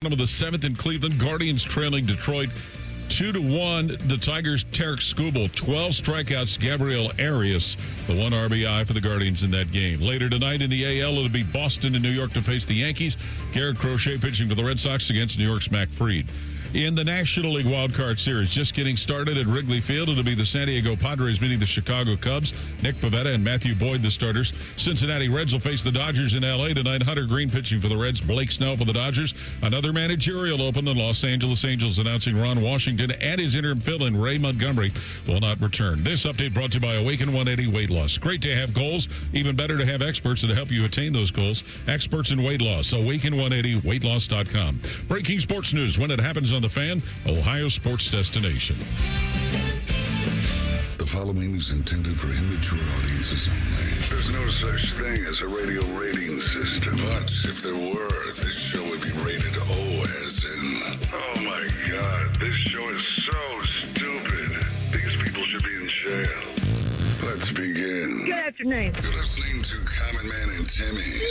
Of the 7th in Cleveland, Guardians trailing Detroit 2-1. The Tigers' Tarek Skubal, 12 strikeouts. Gabriel Arias, the 1 RBI for the Guardians in that game. Later tonight in the AL, it'll be Boston and New York to face the Yankees. Garrett Crochet pitching for the Red Sox against New York's Mac Fried. In the National League Wildcard Series, just getting started at Wrigley Field, it'll be the San Diego Padres meeting the Chicago Cubs. Nick Pivetta and Matthew Boyd, the starters. Cincinnati Reds will face the Dodgers in L.A. tonight. Hunter Green pitching for the Reds. Blake Snell for the Dodgers. Another managerial open. The Los Angeles Angels announcing Ron Washington and his interim fill-in, Ray Montgomery, will not return. This update brought to you by Awaken 180 Weight Loss. Great to have goals. Even better to have experts that help you attain those goals. Experts in weight loss. Awaken180weightloss.com. Breaking sports news when it happens on The Fan, Ohio sports destination. The following is intended for immature audiences only. There's no such thing as a radio rating system. But if there were, this show would be rated O as in... Oh my God, this show is so stupid. These people should be in jail. Let's begin. Good afternoon. You're listening to Common Man and Timmy.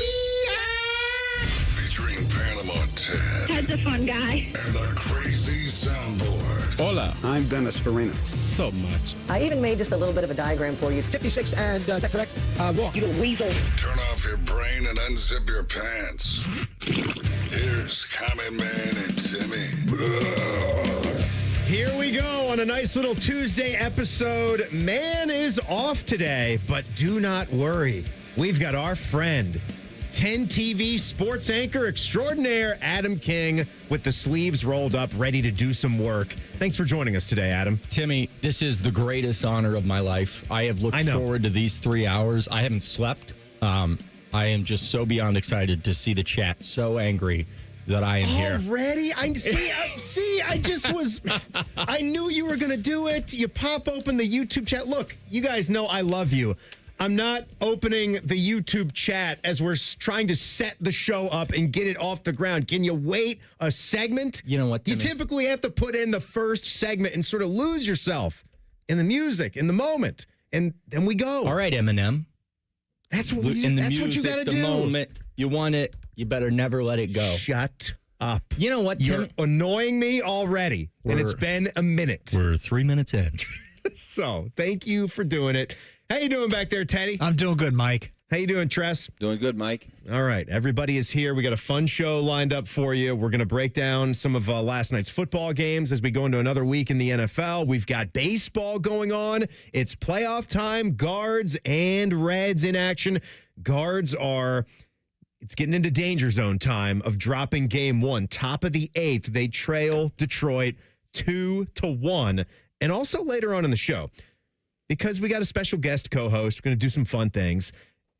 Featuring Panama Ted. Ted's a fun guy. And the Crazy Soundboard. Hola, I'm Dennis Farina. So much. I even made just a little bit of a diagram for you. 56, and is that correct? Walk. You little weasel. Turn off your brain and unzip your pants. Here's Common Man and Timmy. Here we go on a nice little Tuesday episode. Man is off today, but do not worry. We've got our friend, 10 TV sports anchor extraordinaire, Adam King, with the sleeves rolled up, ready to do some work. Thanks for joining us today, Adam. Timmy, this is the greatest honor of my life. I have looked forward to these 3 hours. I haven't slept. I am just so beyond excited to see the chat so angry that I am here. Already? I just was, I knew you were going to do it. You pop open the YouTube chat. Look, you guys know I love you. I'm not opening the YouTube chat as we're trying to set the show up and get it off the ground. Can you wait a segment? You know what, Timmy? You typically have to put in the first segment and sort of lose yourself in the music, in the moment. And then we go. All right, Eminem. That's what you got to do. The moment you want it, you better never let it go. Shut up. You know what, You're Tim? annoying me already, and it's been a minute. We're 3 minutes in. So, thank you for doing it. How you doing back there, Teddy? I'm doing good, Mike. How you doing, Tress? Doing good, Mike. All right. Everybody is here. We got a fun show lined up for you. We're going to break down some of last night's football games as we go into another week in the NFL. We've got baseball going on. It's playoff time. Guards and Reds in action. Guards it's getting into danger zone time of dropping game one. Top of the 8th, they trail Detroit 2-1. And also later on in the show, because we got a special guest co-host, we're going to do some fun things.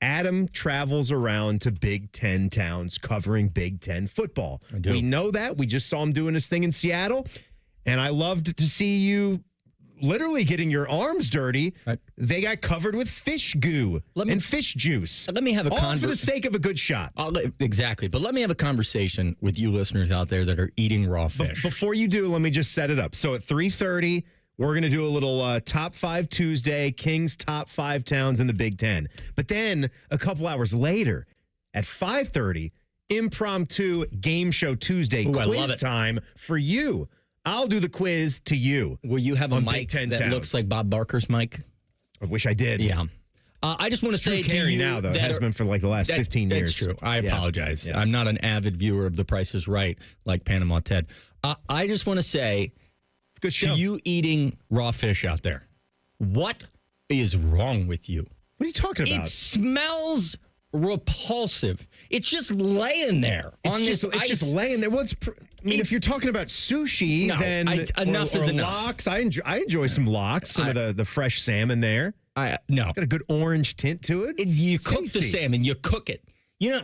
Adam travels around to Big Ten towns covering Big Ten football. We know that. We just saw him doing his thing in Seattle. And I loved to see you literally getting your arms dirty. They got covered with fish goo and fish juice. Let me have a all for the sake of a good shot. Exactly. But let me have a conversation with you listeners out there that are eating raw fish. Before you do, let me just set it up. So at 3:30, we're going to do a little Top 5 Tuesday, King's Top 5 Towns in the Big Ten. But then a couple hours later at 5:30, impromptu game show Tuesday, quiz time for you. I'll do the quiz to you. Will you have a mic that looks like Bob Barker's mic? I wish I did. Yeah. I just want to say to you now, though, it has been for like the last 15 years. That's true. I apologize. Yeah. I'm not an avid viewer of The Price is Right like Panama Ted. I just want to say, good show. To you eating raw fish out there, what is wrong with you? What are you talking about? It smells repulsive. It's just laying there on this ice. It's just laying there. If you're talking about sushi, then enough is enough. Lox. I enjoy some lox, some of the fresh salmon there. No. Got a good orange tint to it. You cook the salmon. You cook it. You know,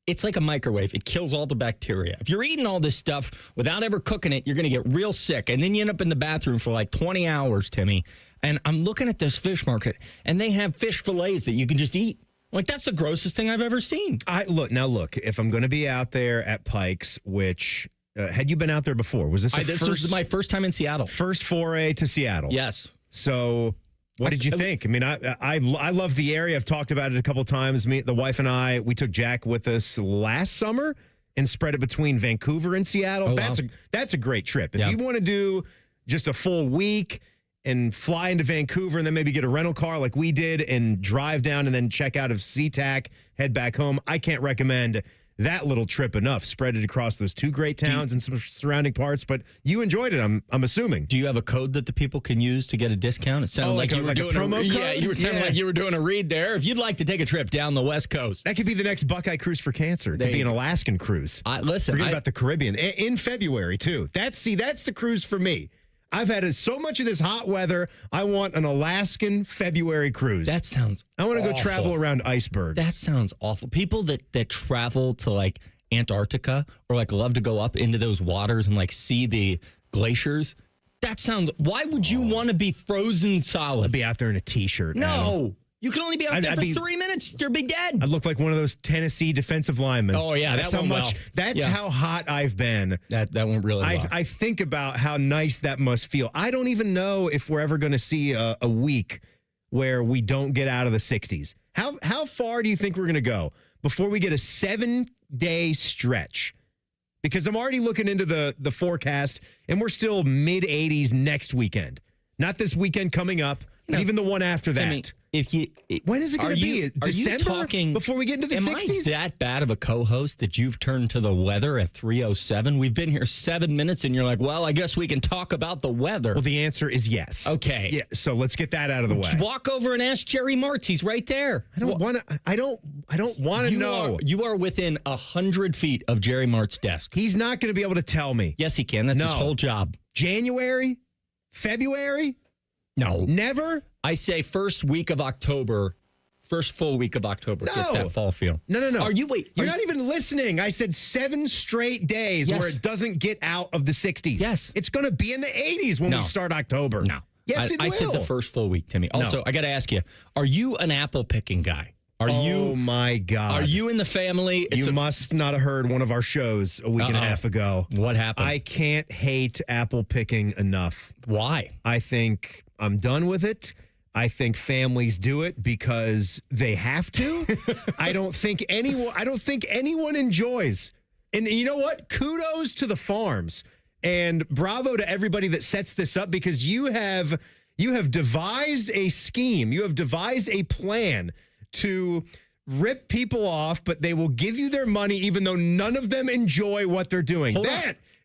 it's like a microwave. It kills all the bacteria. If you're eating all this stuff without ever cooking it, you're going to get real sick. And then you end up in the bathroom for like 20 hours, Timmy. And I'm looking at this fish market, and they have fish fillets that you can just eat. Like, that's the grossest thing I've ever seen. Look, if I'm going to be out there at Pikes, which, had you been out there before? Was this This was my first time in Seattle. First foray to Seattle? Yes. So what did you think? I mean, I love the area. I've talked about it a couple times. The wife and I, we took Jack with us last summer, and spread it between Vancouver and Seattle. Oh, that's a great trip. If you want to do just a full week and fly into Vancouver and then maybe get a rental car like we did and drive down and then check out of SeaTac, head back home, I can't recommend that little trip enough. Spread it across those two great towns and some surrounding parts, but you enjoyed it, I'm assuming. Do you have a code that the people can use to get a discount? It sounded like you were doing a promo code? Yeah, you were sounding like you were doing a read there. If you'd like to take a trip down the West Coast. That could be the next Buckeye Cruise for Cancer. It could be an Alaskan cruise. Forget about the Caribbean. In February, too. That's the cruise for me. I've had so much of this hot weather. I want an Alaskan February cruise. That sounds I want to go awful. travel around icebergs. That sounds awful. People that travel to like Antarctica or like love to go up into those waters and like see the glaciers. That sounds. Why would you want to be frozen solid? I'd be out there in a t-shirt. No. Adam. You can only be out there for 3 minutes. You'll be dead. I'd look like one of those Tennessee defensive linemen. Oh, yeah. That's how much. That's how hot I've been. That went really well. I think about how nice that must feel. I don't even know if we're ever going to see a week where we don't get out of the 60s. How far do you think we're going to go before we get a 7-day stretch? Because I'm already looking into the forecast, and we're still mid-80s next weekend. Not this weekend coming up, but even the one after that. When is it going to be? December before we get into the 60s? Am I that bad of a co-host that you've turned to the weather at 3:07? We've been here 7 minutes, and you're like, well, I guess we can talk about the weather. Well, the answer is yes. Okay. Yeah. So let's get that out of the way. Walk over and ask Jerry Martz. He's right there. I don't want to know. You are within 100 feet of Jerry Martz's desk. He's not going to be able to tell me. Yes, he can. That's his whole job. January? February? No. Never? I say first full week of October gets that fall feel. No. You're not even listening. I said 7 straight days where it doesn't get out of the 60s. Yes. It's going to be in the 80s when we start October. No. Yes, it will. I said the first full week, Timmy. Also, I got to ask you, are you an apple picking guy? Oh, my God. Are you in the family? You must not have heard one of our shows a week and a half ago. What happened? I can't hate apple picking enough. Why? I think I'm done with it. I think families do it because they have to. I don't think anyone enjoys. And you know what? Kudos to the farms and bravo to everybody that sets this up, because you have devised a scheme. You have devised a plan to rip people off, but they will give you their money even though none of them enjoy what they're doing.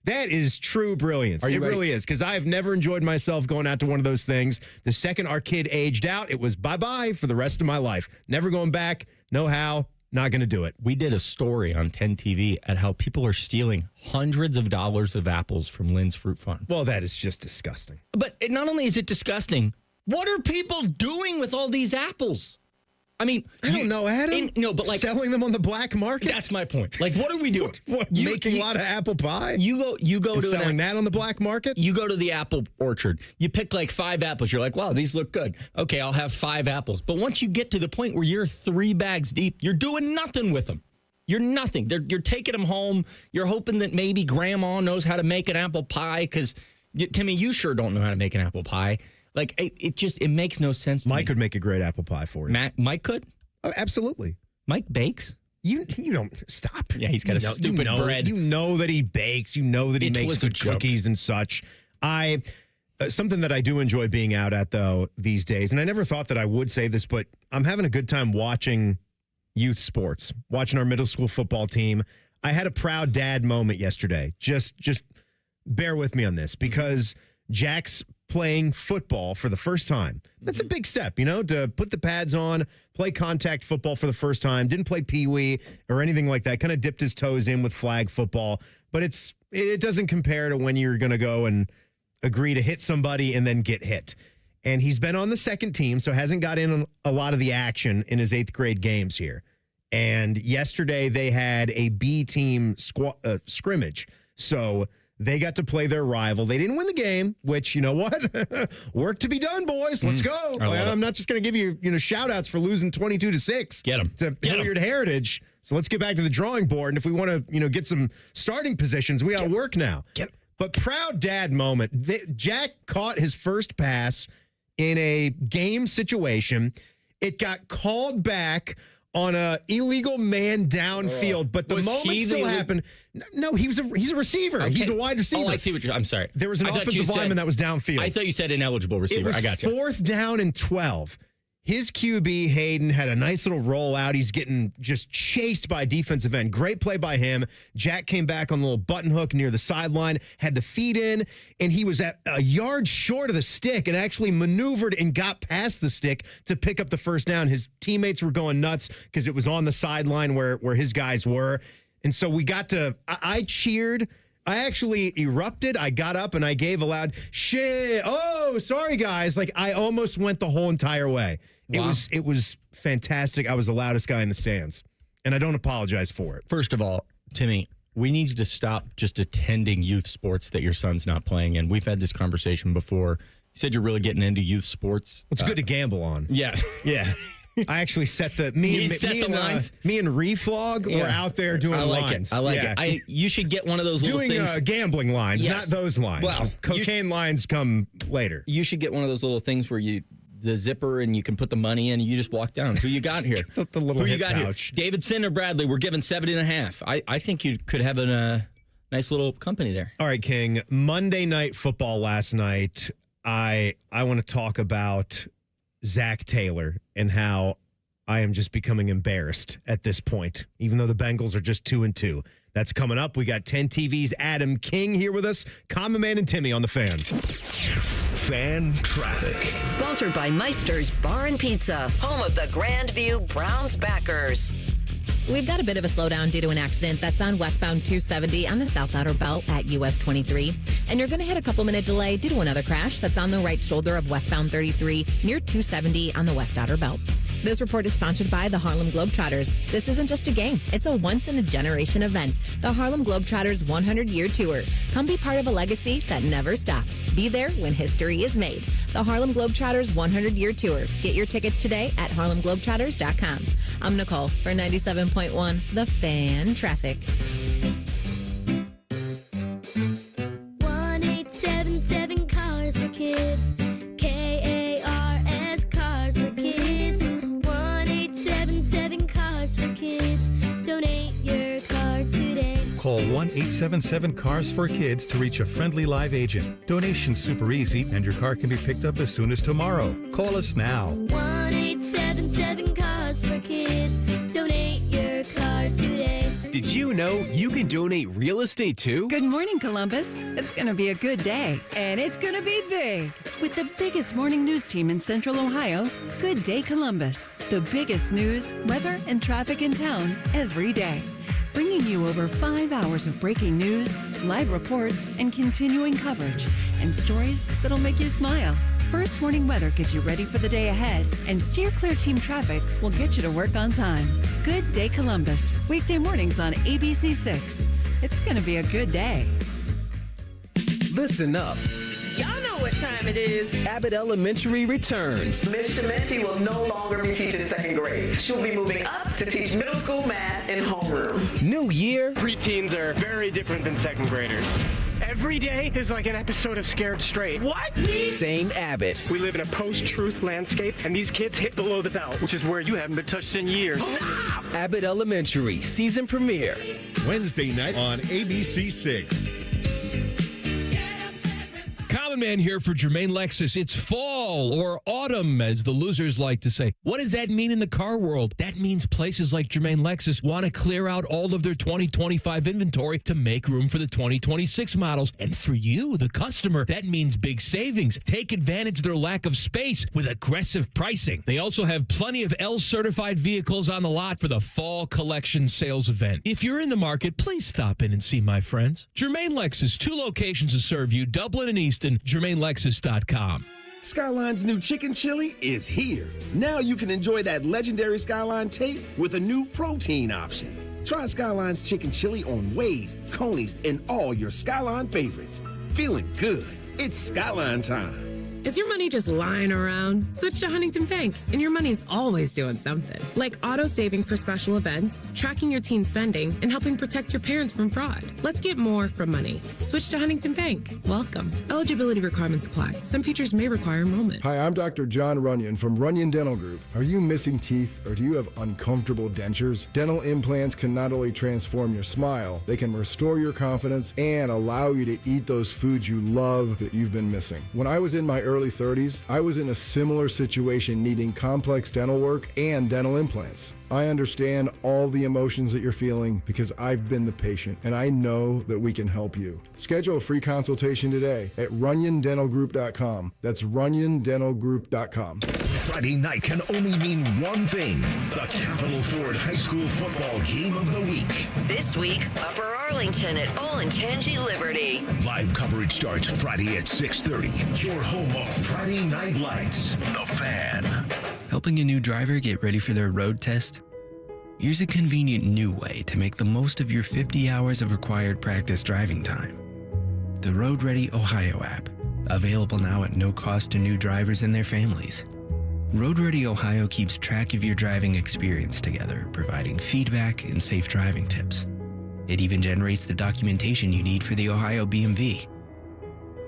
That is true brilliance. It really is, because I have never enjoyed myself going out to one of those things. The second our kid aged out, it was bye-bye for the rest of my life. Never going back. No how. Not going to do it. We did a story on 10 TV at how people are stealing hundreds of dollars of apples from Lynn's Fruit Farm. Well, that is just disgusting. But not only is it disgusting, what are people doing with all these apples? I mean, I don't know, Adam. But like selling them on the black market. That's my point. Like, what are we doing? Making a lot of apple pie. You go and to selling that on the black market. You go to the apple orchard. You pick like 5 apples. You're like, wow, these look good. Okay, I'll have 5 apples. But once you get to the point where you're 3 bags deep, you're doing nothing with them. You're nothing. You're taking them home. You're hoping that maybe Grandma knows how to make an apple pie, because Timmy, you sure don't know how to make an apple pie. Like, it makes no sense to me. Mike could make a great apple pie for you. Mike could? Oh, absolutely. Mike bakes? You don't stop. Yeah, he's got a stupid bread. You know that he bakes. You know that he makes good cookies and such. Something that I do enjoy being out at, though, these days, and I never thought that I would say this, but I'm having a good time watching youth sports, watching our middle school football team. I had a proud dad moment yesterday. Just bear with me on this, because Jack's playing football for the first time. That's a big step, to put the pads on, play contact football for the first time. Didn't play peewee or anything like that. Kind of dipped his toes in with flag football. But it doesn't compare to when you're going to go and agree to hit somebody and then get hit. And he's been on the second team, so hasn't got in on a lot of the action in his 8th grade games here. And yesterday they had a B team scrimmage. So they got to play their rival. They didn't win the game, which, you know what? Work to be done, boys. Let's go. I'm not just going to give you, shout outs for losing 22-6. Get them. To Hilliard Heritage. So let's get back to the drawing board. And if we want to, get some starting positions, we got to work now. But proud dad moment. Jack caught his first pass in a game situation. It got called back on a illegal man downfield, but the Was moment he still the- happened. No, he's a receiver. Okay. He's a wide receiver. Oh, I see what you're. I'm sorry. There was an I thought you offensive lineman that was downfield. I thought you said ineligible receiver. It was I got you. 4th down and 12. His QB, Hayden, had a nice little rollout. He's getting just chased by a defensive end. Great play by him. Jack came back on the little button hook near the sideline, had the feet in, and he was at a yard short of the stick and actually maneuvered and got past the stick to pick up the first down. His teammates were going nuts because it was on the sideline where his guys were. And so we got to, I cheered. I actually erupted. I got up and I gave a loud shit. Oh, sorry guys. Like I almost went the whole entire way. Wow. It was fantastic. I was the loudest guy in the stands. And I don't apologize for it. First of all, Timmy, we need you to stop just attending youth sports that your son's not playing in. We've had this conversation before. You said you're really getting into youth sports. It's good to gamble on. Yeah. Yeah. I actually set the me and Reflog were out there doing lines. I like it. You should get one of those doing little things. Gambling lines, Yes. not those lines. Well, cocaine lines come later. You should get one of those little things where the zipper and you can put the money in and you just walk down. Who you got here? the little Who you hip got pouch. here? Davidson or Bradley? We're giving 7.5. I think you could have a nice little company there. All right, King. Monday Night Football last night. I want to talk about Zach Taylor and how I am just becoming embarrassed at this point, even though the Bengals are just 2-2. That's coming up. We got 10 TV's Adam King here with us. Common Man and Timmy on the Fan. Fan traffic. Sponsored by Meister's Bar and Pizza, home of the Grandview Browns backers. We've got a bit of a slowdown due to an accident that's on westbound 270 on the South Outer Belt at US 23. And you're going to hit a couple-minute delay due to another crash that's on the right shoulder of westbound 33 near 270 on the West Outer Belt. This report is sponsored by the Harlem Globetrotters. This isn't just a game. It's a once-in-a-generation event. The Harlem Globetrotters 100-year tour. Come be part of a legacy that never stops. Be there when history is made. The Harlem Globetrotters 100-year tour. Get your tickets today at harlemglobetrotters.com. I'm Nicole for 97.1 The Fan Traffic. 1877 Cars for Kids. KARS Cars for Kids. 1877 Cars for Kids. Donate your car today. Call 1-877-CARS for Kids to reach a friendly live agent. Donation's super easy, and your car can be picked up as soon as tomorrow. Call us now. 1877 Cars for Kids. Donate your car today. Did you know you can donate real estate too? Good morning, Columbus. It's going to be a good day, and it's going to be big. With the biggest morning news team in Central Ohio, Good Day Columbus. The biggest news, weather, and traffic in town every day. Bringing you over 5 hours of breaking news, live reports, and continuing coverage, and stories that'll make you smile. First Warning Weather gets you ready for the day ahead, and Steer Clear Team Traffic will get you to work on time. Good Day Columbus, weekday mornings on ABC 6. It's going to be a good day. Listen up. Y'all know what time it is. Abbott Elementary returns. Miss Shementi will no longer be teaching second grade. She'll be moving up to teach middle school math in homeroom. New year. Preteens are very different than second graders. Every day is like an episode of Scared Straight. What? Same Abbott. We live in a post-truth landscape, and these kids hit below the belt, which is where you haven't been touched in years. Stop! Abbott Elementary season premiere. Wednesday night on ABC 6. Common Man here for Jermaine Lexus. It's fall or autumn, as the losers like to say. What does that mean in the car world? That means places like Jermaine Lexus want to clear out all of their 2025 inventory to make room for the 2026 models. And for you, the customer, that means big savings. Take advantage of their lack of space with aggressive pricing. They also have plenty of L-certified vehicles on the lot for the fall collection sales event. If you're in the market, please stop in and see my friends. Jermaine Lexus, 2 locations to serve you, Dublin and Easton. JermaineLexus.com. Skyline's new chicken chili is here. Now you can enjoy that legendary Skyline taste with a new protein option. Try Skyline's chicken chili on Waze, Coney's, and all your Skyline favorites. Feeling good. It's Skyline time. Is your money just lying around? Switch to Huntington Bank, and your money's always doing something. Like auto saving for special events, tracking your teen spending, and helping protect your parents from fraud. Let's get more from money. Switch to Huntington Bank. Welcome. Eligibility requirements apply. Some features may require enrollment. Hi, I'm Dr. John Runyon from Runyon Dental Group. Are you missing teeth or do you have uncomfortable dentures? Dental implants can not only transform your smile, they can restore your confidence and allow you to eat those foods you love that you've been missing. When I was in my early 30s, I was in a similar situation needing complex dental work and dental implants. I understand all the emotions that you're feeling because I've been the patient and I know that we can help you. Schedule a free consultation today at runyondentalgroup.com. That's runyondentalgroup.com. Friday night can only mean one thing: the Capital Ford High School football game of the week. This week, Upper Arlington at Olentangy Liberty. Live coverage starts Friday at 6:30. Your home of Friday Night Lights, The Fan. Helping a new driver get ready for their road test? Here's a convenient new way to make the most of your 50 hours of required practice driving time. The Road Ready Ohio app, available now at no cost to new drivers and their families. Road Ready Ohio keeps track of your driving experience together, providing feedback and safe driving tips. It even generates the documentation you need for the Ohio BMV.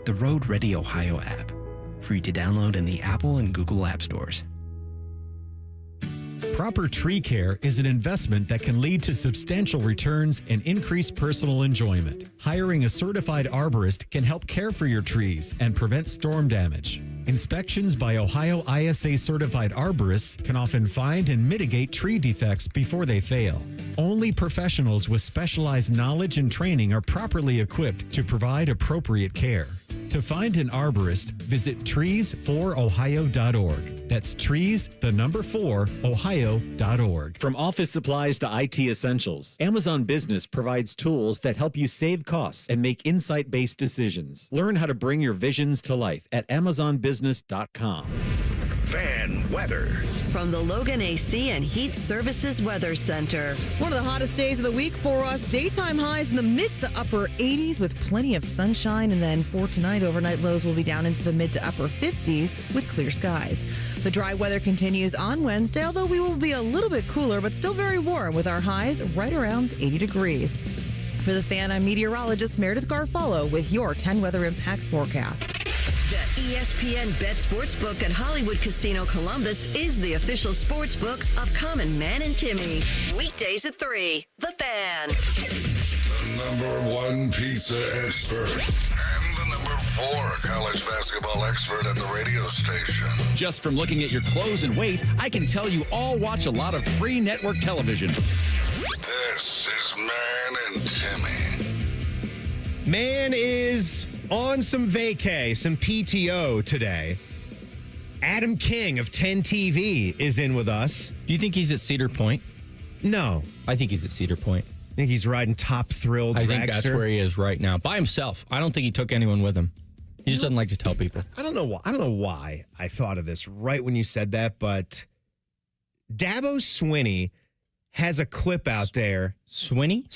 The Road Ready Ohio app, free to download in the Apple and Google App Stores. Proper tree care is an investment that can lead to substantial returns and increased personal enjoyment. Hiring a certified arborist can help care for your trees and prevent storm damage. Inspections by Ohio ISA certified arborists can often find and mitigate tree defects before they fail. Only professionals with specialized knowledge and training are properly equipped to provide appropriate care. To find an arborist, visit trees4ohio.org. That's trees4ohio.org. From office supplies to IT essentials, Amazon Business provides tools that help you save costs and make insight-based decisions. Learn how to bring your visions to life at amazonbusiness.com. Fan weather. From the Logan AC and Heat Services Weather Center. One of the hottest days of the week for us. Daytime highs in the mid to upper 80s with plenty of sunshine. And then for tonight, overnight lows will be down into the mid to upper 50s with clear skies. The dry weather continues on Wednesday, although we will be a little bit cooler, but still very warm with our highs right around 80 degrees. For the Fan, I'm meteorologist Meredith Garfalo with your 10 weather impact forecast. The ESPN Bet Sportsbook at Hollywood Casino Columbus is the official sportsbook of Common Man and Timmy. Weekdays at 3. The Fan. The #1 pizza expert and the #4 college basketball expert at the radio station. Just from looking at your clothes and weight, I can tell you all watch a lot of free network television. This is Man and Timmy. Man is on some vacay, some PTO today. Adam King of 10 TV is in with us. Do you think he's at Cedar Point? No. I think he's at Cedar Point. I think he's riding Top Thrill dragster. I think that's where he is right now, by himself. I don't think he took anyone with him. He just doesn't like to tell people. I don't know why I thought of this right when you said that, but Dabo Swinney has a clip out there. Sweeney?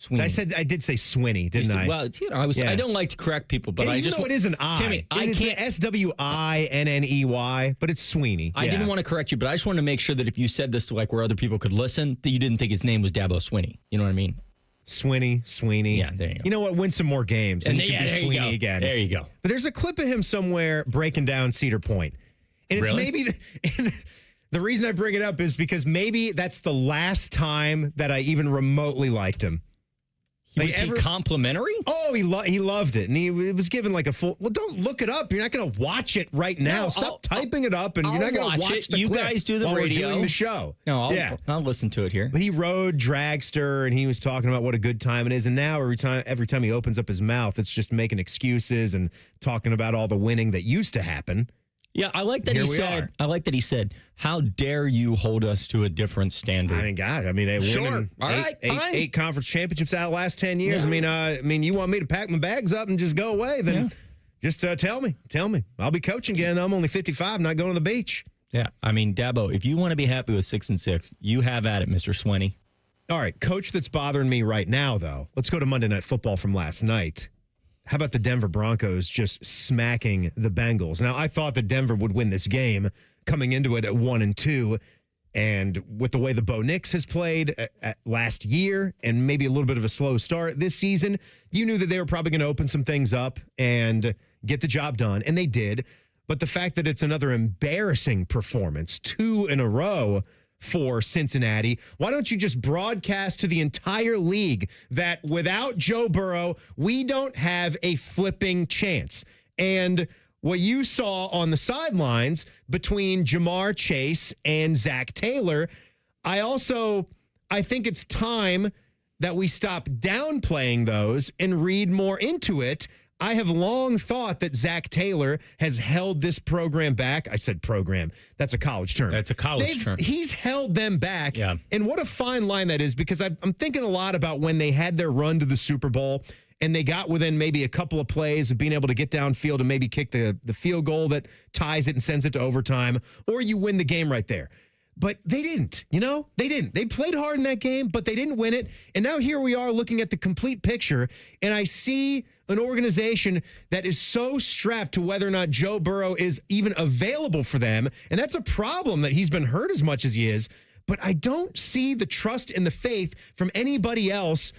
I did say Swinney, didn't I? Well, I don't like to correct people, but Even though it is an I. Timmy, I can't. SWINNEY, but it's Sweeney. I didn't want to correct you, but I just wanted to make sure that if you said this to like where other people could listen, that you didn't think his name was Dabo Swinney. You know what I mean? Sweeney. Yeah, there you go. You know what? Win some more games. And you can be Sweeney again. There you go. But there's a clip of him somewhere breaking down Cedar Point. And it's maybe... The reason I bring it up is because maybe that's the last time that I even remotely liked him. Was he complimentary? Oh, he loved it. And he was given like a full... Well, don't look it up. You're not going to watch it right now. No, Stop typing it up, and you're not going to watch the You clip guys do the while radio. we're doing the show. No, I'll listen to it here. But he rode Dragster, and he was talking about what a good time it is. And now every time he opens up his mouth, it's just making excuses and talking about all the winning that used to happen. Yeah, I like that he said, how dare you hold us to a different standard? I mean, God, winning eight conference championships out of the last 10 years. Yeah. I mean, you want me to pack my bags up and just go away? Then just tell me. I'll be coaching again. I'm only 55, not going to the beach. Yeah, I mean, Dabo, if you want to be happy with 6-6, you have at it, Mr. Swinney. All right, coach that's bothering me right now, though. Let's go to Monday Night Football from last night. how about the Denver Broncos just smacking the Bengals? Now, I thought that Denver would win this game coming into it at 1-2. And with the way the Bo Nix has played last year and maybe a little bit of a slow start this season, you knew that they were probably going to open some things up and get the job done. And they did. But the fact that it's another embarrassing performance, 2 in a row for Cincinnati, why don't you just broadcast to the entire league that without Joe Burrow, we don't have a flipping chance? And what you saw on the sidelines between Jamar Chase and Zach Taylor, I think it's time that we stop downplaying those and read more into it. I have long thought that Zach Taylor has held this program back. I said program. That's a college term. That's a college term. He's held them back. Yeah. And what a fine line that is, because I'm thinking a lot about when they had their run to the Super Bowl and they got within maybe a couple of plays of being able to get downfield and maybe kick the field goal that ties it and sends it to overtime, or you win the game right there. But they didn't, They didn't. They played hard in that game, but they didn't win it. And now here we are looking at the complete picture, and I see an organization that is so strapped to whether or not Joe Burrow is even available for them, and that's a problem that he's been hurt as much as he is. But I don't see the trust and the faith from anybody else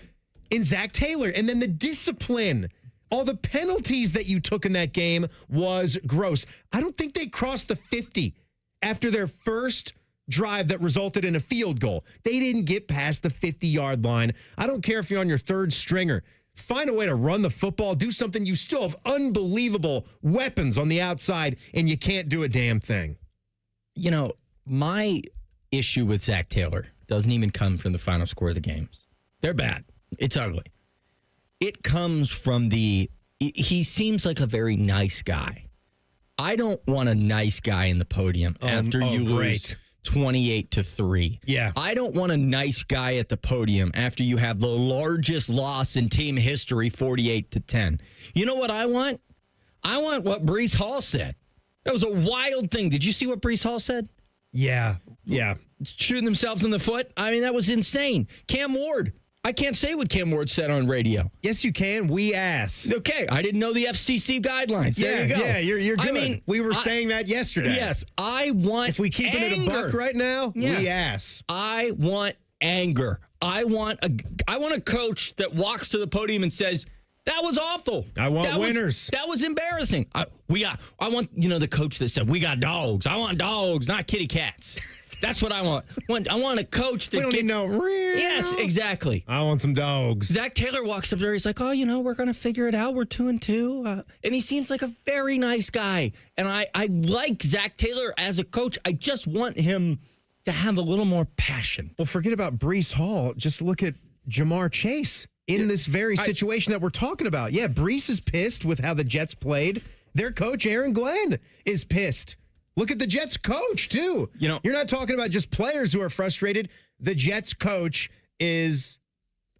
in Zach Taylor. And then the discipline, all the penalties that you took in that game was gross. I don't think they crossed the 50 after their first drive that resulted in a field goal. They didn't get past the 50-yard line. I don't care if you're on your third stringer. Find a way to run the football, do something. You still have unbelievable weapons on the outside, and you can't do a damn thing. My issue with Zach Taylor doesn't even come from the final score of the games. They're bad. It's ugly. It comes from he seems like a very nice guy. I don't want a nice guy in the podium after you lose 28-3. Yeah. I don't want a nice guy at the podium after you have the largest loss in team history, 48-10. You know what I want? I want what Breece Hall said. That was a wild thing. Did you see what Breece Hall said? Yeah. Shooting themselves in the foot. I mean, that was insane. Cam Ward. I can't say what Cam Ward said on radio. Yes, you can. We asked. Okay, I didn't know the FCC guidelines. There you go. Yeah, you're good. I mean, we were saying that yesterday. Yes, I want If we keep it at a buck right now, we ask. I want anger. I want a coach that walks to the podium and says, that was awful. I want winners. That was embarrassing. I want, the coach that said, we got dogs. I want dogs, not kitty cats. That's what I want. I want a coach that gets... Yes, exactly. I want some dogs. Zach Taylor walks up there. He's like, we're going to figure it out. We're 2-2. And he seems like a very nice guy. And I like Zach Taylor as a coach. I just want him to have a little more passion. Well, forget about Breece Hall. Just look at Jamar Chase in this very situation that we're talking about. Yeah, Breece is pissed with how the Jets played. Their coach, Aaron Glenn, is pissed. Look at the Jets coach, too. You're not talking about just players who are frustrated. The Jets coach is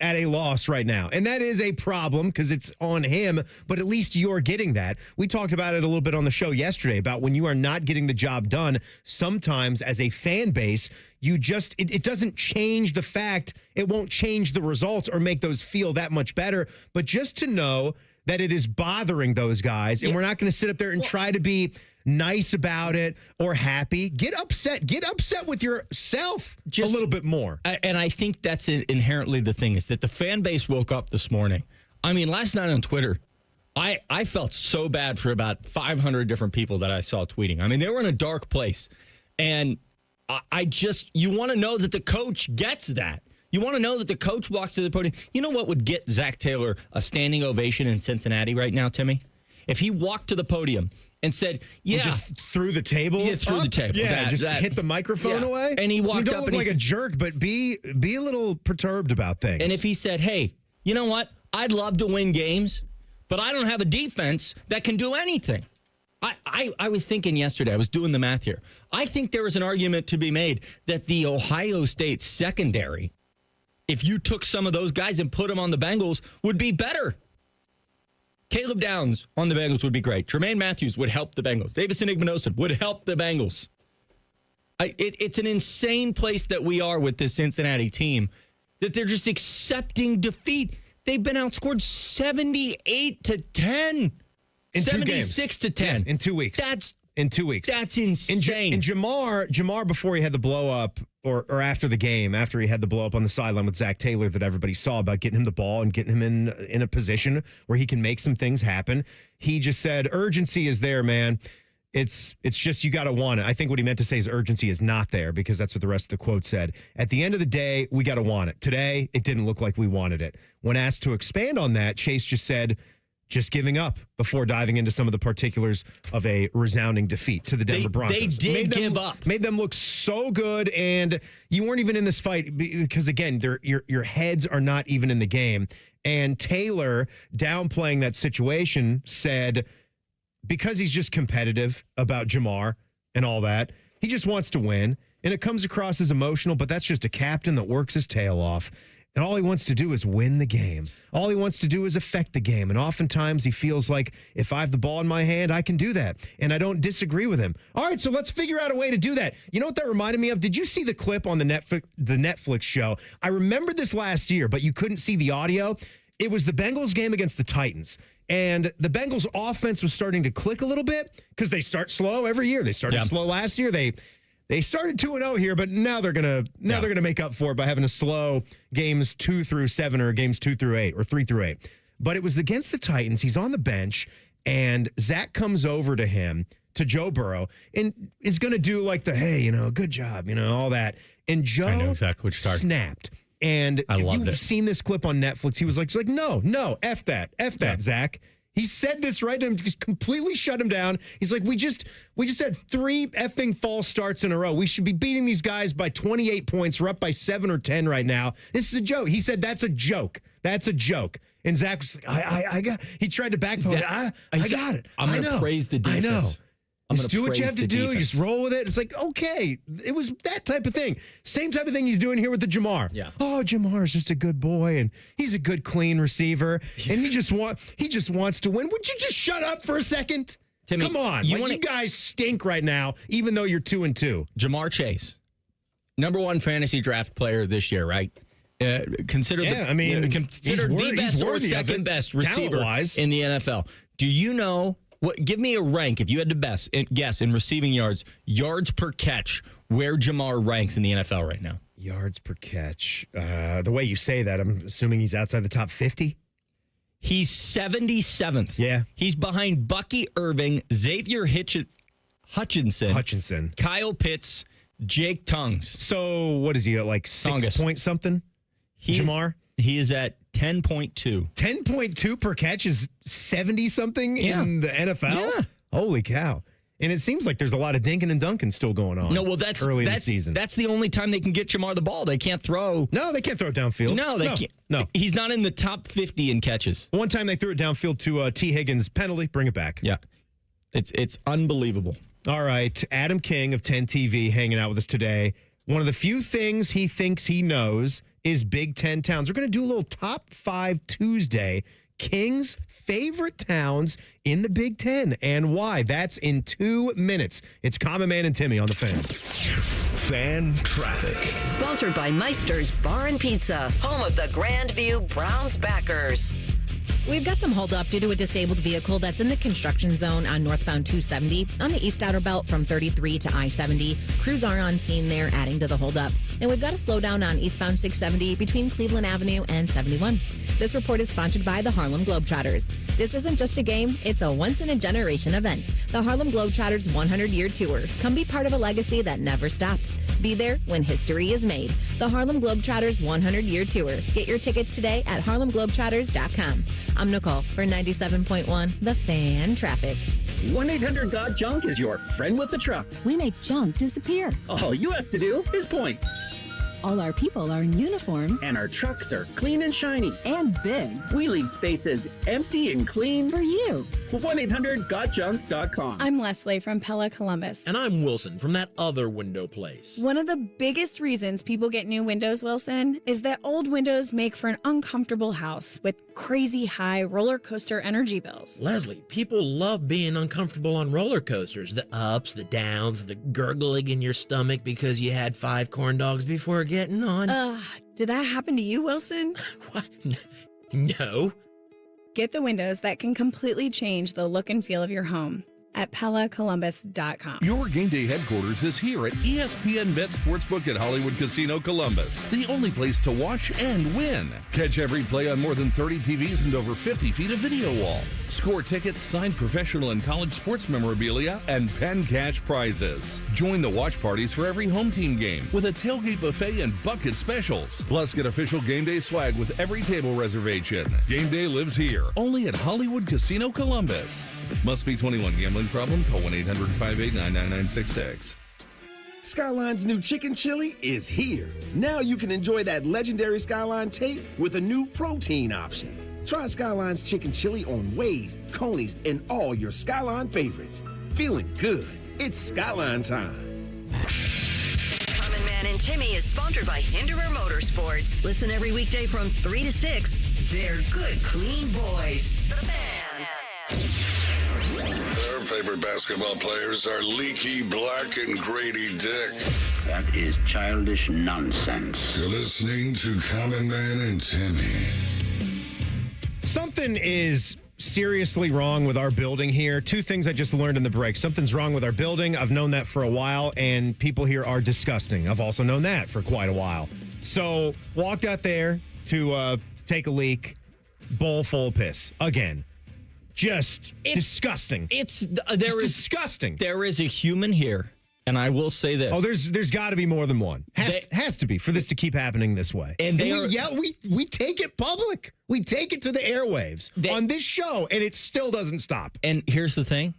at a loss right now. And that is a problem because it's on him, but at least you're getting that. We talked about it a little bit on the show yesterday about when you are not getting the job done, sometimes as a fan base, you just, it doesn't change the fact, it won't change the results or make those feel that much better. But just to know that it is bothering those guys, and we're not going to sit up there and try to be nice about it or happy. Get upset with yourself just a little bit more. And I think that's inherently the thing, is that the fan base woke up this morning. I mean, last night on Twitter, I felt so bad for about 500 different people that I saw tweeting. I mean, they were in a dark place. And you want to know that the coach gets that. You want to know that the coach walks to the podium. You know what would get Zach Taylor a standing ovation in Cincinnati right now, Timmy? If he walked to the podium and said, just through the table? Yeah, through the table. Yeah, hit the microphone away? And he walked don't up look and like a jerk, but be a little perturbed about things. And if he said, hey, you know what? I'd love to win games, but I don't have a defense that can do anything. I was thinking yesterday, I was doing the math here. I think there was an argument to be made that the Ohio State secondary, if you took some of those guys and put them on the Bengals, would be better. Caleb Downs on the Bengals would be great. Tremaine Matthews would help the Bengals. Davison Igbenogson would help the Bengals. It's an insane place that we are with this Cincinnati team, that they're just accepting defeat. They've been outscored 78-10. In 76 to 10. Yeah, in 2 weeks. In 2 weeks. That's insane. And Jamar, before he had the blow up, or after the game, after he had the blow up on the sideline with Zach Taylor that everybody saw about getting him the ball and getting him in a position where he can make some things happen, he just said, urgency is there, man. It's just you got to want it. I think what he meant to say is urgency is not there, because that's what the rest of the quote said. At the end of the day, we got to want it. Today, it didn't look like we wanted it. When asked to expand on that, Chase just said, just giving up, before diving into some of the particulars of a resounding defeat to the Denver Broncos. They did give up. Made them look so good, and you weren't even in this fight because, again, your heads are not even in the game. And Taylor, downplaying that situation, said because he's just competitive about Jamar and all that, he just wants to win, and it comes across as emotional, but that's just a captain that works his tail off. And all he wants to do is win the game. All he wants to do is affect the game. And oftentimes he feels like if I have the ball in my hand, I can do that. And I don't disagree with him. All right, so let's figure out a way to do that. You know what that reminded me of? Did you see the clip on the Netflix show? I remembered this last year, but you couldn't see the audio. It was the Bengals game against the Titans. And the Bengals offense was starting to click a little bit because they start slow every year. They started slow last year. They started 2-0 here, but now they're gonna make up for it by having a slow games 2 through 7 or games 2 through 8 or 3 through 8. But it was against the Titans. He's on the bench, and Zach comes over to him, to Joe Burrow, and is gonna do like the hey, good job, all that. And Joe I know exactly what you're snapped. And I if loved you've it. seen this clip on Netflix, he was like, no, F that, Zach. He said this right to him, just completely shut him down. He's like, we just had 3 effing false starts in a row. We should be beating these guys by 28 points. We're up by 7 or 10 right now. This is a joke. He said, that's a joke. That's a joke. And Zach was like, I got. He tried to backpedal. I got it. I'm going to praise the defense. I know. Just do what you have to do. Defense. You just roll with it. It's like, okay, it was that type of thing. Same type of thing he's doing here with the Jamar. Yeah. Oh, Jamar's just a good boy, and he's a good, clean receiver, and he just wants to win. Would you just shut up for a second? Timmy, come on, you guys stink right now, even though you're 2-2. Jamar Chase, #1 fantasy draft player this year, right? Considered the best or second best receiver in the NFL. Do you know? Give me a rank, if you had to guess in receiving yards per catch, where Jamar ranks in the NFL right now. Yards per catch. The way you say that, I'm assuming he's outside the top 50? He's 77th. Yeah. He's behind Bucky Irving, Xavier Hutchinson, Kyle Pitts, Jake Tongues. So what is he at, like 6 point something? Jamar? He is at 10.2. 10.2 per catch is 70-something in the NFL? Yeah. Holy cow. And it seems like there's a lot of dinking and dunking still going on. No, well, that's early in the season. That's the only time they can get Jamar the ball. They can't throw. No, they can't throw it downfield. No, they can't. No. He's not in the top 50 in catches. One time they threw it downfield to T. Higgins. Penalty, bring it back. Yeah. It's unbelievable. All right. Adam King of 10 TV hanging out with us today. One of the few things he thinks he knows is Big Ten towns. We're going to do a little Top 5 Tuesday. King's favorite towns in the Big Ten and why. That's in 2 minutes. It's Common Man and Timmy on the Fan. Fan Traffic. Sponsored by Meister's Bar and Pizza, home of the Grandview Browns backers. We've got some holdup due to a disabled vehicle that's in the construction zone on northbound 270 on the east outer belt from 33 to I-70. Crews are on scene there, adding to the holdup. And we've got a slowdown on eastbound 670 between Cleveland Avenue and 71. This report is sponsored by the Harlem Globetrotters. This isn't just a game, it's a once-in-a-generation event. The Harlem Globetrotters 100-year tour. Come be part of a legacy that never stops. Be there when history is made. The Harlem Globetrotters 100-year tour. Get your tickets today at harlemglobetrotters.com. I'm Nicole for 97.1 The Fan Traffic. 1-800-GOT-JUNK is your friend with the truck. We make junk disappear. All you have to do is point. All our people are in uniforms. And our trucks are clean and shiny. And big. We leave spaces empty and clean. For you. 1-800-GOT-JUNK.com. I'm Leslie from Pella Columbus. And I'm Wilson from that other window place. One of the biggest reasons people get new windows, Wilson, is that old windows make for an uncomfortable house with crazy high roller coaster energy bills. Leslie, people love being uncomfortable on roller coasters. The ups, the downs, the gurgling in your stomach because you had 5 corn dogs before getting on. Did that happen to you, Wilson? What? No. Get the windows that can completely change the look and feel of your home at PellaColumbus.com. Your game day headquarters is here at ESPN Bet Sportsbook at Hollywood Casino Columbus, the only place to watch and win. Catch every play on more than 30 TVs and over 50 feet of video wall. Score tickets, signed professional and college sports memorabilia, and pen cash prizes. Join the watch parties for every home team game with a tailgate buffet and bucket specials. Plus, get official game day swag with every table reservation. Game day lives here, only at Hollywood Casino Columbus. Must be 21. Gambling problem? Call 1-800-589-9966. Skyline's new chicken chili is here. Now you can enjoy that legendary Skyline taste with a new protein option. Try Skyline's chicken chili on Ways, Coney's, and all your Skyline favorites. Feeling good. It's Skyline time. Common Man and Timmy is sponsored by Hinderer Motorsports. Listen every weekday from 3 to 6. They're good, clean boys. The Fan. Their favorite basketball players are Leaky Black and Grady Dick. That is childish nonsense. You're listening to Common Man and Timmy. Something is seriously wrong with our building here. Two things I just learned in the break. Something's wrong with our building. I've known that for a while, and people here are disgusting. I've also known that for quite a while. So walked out there to take a leak. Bowl full of piss. Again. Just disgusting. It's disgusting. There is a human here, and I will say this. Oh, there's got to be more than one. Has to be for this to keep happening this way. And we take it public. We take it to the airwaves on this show, and it still doesn't stop. And here's the thing.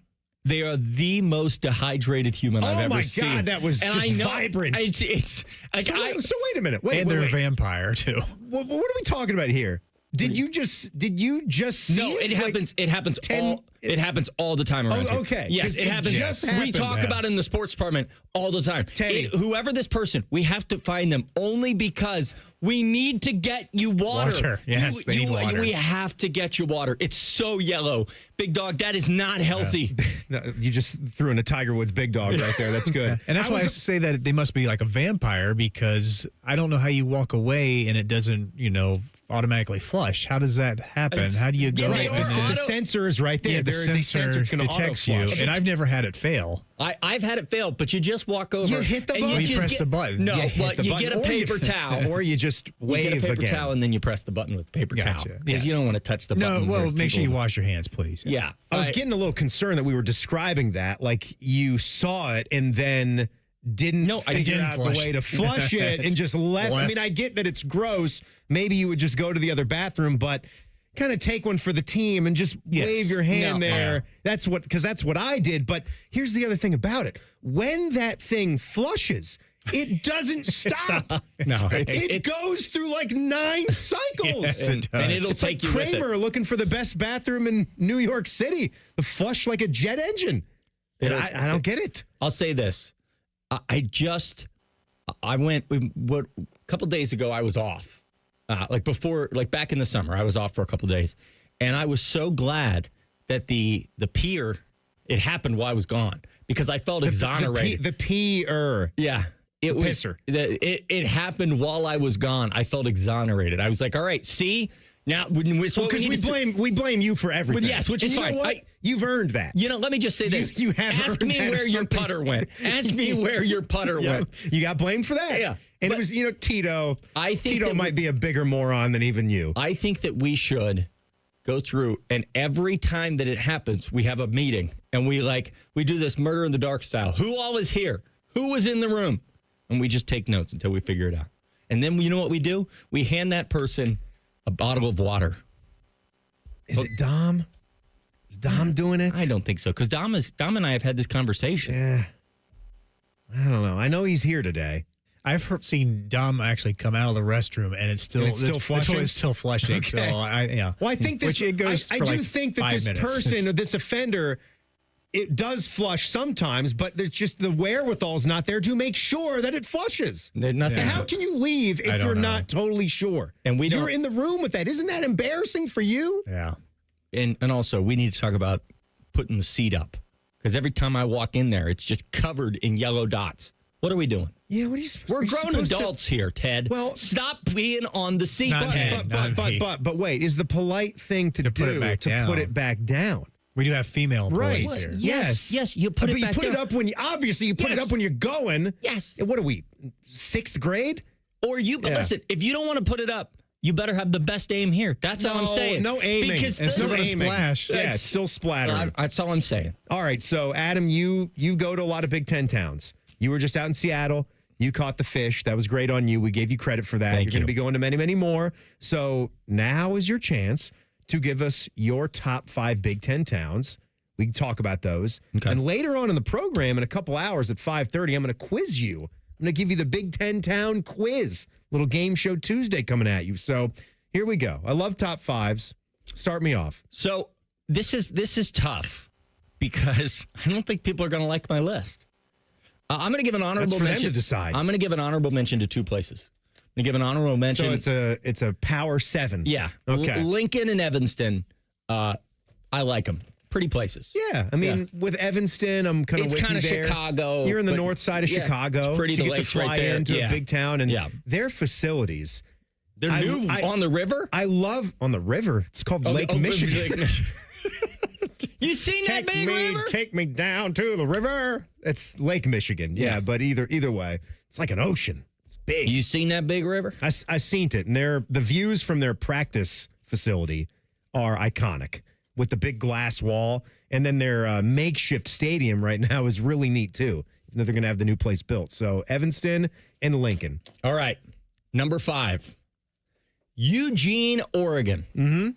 They are the most dehydrated human I've ever seen. Oh, my God, that was just vibrant. It's like so wait a minute. Wait, they're wait. a vampire, too. What are we talking about here? Did you just see No, it happens. It happens all the time around here. Okay. Yes, it happens. We talk about it in the sports department all the time. Whoever this person, we have to find them only because we need to get you water. Yes, they need water. We have to get you water. It's so yellow. Big dog, that is not healthy. No, you just threw in a Tiger Woods big dog right there. That's good. And that's why I say that they must be like a vampire, because I don't know how you walk away and it doesn't, automatically flush. How does that happen? How do you go? The sensor is right there. Yeah, there is a sensor that's going to detects you, and I've never had it fail. I've had it fail, but you just walk over. You hit the and button. You press the button. No, you get a paper towel. Or you just wave you get a paper again. towel, and then you press the button with the paper towel. Because you don't want to touch the button. No, well, make sure you wash your hands, please. Yeah. I was getting a little concerned that we were describing that like you saw it and then didn't figure out the way to flush it and just left. I mean, I get that it's gross. Maybe you would just go to the other bathroom, but kind of take one for the team and just wave your hand there. That's what I did. But here's the other thing about it. When that thing flushes, it doesn't stop. No, it goes through like 9 cycles. Yes, it does. And it'll It's take like you with Kramer looking for the best bathroom in New York City. The flush like a jet engine. I don't get it. I'll say this. I went a couple days ago. I was off, back in the summer. I was off for a couple days, and I was so glad that the pier, it happened while I was gone, because I felt exonerated. The pier. Yeah. It was pisser. It happened while I was gone. I felt exonerated. I was like, all right, see? Now, because we blame you for everything. Yes, which is fine. You've earned that. Let me just say this. You have Ask me where your putter went. Ask me where your putter went. You got blamed for that. Yeah. And it was, Tito. I think Tito might be a bigger moron than even you. I think that we should go through, and every time that it happens, we have a meeting, and we do this murder in the dark style. Who all is here? Who was in the room? And we just take notes until we figure it out. And then you know what we do? We hand that person a bottle of water. Is it Dom? Is Dom doing it? I don't think so, because Dom and I have had this conversation. Yeah. I don't know. I know he's here today. I've seen Dom actually come out of the restroom, and it's still flushing. It's still flushing. Okay. So Well, I think this. Which it goes I for do like think that 5 this minutes. person or this offender, it does flush sometimes, but there's just the wherewithal's not there to make sure that it flushes. There's nothing. And how can you leave if you're not totally sure? And you're in the room with that. Isn't that embarrassing for you? Yeah. And also, we need to talk about putting the seat up, because every time I walk in there, it's just covered in yellow dots. What are we doing? Yeah, what are you? We're grown adults here, Ted. Well, stop being on the seat, Ted. But wait, is the polite thing to put it back down? Put it back down? We do have female employees Right. here. Yes, you put it back down. It up when you obviously you put it up when you're going. Yes. What are we? 6th grade? Or you listen, if you don't want to put it up, you better have the best aim here. That's all I'm saying. No aiming. Because it's this still is aiming. splash. Yeah, it's still splattering. That's all I'm saying. All right, so Adam, you go to a lot of Big Ten towns. You were just out in Seattle. You caught the fish. That was great on you. We gave you credit for that. Thank You're going to you. be going to many, many more. So now is your chance to give us your top 5 Big Ten towns. We can talk about those. Okay. And later on in the program, in a couple hours at 5:30, I'm going to quiz you. I'm going to give you the Big Ten town quiz. Little game show Tuesday coming at you. So here we go. I love top 5s. Start me off. So this is tough because I don't think people are going to like my list. I'm going to give an honorable That's for mention. them to decide. I'm going to give an honorable mention to 2 places. I'm going to give an honorable mention. So it's a power 7. Yeah. Okay. Lincoln and Evanston. I like them. Pretty places. Yeah, I mean, with Evanston, I'm kind of with you there. It's kind of Chicago. You're in the but north side of Chicago. It's pretty. So The you get to lake's fly right there. into a big town, and their facilities. They're new on the river. I love on the river. It's called Lake Michigan. You seen that big river? Take me down to the river. It's Lake Michigan. Yeah, but either way, it's like an ocean. It's big. You seen that big river? I seen it, and the views from their practice facility are iconic with the big glass wall, and then their makeshift stadium right now is really neat too. Even though they're going to have the new place built. So Evanston and Lincoln. All right, number 5, Eugene, Oregon. Mm-hmm.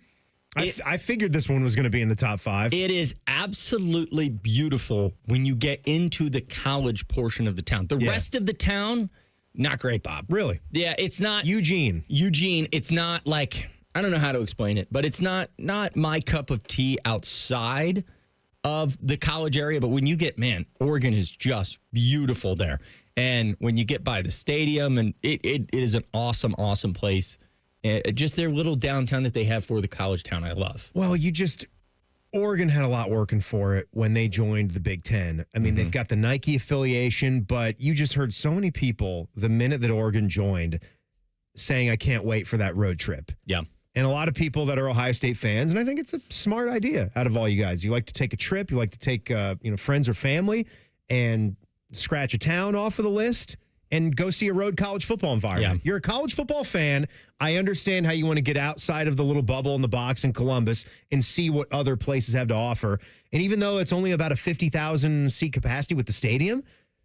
I figured this one was going to be in the top 5. It is absolutely beautiful when you get into the college portion of the town. The rest of the town, not great, Bob. Really? Yeah, it's not Eugene. It's not like, I don't know how to explain it, but it's not my cup of tea outside of the college area. But when you get, Oregon is just beautiful there. And when you get by the stadium, and it is an awesome, awesome place. Just their little downtown that they have for the college town, I love. Well, Oregon had a lot working for it when they joined the Big Ten. I mean, they've got the Nike affiliation, but you just heard so many people the minute that Oregon joined saying, I can't wait for that road trip. Yeah. And a lot of people that are Ohio State fans, and I think it's a smart idea out of all you guys. You like to take a trip, you like to take friends or family and scratch a town off of the list and go see a road college football environment. Yeah. You're a college football fan. I understand how you want to get outside of the little bubble in the box in Columbus and see what other places have to offer. And even though it's only about a 50,000 seat capacity with the stadium,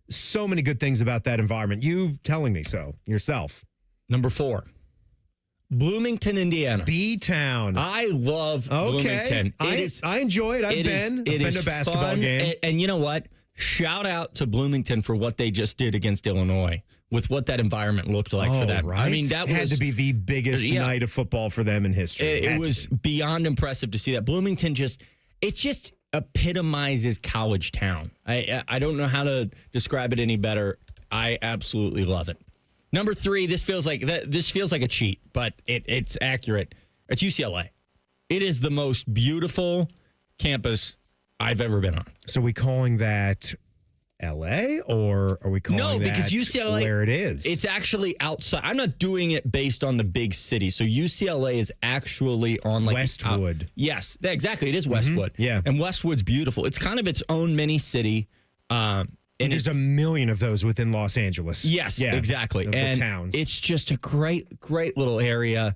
so many good things about that environment. You telling me so yourself. Number 4, Bloomington, Indiana. B-Town. I love Bloomington. I enjoy it. I've been to a basketball fun, game. And you know what? Shout out to Bloomington for what they just did against Illinois with what that environment looked like for them. Right? I mean, that had to be the biggest night of football for them in history. It was beyond impressive to see that. Bloomington just epitomizes college town. I don't know how to describe it any better. I absolutely love it. Number 3, this feels like a cheat, but it's accurate. It's UCLA. It is the most beautiful campus I've ever been on. So we calling that LA, or are we calling that because UCLA, where it is? It's actually outside. I'm not doing it based on the big city. So UCLA is actually on like Westwood. Yes, exactly. It is Westwood. Yeah. And Westwood's beautiful. It's kind of its own mini city. And there's a million of those within Los Angeles. Yes, exactly. And the towns. It's just a great little area.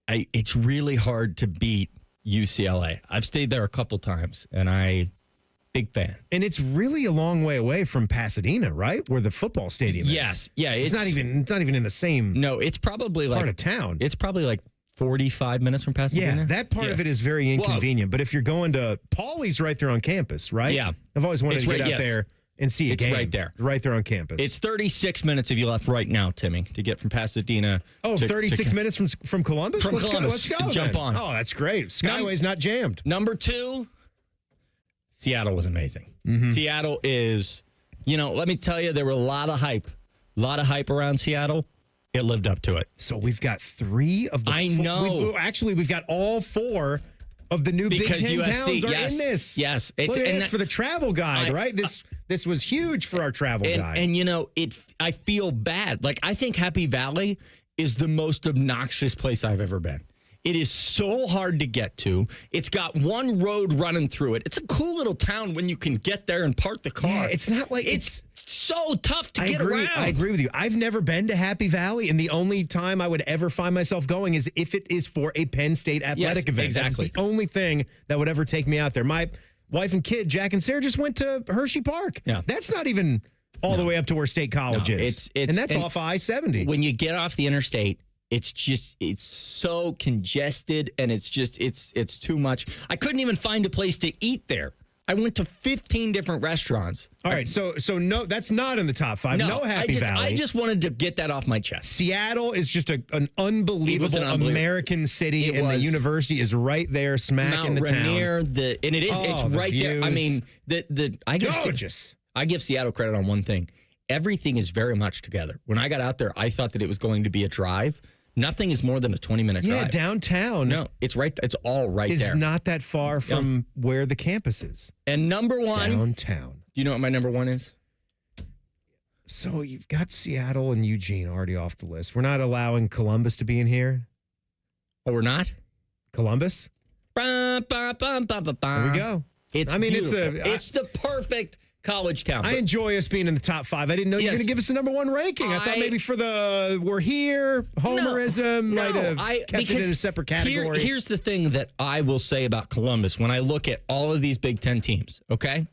It's really hard to beat UCLA. I've stayed there a couple times, and big fan. And it's really a long way away from Pasadena, right? Where the football stadium is. Yes. Yeah. It's not even in the same No, it's probably part of town. It's probably like 45 minutes from Pasadena. Yeah, that part of it is very inconvenient. But if you're going to Pauley's right there on campus, right? Yeah. I've always wanted to get out there and see a game. It's right there. Right there on campus. It's 36 minutes if you left right now, Timmy, to get from Pasadena. Oh, 36 minutes from Columbus? From Let's Columbus. Go. Let's go. Jump then. on. Oh, that's great. Skyway's not jammed. Number 2, Seattle was amazing. Mm-hmm. Seattle is, let me tell you, there were a lot of hype around Seattle. It lived up to it. So we've got 3 of the I know. We've got all 4 of the new because Big Ten USC, towns are in this. Yes. Look at this for the travel guide, right? this was huge for our travel guide. And I feel bad. Like, I think Happy Valley is the most obnoxious place I've ever been. It is so hard to get to. It's got one road running through it. It's a cool little town when you can get there and park the car. Yeah, it's not like it's so tough to get around. I agree with you. I've never been to Happy Valley, and the only time I would ever find myself going is if it is for a Penn State athletic event. Exactly. That's the only thing that would ever take me out there. My wife and kid, Jack and Sarah, just went to Hershey Park. Yeah. That's not even all the way up to where State College is. And that's off I-70. When you get off the interstate, it's so congested, and it's too much. I couldn't even find a place to eat there. I went to 15 different restaurants. All right, so no, that's not in the top 5. No Happy Valley. I just wanted to get that off my chest. Seattle is just an unbelievable American city, and the university is right there, smack Mount in the Rainier, town. It's right there. I mean, gorgeous. I give Seattle credit on one thing. Everything is very much together. When I got out there, I thought that it was going to be a drive. Nothing is more than a 20-minute drive. Yeah, downtown. No, it's right. It's all right there. It's not that far from where the campus is. And number 1, downtown. Do you know what my number 1 is? So you've got Seattle and Eugene already off the list. We're not allowing Columbus to be in here. Oh, we're not? Columbus? There we go. It's beautiful. It's the perfect college town. I enjoy us being in the top 5. I didn't know you were going to give us a number 1 ranking. I thought maybe for the we're here, homerism, might have kept it in a separate category. Here's the thing that I will say about Columbus when I look at all of these Big Ten teams, okay?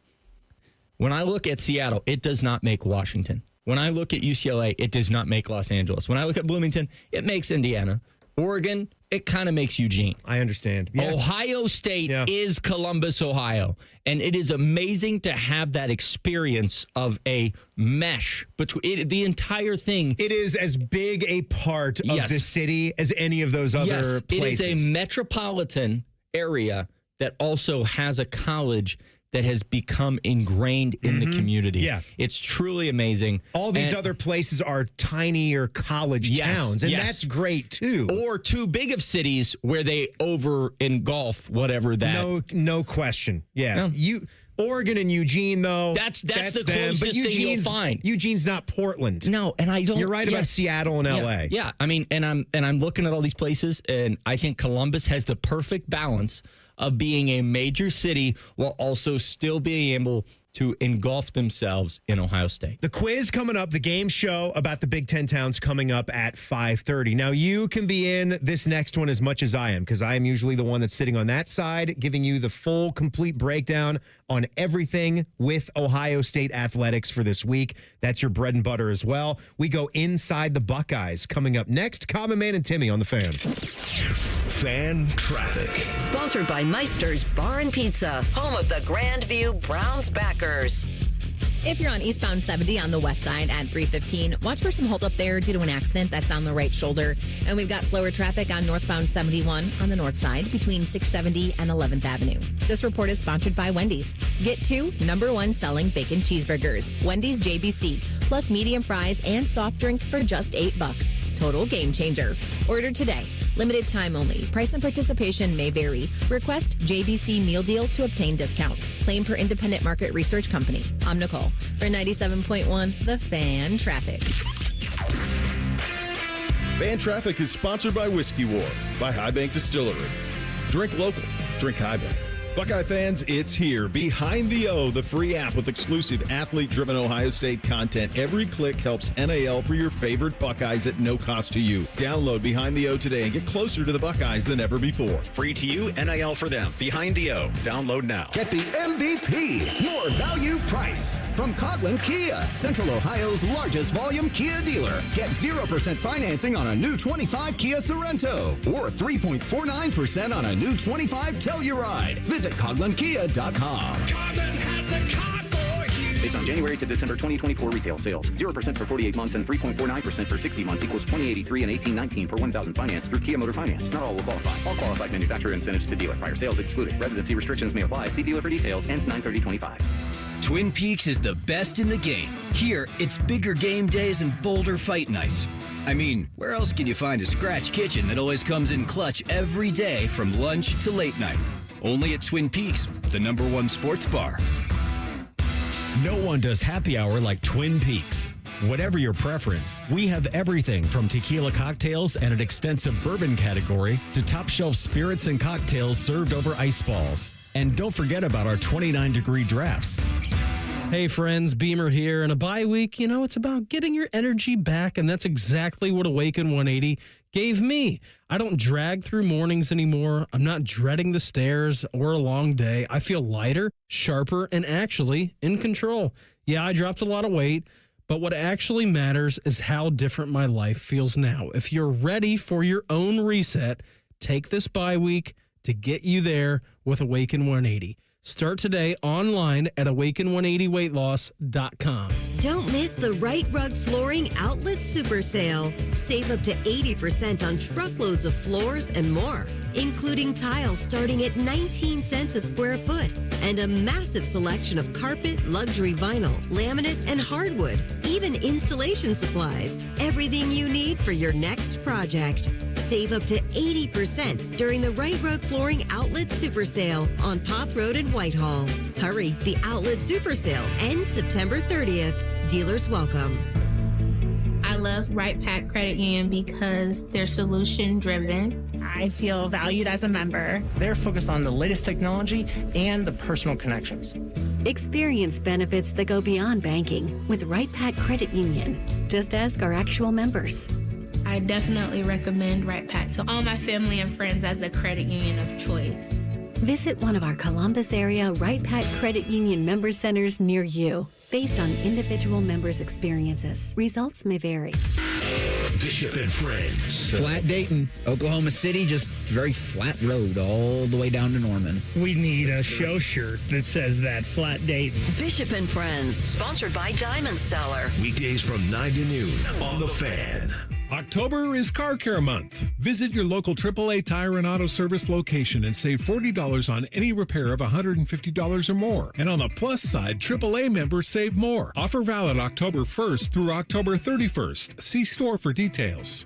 When I look at Seattle, it does not make Washington. When I look at UCLA, it does not make Los Angeles. When I look at Bloomington, it makes Indiana. Oregon, it kind of makes Eugene. I understand. Yeah. Ohio State is Columbus, Ohio. And it is amazing to have that experience of a mesh between the entire thing. It is as big a part of the city as any of those other places. It is a metropolitan area that also has a college that has become ingrained in the community. Yeah. It's truly amazing. All these other places are tinier college towns, and that's great too. Or too big of cities where they over engulf whatever that. No question. Yeah. Oregon and Eugene, though. That's the closest thing you'll find. Eugene's not Portland. No, and I don't. You're right about Seattle and LA. Yeah. I mean, and I'm looking at all these places, and I think Columbus has the perfect balance of being a major city while also still being able to engulf themselves in Ohio State. The quiz coming up, the game show about the Big Ten towns coming up at 5:30. Now, you can be in this next one as much as I am, because I am usually the one that's sitting on that side, giving you the full, complete breakdown on everything with Ohio State athletics for this week. That's your bread and butter as well. We go inside the Buckeyes coming up next. Common Man and Timmy on the Fan. Fan Traffic. Sponsored by Meister's Bar and Pizza, home of the Grandview Browns backers. If you're on eastbound 70 on the west side at 315, watch for some holdup there due to an accident that's on the right shoulder. And we've got slower traffic on northbound 71 on the north side between 670 and 11th Avenue. This report is sponsored by Wendy's. Get 2 #1 selling bacon cheeseburgers. Wendy's JBC, plus medium fries and soft drink for just $8. Total game changer. Order today. Limited time only. Price and participation may vary. Request JBC meal deal to obtain discount. Claim per independent market research company. I'm Nicole for 97.1 The Fan Traffic. Fan Traffic is sponsored by Whiskey War by High Bank Distillery. Drink local. Drink High Bank. Buckeye fans, it's here. Behind the O, the free app with exclusive athlete-driven Ohio State content. Every click helps NAL for your favorite Buckeyes at no cost to you. Download Behind the O today and get closer to the Buckeyes than ever before. Free to you, NAL for them. Behind the O. Download now. Get the MVP, more value price. From Coghlan Kia, Central Ohio's largest volume Kia dealer. Get 0% financing on a new 25 Kia Sorento or 3.49% on a new 25 Telluride. Visit CoglanKia.com. Coghlan has the car for you. Based on January to December 2024 retail sales. 0% for 48 months and 3.49% for 60 months equals $20.83 and $18.19 per 1,000 finance through Kia Motor Finance. Not all will qualify. All qualified manufacturer incentives to dealer. Prior sales excluded. Residency restrictions may apply. See dealer for details. Ends 9/30/25. Twin Peaks is the best in the game. Here, it's bigger game days and bolder fight nights. I mean, where else can you find a scratch kitchen that always comes in clutch every day from lunch to late night? Only at Twin Peaks, the #1 sports bar. No one does happy hour like Twin Peaks. Whatever your preference, we have everything from tequila cocktails and an extensive bourbon category to top shelf spirits and cocktails served over ice balls. And don't forget about our 29-degree drafts. Hey friends, Beamer here. And a bye week, it's about getting your energy back, and that's exactly what Awaken 180 gave me. I don't drag through mornings anymore. I'm not dreading the stairs or a long day. I feel lighter, sharper, and actually in control. Yeah, I dropped a lot of weight, but what actually matters is how different my life feels now. If you're ready for your own reset, take this bye week to get you there with Awaken 180. Start today online at awaken180weightloss.com. Don't miss the Right Rug Flooring Outlet Super Sale. Save up to 80% on truckloads of floors and more, including tiles starting at 19 cents a square foot, and a massive selection of carpet, luxury vinyl, laminate, and hardwood, even installation supplies. Everything you need for your next project. Save up to 80% during the Right Rug Flooring Outlet Super Sale on Poth Road in Whitehall. Hurry, the Outlet Super Sale ends September 30th. Dealers welcome. I love Right Pack Credit Union because they're solution driven. I feel valued as a member. They're focused on the latest technology and the personal connections. Experience benefits that go beyond banking with Right Pack Credit Union. Just ask our actual members. I definitely recommend Right Pack to all my family and friends as a credit union of choice. Visit one of our Columbus area Right Pack Credit Union member centers near you. Based on individual members' experiences, results may vary. Bishop and Friends. Flat Dayton, Oklahoma City, just very flat road all the way down to Norman. We need a show shirt that says that, Flat Dayton. Bishop and Friends, sponsored by Diamond Seller. Weekdays from 9 to noon on The Fan. October is Car Care Month. Visit your local AAA Tire and Auto Service location and save $40 on any repair of $150 or more. And on the plus side, AAA members save more. Offer valid October 1st through October 31st. See store for details.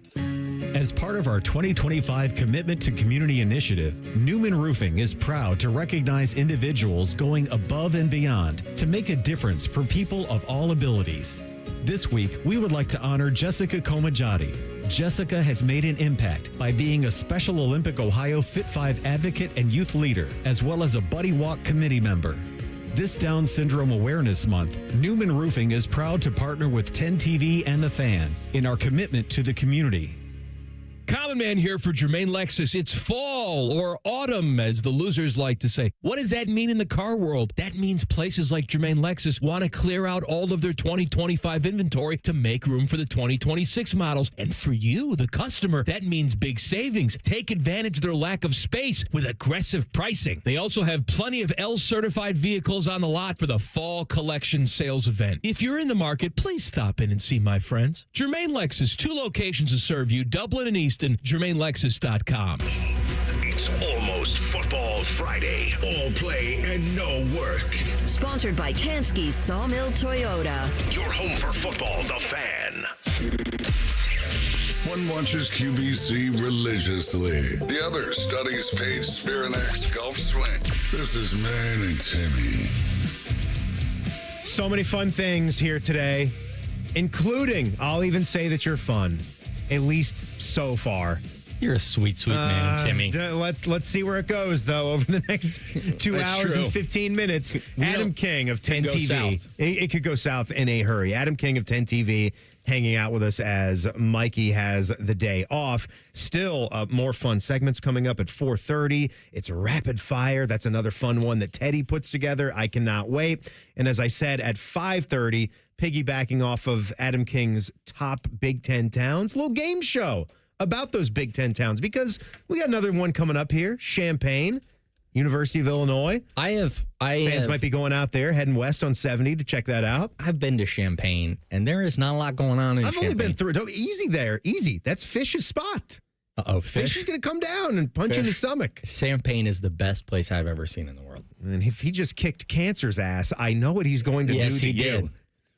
As part of our 2025 Commitment to Community initiative, Newman Roofing is proud to recognize individuals going above and beyond to make a difference for people of all abilities. This week, we would like to honor Jessica Komajati. Jessica has made an impact by being a Special Olympic Ohio Fit 5 advocate and youth leader, as well as a Buddy Walk committee member. This Down Syndrome Awareness Month, Newman Roofing is proud to partner with 10 TV and The Fan in our commitment to the community. Common Man here for Jermaine Lexus. It's fall or autumn, as the losers like to say. What does that mean in the car world? That means places like Jermaine Lexus want to clear out all of their 2025 inventory to make room for the 2026 models. And for you, the customer, that means big savings. Take advantage of their lack of space with aggressive pricing. They also have plenty of L-certified vehicles on the lot for the fall collection sales event. If you're in the market, please stop in and see my friends. Jermaine Lexus, 2 locations to serve you, Dublin and Easton. JermaineLexus.com. It's almost Football Friday. All play and no work. Sponsored by Tansky Sawmill Toyota. Your home for football, The Fan. One watches QVC religiously. The other studies Paige Spirinak's golf swing. This is Man and Timmy. So many fun things here today, including, I'll even say that you're fun. At least so far. You're a sweet, sweet man, Timmy. Let's see where it goes, though, over the next 2 hours and 15 minutes. Adam King of 10 TV. It could go south in a hurry. Adam King of 10 TV hanging out with us as Mikey has the day off. Still more fun segments coming up at 4:30. It's Rapid Fire. That's another fun one that Teddy puts together. I cannot wait. And as I said, at 5:30, piggybacking off of Adam King's top Big Ten towns, a little game show about those Big Ten towns, because we got another one coming up here, Champaign, University of Illinois. Fans might be going out there, heading west on 70 to check that out. I've been to Champaign, and there is not a lot going on in Champaign. I've only been through it. Easy there. Easy. That's Fish's spot. Uh-oh, Fish is going to come down and punch you in the stomach. Champaign is the best place I've ever seen in the world. And if he just kicked cancer's ass, I know what he's going to do to you.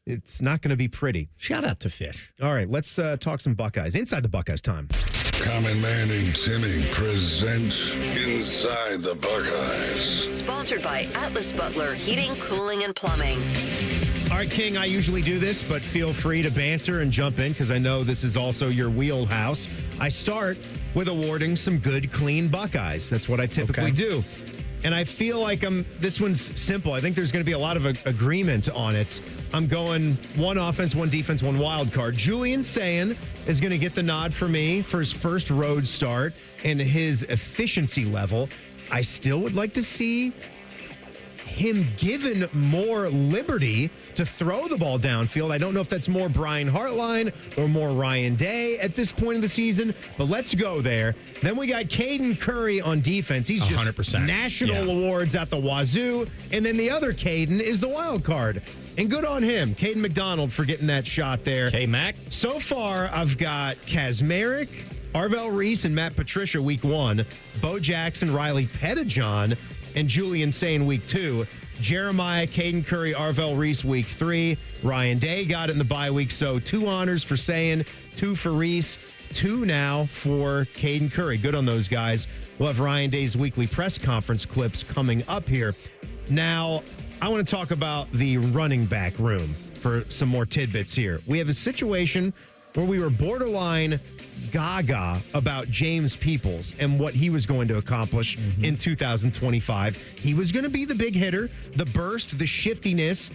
It's not going to be pretty. Shout out to Fish. All right, let's talk some Buckeyes. Inside the Buckeyes time. Common Man and Timmy present Inside the Buckeyes. Sponsored by Atlas Butler Heating, Cooling, and Plumbing. All right, King, I usually do this, but feel free to banter and jump in because I know this is also your wheelhouse. I start with awarding some good, clean Buckeyes. That's what I typically do. And I feel like this one's simple. I think there's going to be a lot of agreement on it. I'm going one offense, one defense, one wild card. Julian Sayin is going to get the nod for me for his first road start and his efficiency level. I still would like to see him given more liberty to throw the ball downfield. I don't know if that's more Brian Hartline or more Ryan Day at this point of the season, but let's go there. Then we got Caden Curry on defense. He's just 100%. national awards at the wazoo. And then the other Caden is the wild card. And good on him, Caden McDonald, for getting that shot there. K-Mac. So far, I've got Kazmarek, Arvell Reese, and Matt Patricia week 1, Bo Jackson, Riley Pettijohn, and Julian Sayin week 2. Jeremiah, Caden Curry, Arvell Reese week 3. Ryan Day got it in the bye week. So 2 honors for Sayin, 2 for Reese, 2 now for Caden Curry. Good on those guys. We'll have Ryan Day's weekly press conference clips coming up here. Now, I want to talk about the running back room for some more tidbits here. We have a situation where we were borderline gaga about James Peoples and what he was going to accomplish in 2025. He was going to be the big hitter, the burst, the shiftiness,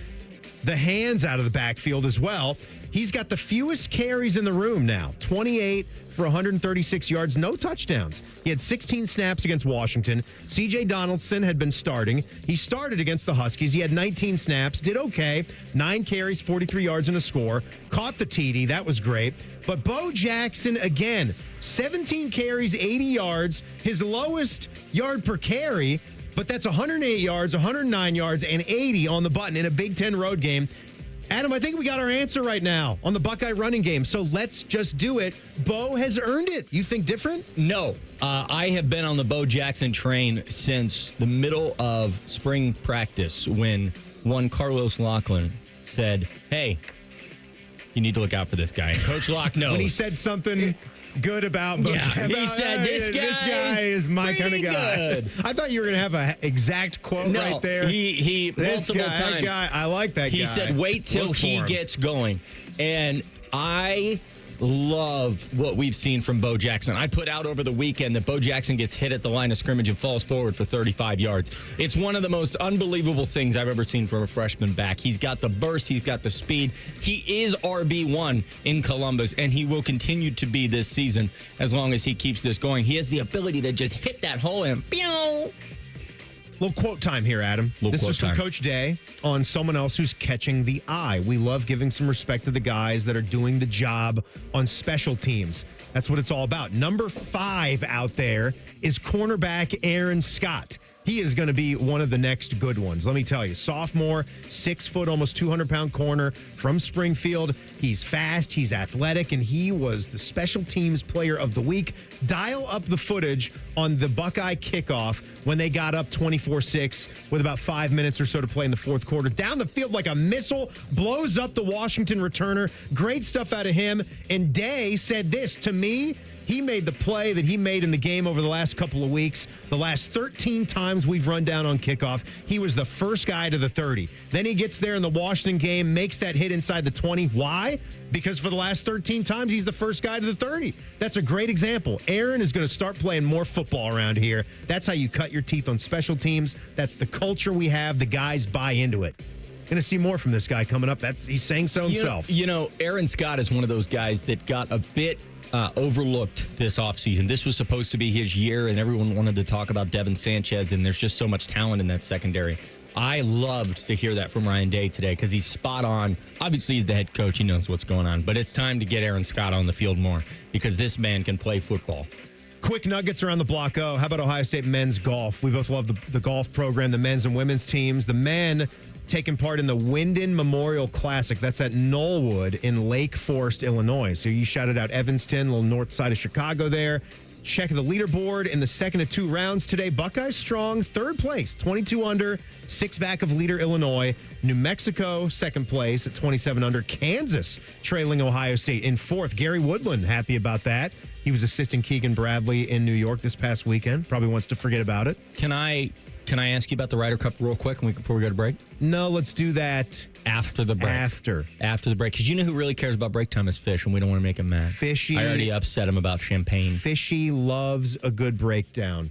the hands out of the backfield as well. He's got the fewest carries in the room now, 28 for 136 yards, no touchdowns. He had 16 snaps against Washington. C.J. Donaldson had been starting. He started against the Huskies. He had 19 snaps, did okay, 9 carries, 43 yards and a score, caught the TD. That was great. But Bo Jackson, again, 17 carries, 80 yards, his lowest yard per carry, but that's 108 yards, 109 yards, and 80 on the button in a Big Ten road game. Adam, I think we got our answer right now on the Buckeye running game, so let's just do it. Bo has earned it. You think different? No. I have been on the Bo Jackson train since the middle of spring practice when one Carlos Lachlan said, hey, you need to look out for this guy. And Coach Locke knows. When he said something good about Bo Jackson. He said, this guy is my kind of guy. Good. I thought you were going to have an exact quote right there. He multiple times. I like that guy. He said, wait till he gets going. And I love what we've seen from Bo Jackson. I put out over the weekend that Bo Jackson gets hit at the line of scrimmage and falls forward for 35 yards. It's one of the most unbelievable things I've ever seen from a freshman back. He's got the burst. He's got the speed. He is RB1 in Columbus, and he will continue to be this season as long as he keeps this going. He has the ability to just hit that hole and pew. Little quote time here, Adam. This was from Coach Day on someone else who's catching the eye. We love giving some respect to the guys that are doing the job on special teams. That's what it's all about. Number 5 out there is cornerback Aaron Scott. He is going to be one of the next good ones. Let me tell you, sophomore, 6 foot, almost 200-pound corner from Springfield. He's fast, he's athletic, and he was the special teams player of the week. Dial up the footage on the Buckeye kickoff when they got up 24-6 with about 5 minutes or so to play in the fourth quarter. Down the field like a missile, blows up the Washington returner. Great stuff out of him. And Day said this, to me, he made the play that he made in the game over the last couple of weeks. The last 13 times we've run down on kickoff, he was the first guy to the 30. Then he gets there in the Washington game, makes that hit inside the 20. Why? Because for the last 13 times, he's the first guy to the 30. That's a great example. Aaron is going to start playing more football around here. That's how you cut your teeth on special teams. That's the culture we have. The guys buy into it. Going to see more from this guy coming up. He's saying so himself. Aaron Scott is one of those guys that got a bit overlooked this offseason. This was supposed to be his year, and everyone wanted to talk about Devin Sanchez, and there's just so much talent in that secondary. I loved to hear that from Ryan Day today because he's spot on. Obviously, he's the head coach. He knows what's going on, but it's time to get Aaron Scott on the field more because this man can play football. Quick nuggets around the block. How about Ohio State men's golf? We both love the golf program, the men's and women's teams. The men taking part in the Wyndon Memorial Classic. That's at Knollwood in Lake Forest, Illinois. So you shouted out Evanston, a little north side of Chicago there. Check the leaderboard in the second of 2 rounds today. Buckeyes strong, 3rd place, 22 under, 6 back of leader Illinois. New Mexico, 2nd place at 27 under. Kansas trailing Ohio State in 4th. Gary Woodland happy about that. He was assisting Keegan Bradley in New York this past weekend. Probably wants to forget about it. Can I ask you about the Ryder Cup real quick before we go to break? No, let's do that after the break. After the break. Because you know who really cares about break time is Fish, and we don't want to make him mad. Fishy. I already upset him about champagne. Fishy loves a good breakdown.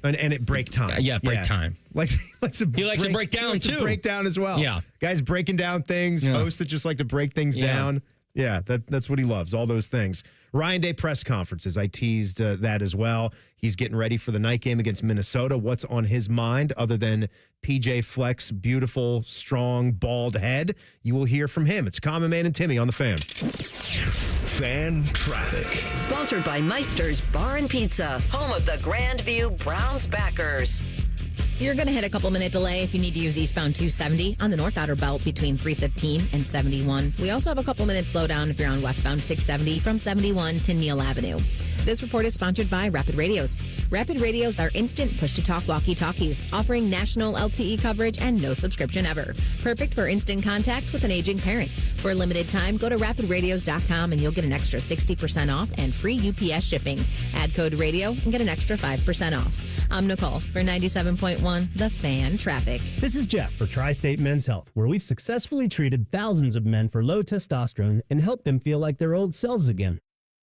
And at break time. Break time. He likes a breakdown, too. Breakdown as well. Yeah. Guys breaking down things, hosts that just like to break things down. Yeah, that's what he loves, all those things. Ryan Day press conferences. I teased that as well. He's getting ready for the night game against Minnesota. What's on his mind other than PJ Fleck's beautiful, strong, bald head? You will hear from him. It's Common Man and Timmy on The Fan. Fan Traffic. Sponsored by Meister's Bar and Pizza, home of the Grandview Browns backers. You're going to hit a couple-minute delay if you need to use eastbound 270 on the North Outer Belt between 315 and 71. We also have a couple-minute slowdown if you're on westbound 670 from 71 to Neal Avenue. This report is sponsored by Rapid Radios. Rapid Radios are instant push-to-talk walkie-talkies, offering national LTE coverage and no subscription ever. Perfect for instant contact with an aging parent. For a limited time, go to rapidradios.com and you'll get an extra 60% off and free UPS shipping. Add code radio and get an extra 5% off. I'm Nicole for 97.1 The Fan Traffic. This is Jeff for Tri-State Men's Health, where we've successfully treated thousands of men for low testosterone and helped them feel like their old selves again.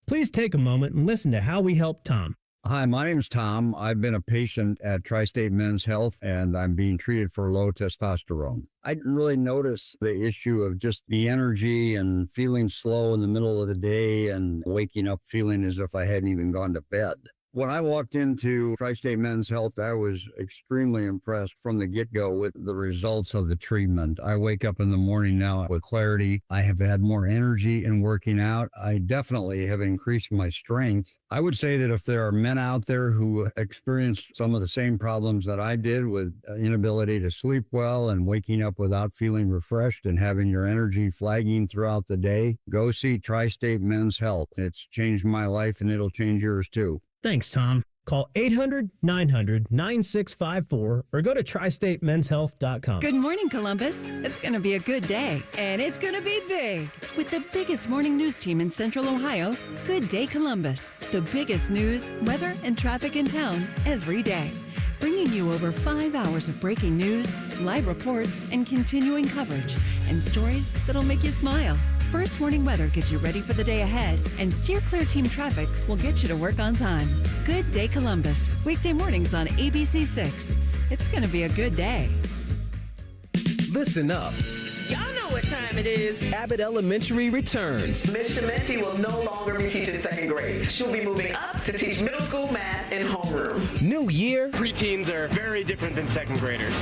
Please take a moment and listen to how we helped Tom. Hi, my name's Tom. I've been a patient at Tri-State Men's Health, and I'm being treated for low testosterone. I didn't really notice the issue of just the energy and feeling slow in the middle of the day and waking up feeling as if I hadn't even gone to bed. When I walked into Tri-State Men's Health, I was extremely impressed from the get-go with the results of the treatment. I wake up in the morning now with clarity. I have had more energy in working out. I definitely have increased my strength. I would say that if there are men out there who experience some of the same problems that I did with inability to sleep well and waking up without feeling refreshed and having your energy flagging throughout the day, go see Tri-State Men's Health. It's changed my life and it'll change yours too. Thanks, Tom. Call 800-900-9654 or go to tristatemenshealth.com. Good morning, Columbus. It's going to be a good day, and it's going to be big. With the biggest morning news team in Central Ohio, Good Day Columbus. The biggest news, weather, and traffic in town every day. Bringing you over 5 hours of breaking news, live reports, and continuing coverage, and stories that'll make you smile. First Warning Weather gets you ready for the day ahead, and Steer Clear Team Traffic will get you to work on time. Good Day Columbus, weekday mornings on ABC 6. It's going to be a good day. Listen up. Y'all know what time it is. Abbott Elementary returns. Miss Shementi will no longer be teaching second grade. She'll be moving up to teach middle school math in homeroom. New year. Preteens are very different than second graders.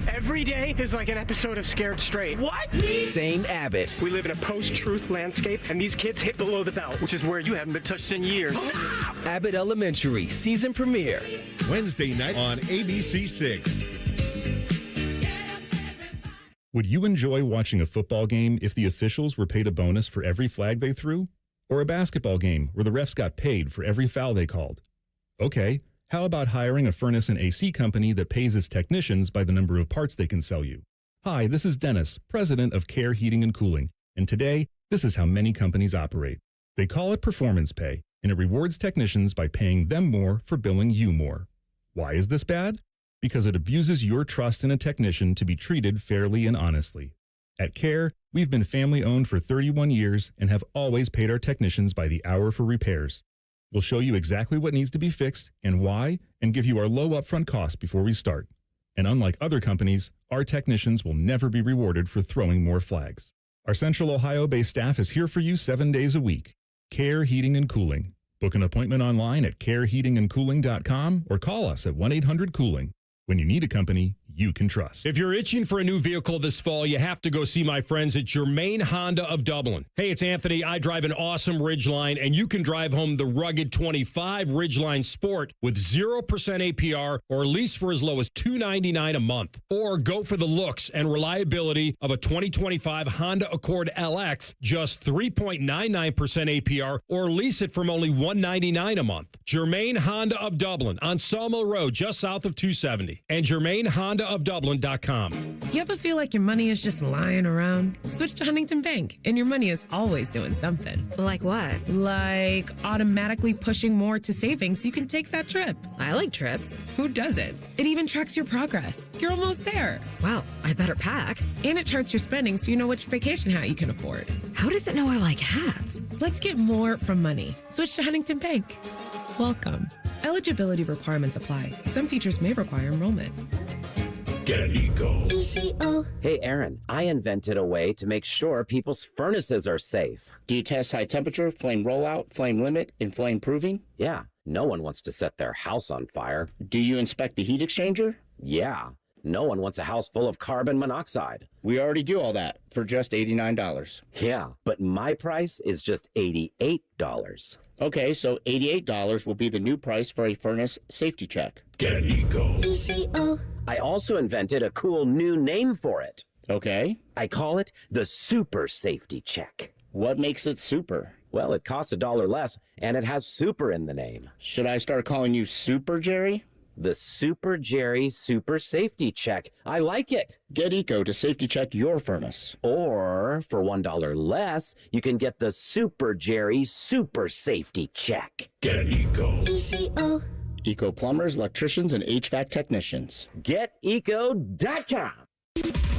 Every day is like an episode of Scared Straight. What? Same Abbott. We live in a post-truth landscape, and these kids hit below the belt, which is where you haven't been touched in years. Abbott Elementary season premiere. Wednesday night on ABC 6. Would you enjoy watching a football game if the officials were paid a bonus for every flag they threw? Or a basketball game where the refs got paid for every foul they called? Okay, how about hiring a furnace and AC company that pays its technicians by the number of parts they can sell you? Hi, this is Dennis, president of Care Heating and Cooling, and today, this is how many companies operate. They call it performance pay, and it rewards technicians by paying them more for billing you more. Why is this bad? Because it abuses your trust in a technician to be treated fairly and honestly. At Care, we've been family-owned for 31 years and have always paid our technicians by the hour for repairs. We'll show you exactly what needs to be fixed and why, and give you our low upfront cost before we start. And unlike other companies, our technicians will never be rewarded for throwing more flags. Our Central Ohio-based staff is here for you 7 days a week. Care Heating and Cooling. Book an appointment online at careheatingandcooling.com or call us at 1-800-COOLING. When you need a company you can trust. If you're itching for a new vehicle this fall, you have to go see my friends at Germain Honda of Dublin. Hey, it's Anthony. I drive an awesome Ridgeline, and you can drive home the rugged 25 Ridgeline Sport with 0% APR or lease for as low as $299 a month. Or go for the looks and reliability of a 2025 Honda Accord LX, just 3.99% APR or lease it from only $199 a month. Germain Honda of Dublin on Sawmill Road, just south of 270. And Germain Honda HuntingtonHondaofDublin.com. You ever feel like your money is just lying around? Switch to Huntington Bank, and your money is always doing something. Like what? Like automatically pushing more to savings so you can take that trip. I like trips. Who doesn't? It even tracks your progress. You're almost there. Wow, I better pack. And it charts your spending so you know which vacation hat you can afford. How does it know I like hats? Let's get more from money. Switch to Huntington Bank. Welcome. Eligibility requirements apply. Some features may require enrollment. Get Eco. ECO. Hey, Aaron, I invented a way to make sure people's furnaces are safe. Do you test high temperature, flame rollout, flame limit, and flame proving? Yeah, no one wants to set their house on fire. Do you inspect the heat exchanger? Yeah, no one wants a house full of carbon monoxide. We already do all that for just $89. Yeah, but my price is just $88. Okay, so $88 will be the new price for a furnace safety check. Get Eco. ECO. I also invented a cool new name for it. Okay. I call it the Super Safety Check. What makes it super? Well, it costs $1 less, and it has super in the name. Should I start calling you Super Jerry? The Super Jerry Super Safety Check. I like it. Get Eco to safety check your furnace. Or, for $1 less, you can get the Super Jerry Super Safety Check. Get Eco. ECO. Eco plumbers, electricians, and HVAC technicians. GetEco.com.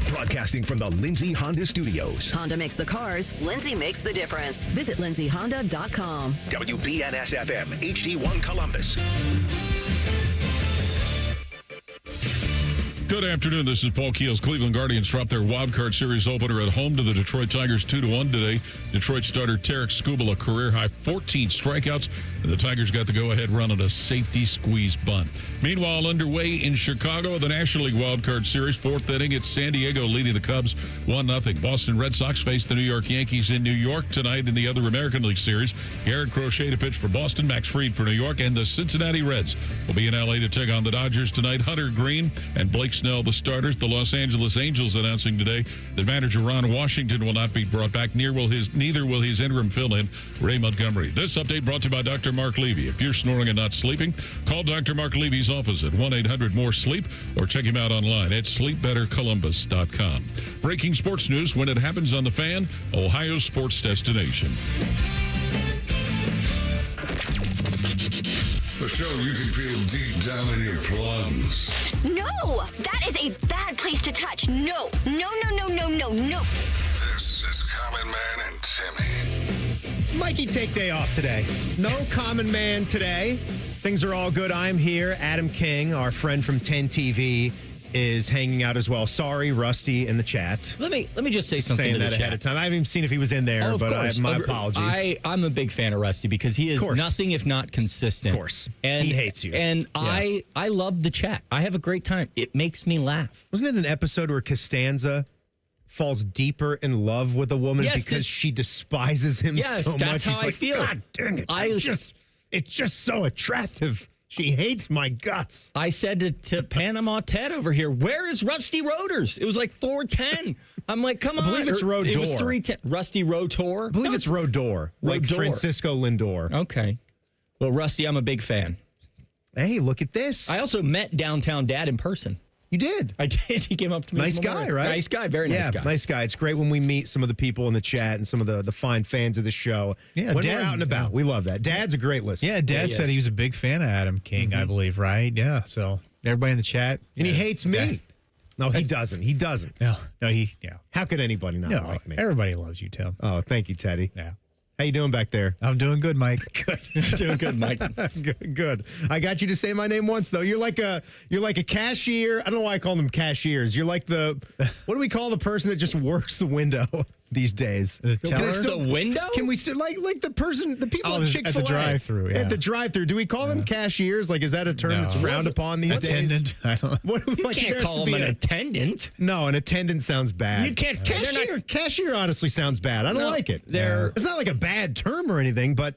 Broadcasting from the Lindsay Honda Studios. Honda makes the cars. Lindsay makes the difference. Visit lindsayhonda.com. WBNS-FM, HD1 Columbus. Good afternoon. This is Paul Keel's Cleveland Guardians dropped their wild card series opener at home to the Detroit Tigers 2-1 today. Detroit starter Tarek Skubal, a career-high 14 strikeouts, and the Tigers got the go-ahead run on a safety squeeze bunt. Meanwhile, underway in Chicago, the National League wild card series, fourth inning, it's San Diego leading the Cubs 1-0. Boston Red Sox face the New York Yankees in New York tonight in the other American League series. Garrett Crochet to pitch for Boston, Max Fried for New York, and the Cincinnati Reds will be in L.A. to take on the Dodgers tonight. Hunter Green and Blake Snell, the starters. The Los Angeles Angels announcing today that manager Ron Washington will not be brought back. Neither will his interim fill-in, Ray Montgomery. This update brought to you by Dr. Mark Levy. If you're snoring and not sleeping, call Dr. Mark Levy's office at 1-800-MORE-SLEEP or check him out online at sleepbettercolumbus.com. Breaking sports news when it happens on The Fan, Ohio's sports destination. A show you can feel deep down in your plums. No, that is a bad place to touch. No. This is Common Man and Timmy. Mikey, take day off today. No Common Man today. Things are all good. I'm here. Adam King, our friend from 10 TV, is hanging out as well. Sorry, Rusty in the chat. Let me just say something Saying to the that chat. ahead of time. I haven't even seen if he was in there, but my apologies. I'm a big fan of Rusty because he is nothing if not consistent. Of course. And he hates you. And yeah. I love the chat. I have a great time. It makes me laugh. Wasn't it an episode where Costanza falls deeper in love with a woman because she despises him so much? That's how He's I like, feel. God dang it. It's just so attractive. She hates my guts. I said to Panama Ted over here, where is Rusty Rotors? It was like 410. I'm like, come on. I believe it's Rodor. It was 310. Rusty Rotor? I believe it's Rodor, like Francisco Lindor. Okay. Well, Rusty, I'm a big fan. Hey, look at this. I also met Downtown Dad in person. You did? I did. He came up to me. Nice guy, right? Nice guy. Very nice guy. Nice guy. It's great when we meet some of the people in the chat and some of the fine fans of the show. Yeah, when Dad, we're out and about. We love that. Dad's a great listener. Yeah, Dad said he was a big fan of Adam King, I believe, right? Yeah, so everybody in the chat. And he hates me. Yeah. No, he doesn't. He doesn't. No, How could anybody not like me? Everybody loves you, Tim. Oh, thank you, Teddy. Yeah. How you doing back there? I'm doing good, Mike. Good. Doing good, Mike. Good. I got you to say my name once though. You're like a cashier. I don't know why I call them cashiers. You're like what do we call the person that just works the window these days? The teller? The window? Can we still like the people at Chick-fil-A? At the drive-through, yeah. At the drive-through. Do we call them cashiers? Like, is that a term that's frowned upon these attendant? days? I don't You can't call them an attendant. No, an attendant sounds bad. You can't. Cashier honestly sounds bad. I don't like it. It's not like a bad term or anything, but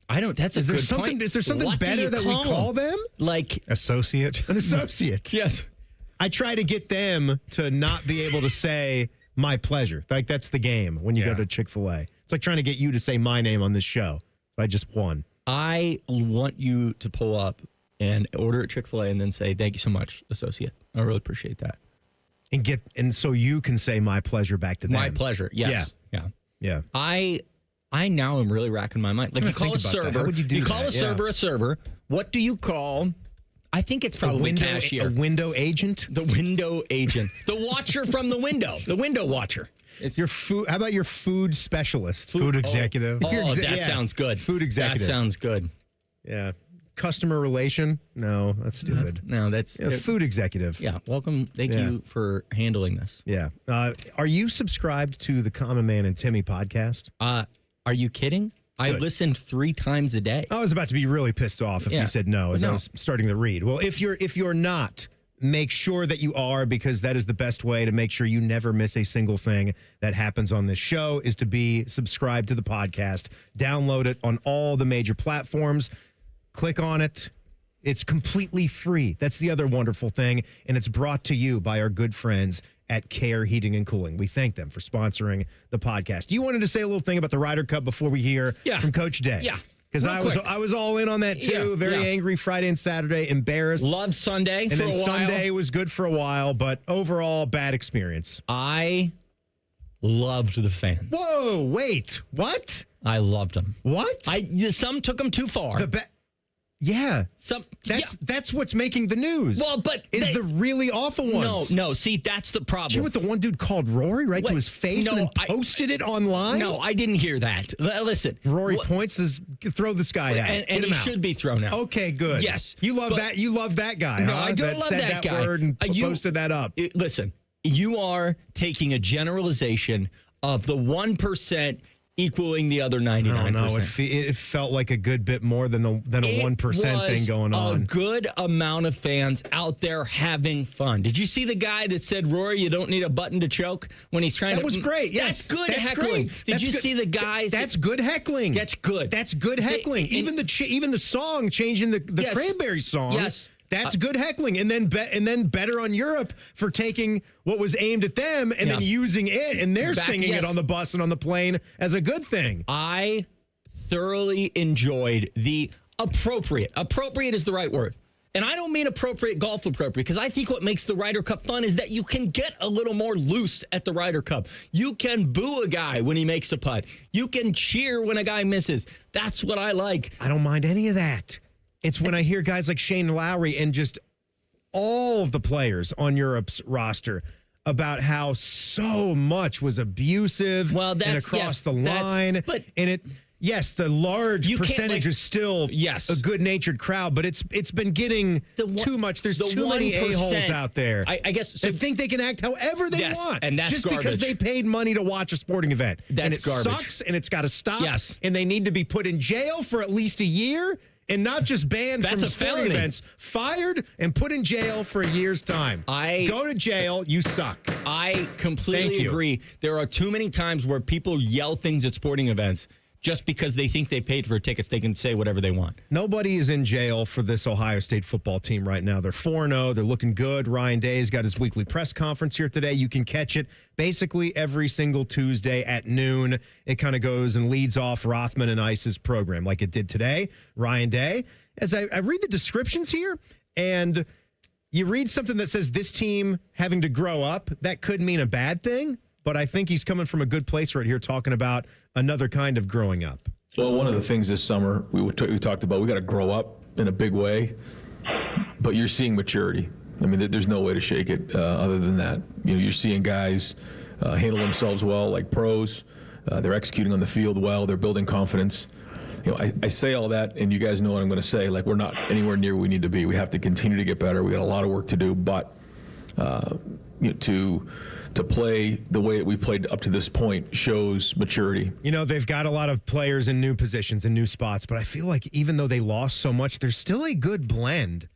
I don't. That's a good point. Is there something What do better you that we call them? Like associate? An associate. Yes. I try to get them to not be able to say my pleasure. Like that's the game when you go to Chick-fil-A. It's like trying to get you to say my name on this show. I just won. I want you to pull up and order at Chick-fil-A and then say, thank you so much, associate. I really appreciate that. And so you can say my pleasure back to them. My pleasure. Yes. Yeah. I now am really racking my mind. Like you call a server. How would you do that? Call a server a server. What do you call? I think it's probably cashier. A window agent? The window agent. The watcher from the window. The window watcher. It's your food. How about your food specialist? Food executive. That sounds good. Food executive. That sounds good. Yeah. Customer relation? No, that's stupid. No, that's food executive. Yeah. Welcome. Thank you for handling this. Yeah. Are you subscribed to the Common Man and Timmy podcast? Are you kidding? I listened 3 times a day. I was about to be really pissed off if you said no as I was starting to read. Well, if you're not, make sure that you are, because that is the best way to make sure you never miss a single thing that happens on this show, is to be subscribed to the podcast. Download it on all the major platforms. Click on it. It's completely free. That's the other wonderful thing. And it's brought to you by our good friends at Care Heating and Cooling. We thank them for sponsoring the podcast. You wanted to say a little thing about the Ryder Cup before we hear from Coach Day. Yeah. Because I was all in on that too. Very angry Friday and Saturday, embarrassed. Loved Sunday and for then a while. Sunday was good for a while, but overall bad experience. I loved the fans. Whoa, wait, what? I loved them. What? Some took them too far. That's what's making the news. Well, but the really awful ones. No. See, that's the problem. Did you hear what the one dude called Rory to his face and then posted it online? No, I didn't hear that. Listen, Rory points says, "Throw this guy out," and he should be thrown out. Okay, good. Yes, you love that. You love that guy. No, huh? I don't love said that guy. Word and posted that up. Listen, you are taking a generalization of the 1%. Equaling the other 99%. No, it felt like a good bit more than a 1% thing going on. A good amount of fans out there having fun. Did you see the guy that said, "Rory, you don't need a button to choke" when he's trying to? That was great. Yes, that's good heckling. Great. Did you see the guys? That's good heckling. That's good. That's good heckling. Even the song changing the Cranberry song. Yes. That's good heckling, and then better on Europe for taking what was aimed at them and then using it, and they're singing it on the bus and on the plane as a good thing. I thoroughly enjoyed the appropriate. Appropriate is the right word. And I don't mean appropriate golf appropriate, because I think what makes the Ryder Cup fun is that you can get a little more loose at the Ryder Cup. You can boo a guy when he makes a putt. You can cheer when a guy misses. That's what I like. I don't mind any of that. It's when I hear guys like Shane Lowry and just all of the players on Europe's roster about how so much was abusive and across the line. Yes, the large percentage is still a good-natured crowd, but it's been getting too much. There's too many a-holes out there. I guess they think they can act however they want, and that's just garbage. because they paid money to watch a sporting event. That's garbage. It sucks, and it's got to stop. Yes, and they need to be put in jail for at least a year. And not just banned from sporting events, fired and put in jail for a year's time. Go to jail, you suck. I completely agree. There are too many times where people yell things at sporting events just because they think they paid for tickets. They can say whatever they want. Nobody is in jail for this Ohio State football team right now. They're 4-0. They're looking good. Ryan Day's got his weekly press conference here today. You can catch it basically every single Tuesday at noon. It kind of goes and leads off Rothman and Ice's program like it did today. Ryan Day, as I read the descriptions here, and you read something that says this team having to grow up, that could mean a bad thing. But I think he's coming from a good place right here, talking about another kind of growing up. Well, one of the things this summer we talked about, we got to grow up in a big way, but you're seeing maturity. I mean, there's no way to shake it other than that. You're seeing guys handle themselves well, like pros. They're executing on the field well. They're building confidence. I say all that, and you guys know what I'm going to say. Like, we're not anywhere near where we need to be. We have to continue to get better. We got a lot of work to do, but to play the way that we've played up to this point shows maturity. They've got a lot of players in new positions and new spots, but I feel like even though they lost so much, there's still a good blend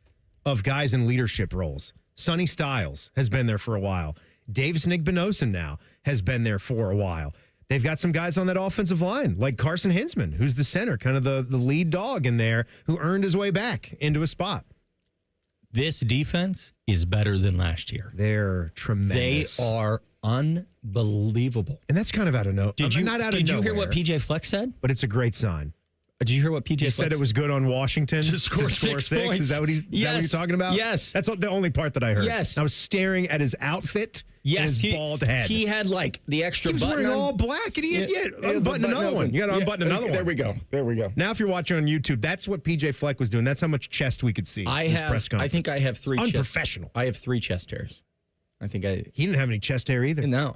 of guys in leadership roles. Sonny Styles has been there for a while. Davis Nigbinosin now has been there for a while. They've got some guys on that offensive line, like Carson Hinsman, who's the center, kind of the lead dog in there, who earned his way back into a spot. This defense is better than last year. They're tremendous. They are unbelievable. And that's kind of out of nowhere. Did you hear what PJ Fleck said? But it's a great sign. Did you hear what PJ said? It was good on Washington to score 6 points. Is that what that what you're talking about? Yes. That's the only part that I heard. Yes. I was staring at his outfit and his bald head. He had like the extra He was button wearing on. all black, and he had unbuttoned another one. You got to unbutton another one. There we go. There we go. Now, if you're watching on YouTube, that's what PJ Fleck was doing. That's how much chest we could see. Press conference. I think I have 3 unprofessional. I have 3 chest hairs. I think He didn't have any chest hair either. No.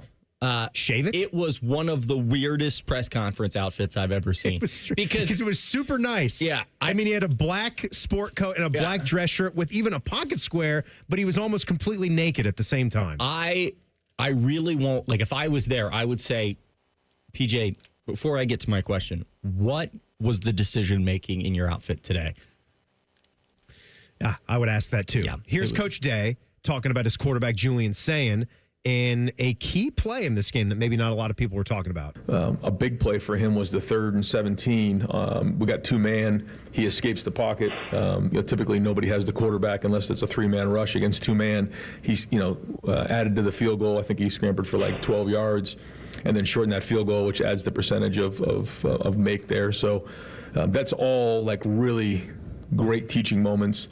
Shave it? It was one of the weirdest press conference outfits I've ever seen. Because it was super nice. Yeah. I mean, he had a black sport coat and a black dress shirt with even a pocket square, but he was almost completely naked at the same time. I really won't, like, if I was there, I would say, PJ, before I get to my question, what was the decision making in your outfit today? Yeah, I would ask that too. Yeah, Here's Coach Day talking about his quarterback, Julian Sayin, in a key play in this game that maybe not a lot of people were talking about. A big play for him was the 3rd and 17. We got 2-man. He escapes the pocket. Typically, nobody has the quarterback unless it's a 3-man rush against 2-man. He's added to the field goal. I think he scrambled for like 12 yards, and then shortened that field goal, which adds the percentage of make there. So that's all like really great teaching moments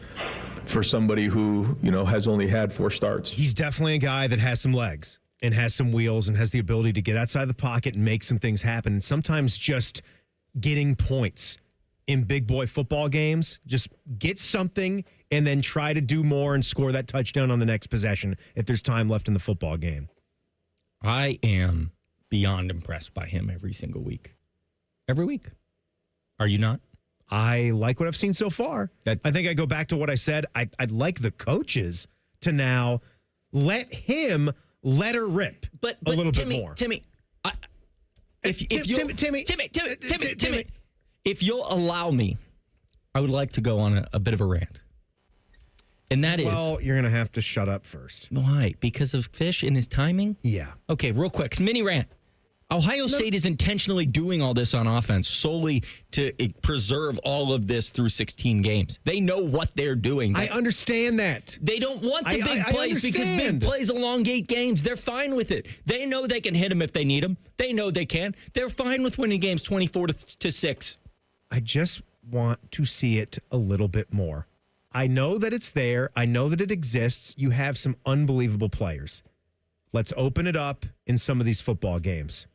for somebody who, has only had 4 starts. He's definitely a guy that has some legs and has some wheels and has the ability to get outside the pocket and make some things happen. And sometimes just getting points in big boy football games, just get something and then try to do more and score that touchdown on the next possession if there's time left in the football game. I am beyond impressed by him every single week. Every week. Are you not? I like what I've seen so far. I think I go back to what I said. I'd like the coaches to now let him let her rip a little bit more. Timmy, if you'll allow me, I would like to go on a bit of a rant. And that is... Well, you're going to have to shut up first. Why? Because of Fish and his timing? Yeah. Okay, real quick. Mini rant. Ohio State is intentionally doing all this on offense solely to preserve all of this through 16 games. They know what they're doing. I understand that. They don't want the big plays because big plays elongate games. They're fine with it. They know they can hit them if they need them. They know they can. They're fine with winning games 24-6. I just want to see it a little bit more. I know that it's there. I know that it exists. You have some unbelievable players. Let's open it up in some of these football games.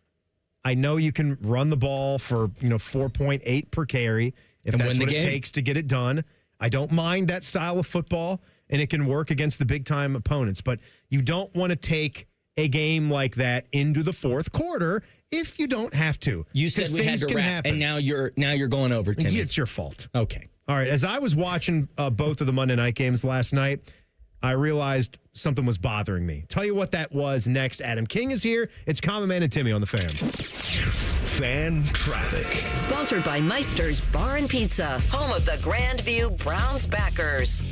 I know you can run the ball for 4.8 per carry if that's what it takes to get it done. I don't mind that style of football, and it can work against the big-time opponents. But you don't want to take a game like that into the fourth quarter if you don't have to. You said we had to wrap, and now you're going over, Timmy. It's your fault. Okay. All right. As I was watching both of the Monday night games last night, I realized something was bothering me. Tell you what that was next. Adam King is here. It's Common Man and Timmy on the Fan. Fan Traffic. Sponsored by Meister's Bar and Pizza, home of the Grandview Browns backers.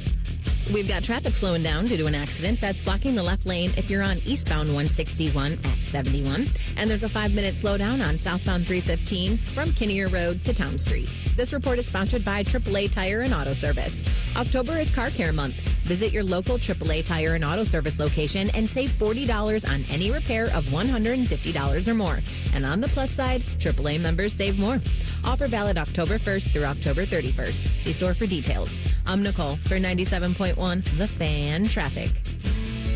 We've got traffic slowing down due to an accident that's blocking the left lane if you're on eastbound 161 at 71. And there's a 5-minute slowdown on southbound 315 from Kinnear Road to Town Street. This report is sponsored by AAA Tire and Auto Service. October is Car Care Month. Visit your local AAA Tire and Auto Service location and save $40 on any repair of $150 or more. And on the plus side, AAA members save more. Offer valid October 1st through October 31st. See store for details. I'm Nicole for 97.1 The Fan Traffic.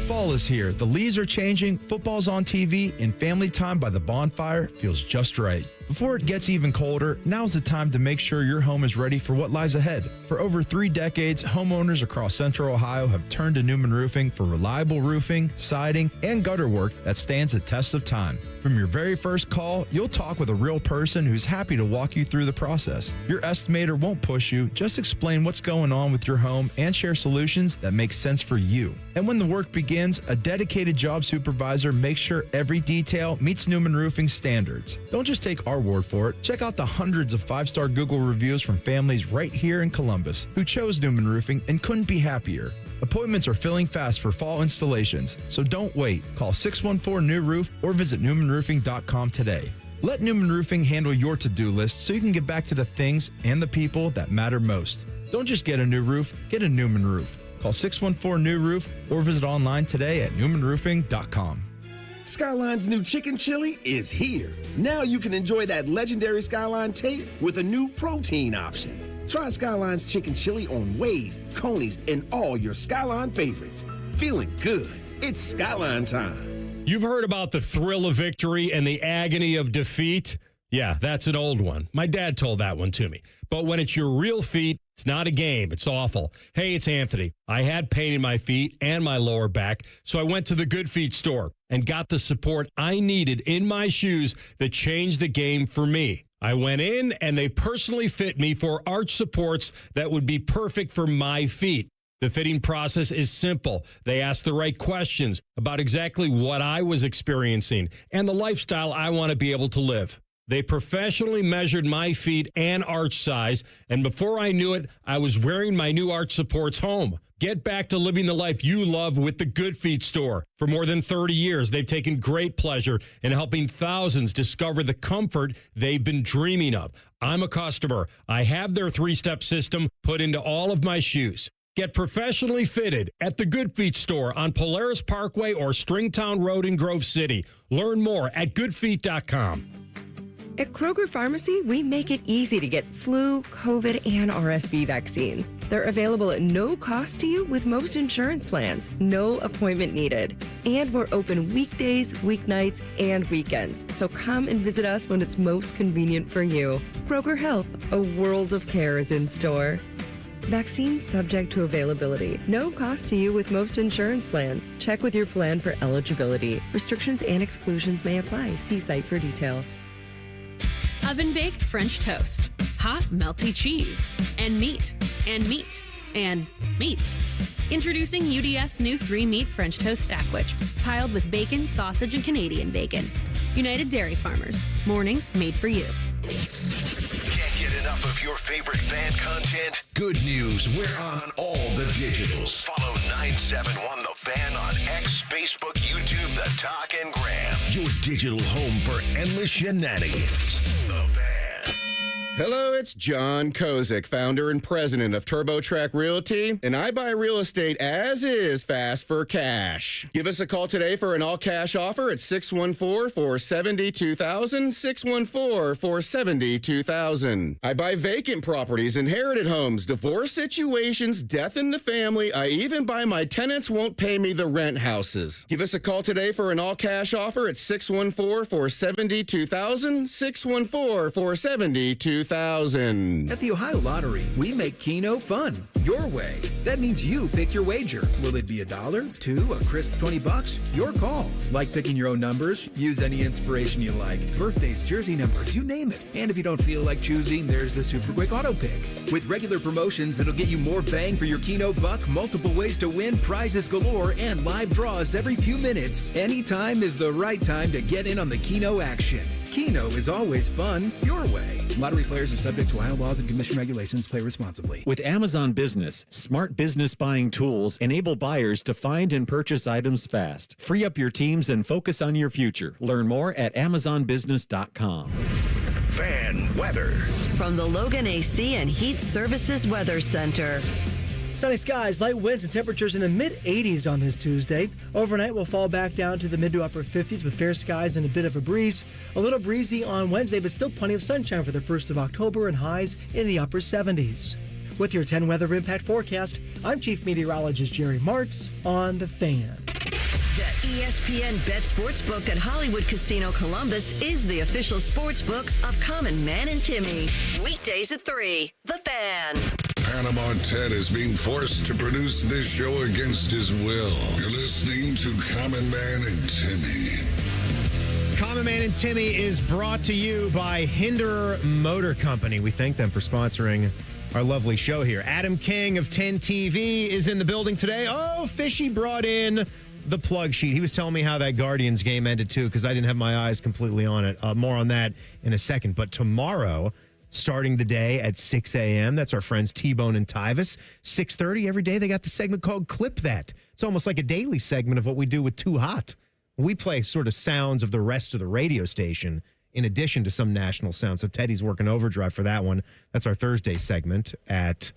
Fall is here. The leaves are changing, football's on TV, and family time by the bonfire feels just right. Before it gets even colder, now's the time to make sure your home is ready for what lies ahead. For over 3 decades, homeowners across Central Ohio have turned to Newman Roofing for reliable roofing, siding, and gutter work that stands the test of time. From your very first call, you'll talk with a real person who's happy to walk you through the process. Your estimator won't push you, just explain what's going on with your home and share solutions that make sense for you. And when the work begins, a dedicated job supervisor makes sure every detail meets Newman Roofing standards. Don't just take our word for it. Check out the hundreds of 5-star Google reviews from families right here in Columbus who chose Newman Roofing and couldn't be happier. Appointments are filling fast for fall installations, so don't wait. Call 614-NEW-ROOF or visit newmanroofing.com today. Let Newman Roofing handle your to-do list so you can get back to the things and the people that matter most. Don't just get a new roof, get a Newman roof. Call 614-NEW-ROOF or visit online today at newmanroofing.com. Skyline's new chicken chili is here. Now you can enjoy that legendary Skyline taste with a new protein option. Try Skyline's chicken chili on Waze, Coney's, and all your Skyline favorites. Feeling good. It's Skyline time. You've heard about the thrill of victory and the agony of defeat. Yeah, that's an old one. My dad told that one to me. But when it's your real feet, it's not a game. It's awful. Hey, it's Anthony. I had pain in my feet and my lower back, so I went to the Good Feet store and got the support I needed in my shoes that changed the game for me. I went in and they personally fit me for arch supports that would be perfect for my feet. The fitting process is simple. They ask the right questions about exactly what I was experiencing and the lifestyle I want to be able to live. They professionally measured my feet and arch size, and before I knew it, I was wearing my new arch supports home. Get back to living the life you love with the Good Feet store. For more than 30 years, they've taken great pleasure in helping thousands discover the comfort they've been dreaming of. I'm a customer. I have their 3-step system put into all of my shoes. Get professionally fitted at the Good Feet store on Polaris Parkway or Stringtown Road in Grove City. Learn more at goodfeet.com. At Kroger Pharmacy, we make it easy to get flu, COVID, and RSV vaccines. They're available at no cost to you with most insurance plans. No appointment needed. And we're open weekdays, weeknights, and weekends. So come and visit us when it's most convenient for you. Kroger Health, a world of care is in store. Vaccines subject to availability. No cost to you with most insurance plans. Check with your plan for eligibility. Restrictions and exclusions may apply. See site for details. Oven-baked French toast, hot melty cheese, and meat, and meat, and meat. Introducing UDF's new 3-meat French toast sandwich, piled with bacon, sausage, and Canadian bacon. United Dairy Farmers, mornings made for you. Can't get enough of your favorite fan content? Good news, we're on all the digitals. Follow 971 The Fan on X, Facebook, YouTube, The Talk, and Gram. Your digital home for endless shenanigans. The Fan. Hello, it's John Kozik, founder and president of TurboTrack Realty, and I buy real estate as is fast for cash. Give us a call today for an all-cash offer at 614-472-2000, 614-472-2000. I buy vacant properties, inherited homes, divorce situations, death in the family. I even buy my tenants won't pay me the rent houses. Give us a call today for an all-cash offer at 614-472-2000, 614-472-2000. At the Ohio Lottery, we make Keno fun, your way. That means you pick your wager. Will it be $1, $2, a crisp $20? Your call. Like picking your own numbers, use any inspiration you like. Birthdays, jersey numbers, you name it. And if you don't feel like choosing, there's the Super Quick Auto Pick. With regular promotions that'll get you more bang for your Keno buck, multiple ways to win, prizes galore, and live draws every few minutes. Anytime is the right time to get in on the Keno action. Keno is always fun, your way. Lottery players are subject to Ohio laws and commission regulations. Play responsibly. With Amazon Business, smart business buying tools enable buyers to find and purchase items fast. Free up your teams and focus on your future. Learn more at amazonbusiness.com. Fan weather. From the Logan AC and Heat Services Weather Center. Sunny skies, light winds, and temperatures in the mid-80s on this Tuesday. Overnight, we'll fall back down to the mid to upper 50s with fair skies and a bit of a breeze. A little breezy on Wednesday, but still plenty of sunshine for the 1st of October and highs in the upper 70s. With your 10 weather impact forecast, I'm Chief Meteorologist Jerry Martz on The Fan. The ESPN Bet Sportsbook at Hollywood Casino Columbus is the official sportsbook of Common Man and Timmy. Weekdays at 3. The Fan. Panama Ted is being forced to produce this show against his will. You're listening to Common Man and Timmy. Common Man and Timmy is brought to you by Hinder Motor Company. We thank them for sponsoring our lovely show here. Adam King of 10 TV is in the building today. Oh, Fishy brought in the plug sheet. He was telling me how that Guardians game ended, too, because I didn't have my eyes completely on it. More on that in a second. But tomorrow, starting the day at 6 a.m., that's our friends T-Bone and Tyvis. 6:30 every day, they got the segment called Clip That. It's almost like a daily segment of what we do with Too Hot. We play sort of sounds of the rest of the radio station in addition to some national sounds. So Teddy's working overdrive for that one. That's our Thursday segment at